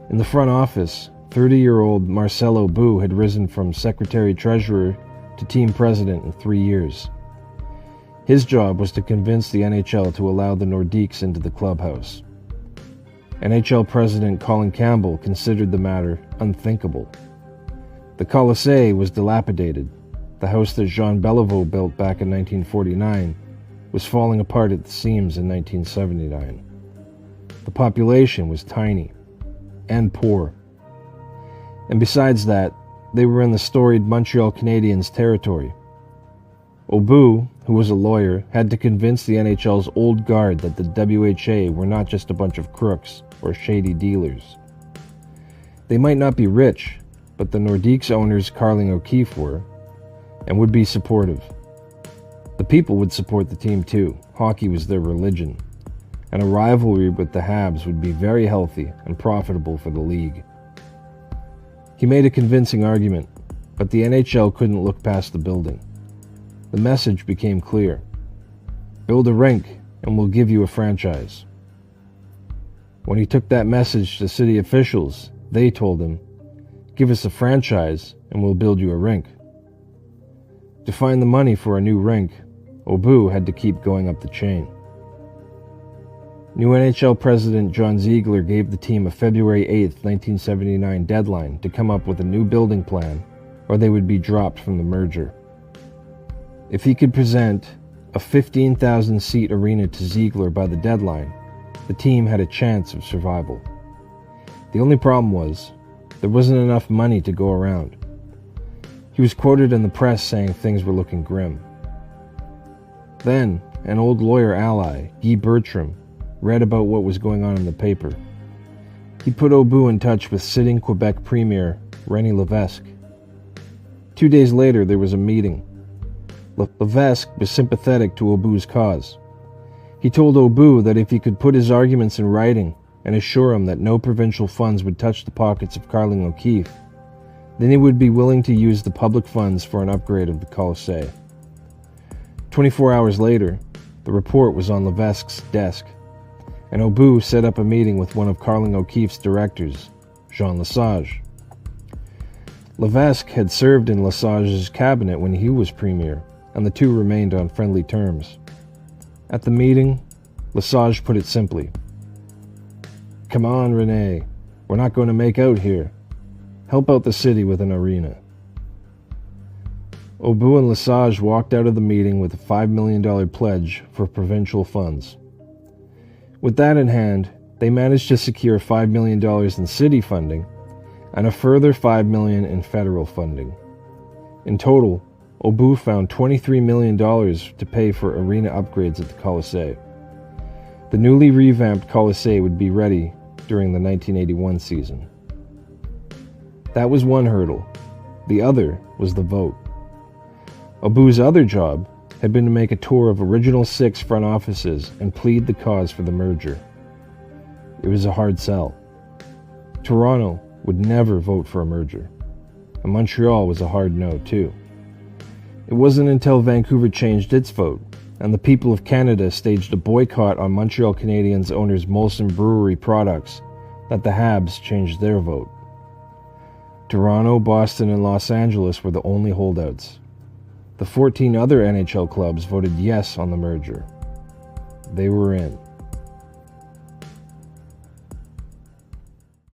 In the front office, 30-year-old Marcel Aubut had risen from secretary-treasurer to team president in 3 years. His job was to convince the NHL to allow the Nordiques into the clubhouse. NHL President Colin Campbell considered the matter unthinkable. The Colisée was dilapidated. The house that Jean Beliveau built back in 1949 was falling apart at the seams in 1979. The population was tiny and poor. And besides that, they were in the storied Montreal Canadiens territory. Aubut, who was a lawyer, had to convince the NHL's old guard that the WHA were not just a bunch of crooks or shady dealers. They might not be rich, but the Nordiques owners Carling O'Keefe were, and would be supportive. The people would support the team too. Hockey was their religion, and a rivalry with the Habs would be very healthy and profitable for the league. He made a convincing argument, but the NHL couldn't look past the building. The message became clear. Build a rink, and we'll give you a franchise. When he took that message to city officials, they told him, "Give us a franchise and we'll build you a rink." To find the money for a new rink, Obu had to keep going up the chain. New NHL president John Ziegler gave the team a February 8, 1979 deadline to come up with a new building plan, or they would be dropped from the merger. If he could present a 15,000-seat arena to Ziegler by the deadline, the team had a chance of survival. The only problem was, there wasn't enough money to go around. He was quoted in the press saying things were looking grim. Then, an old lawyer ally, Guy Bertram, read about what was going on in the paper. He put Obu in touch with sitting Quebec Premier René Lévesque. 2 days later, there was a meeting. Lévesque was sympathetic to Obu's cause. He told Obu that if he could put his arguments in writing and assure him that no provincial funds would touch the pockets of Carling O'Keefe, then he would be willing to use the public funds for an upgrade of the Colisée. 24 hours later, the report was on Lévesque's desk, and Obu set up a meeting with one of Carling O'Keefe's directors, Jean Lesage. Lévesque had served in Lesage's cabinet when he was premier, and the two remained on friendly terms. At the meeting, Lesage put it simply, "Come on, René, we're not going to make out here. Help out the city with an arena." Obu and Lesage walked out of the meeting with a $5 million pledge for provincial funds. With that in hand, they managed to secure $5 million in city funding and a further $5 million in federal funding. In total, Obu found $23 million to pay for arena upgrades at the Colisée. The newly revamped Colisée would be ready during the 1981 season. That was one hurdle. The other was the vote. Obu's other job had been to make a tour of Original Six front offices and plead the cause for the merger. It was a hard sell. Toronto would never vote for a merger, and Montreal was a hard no too. It wasn't until Vancouver changed its vote, and the people of Canada staged a boycott on Montreal Canadiens owners Molson Brewery products, that the Habs changed their vote. Toronto, Boston, and Los Angeles were the only holdouts. The 14 other NHL clubs voted yes on the merger. They were in.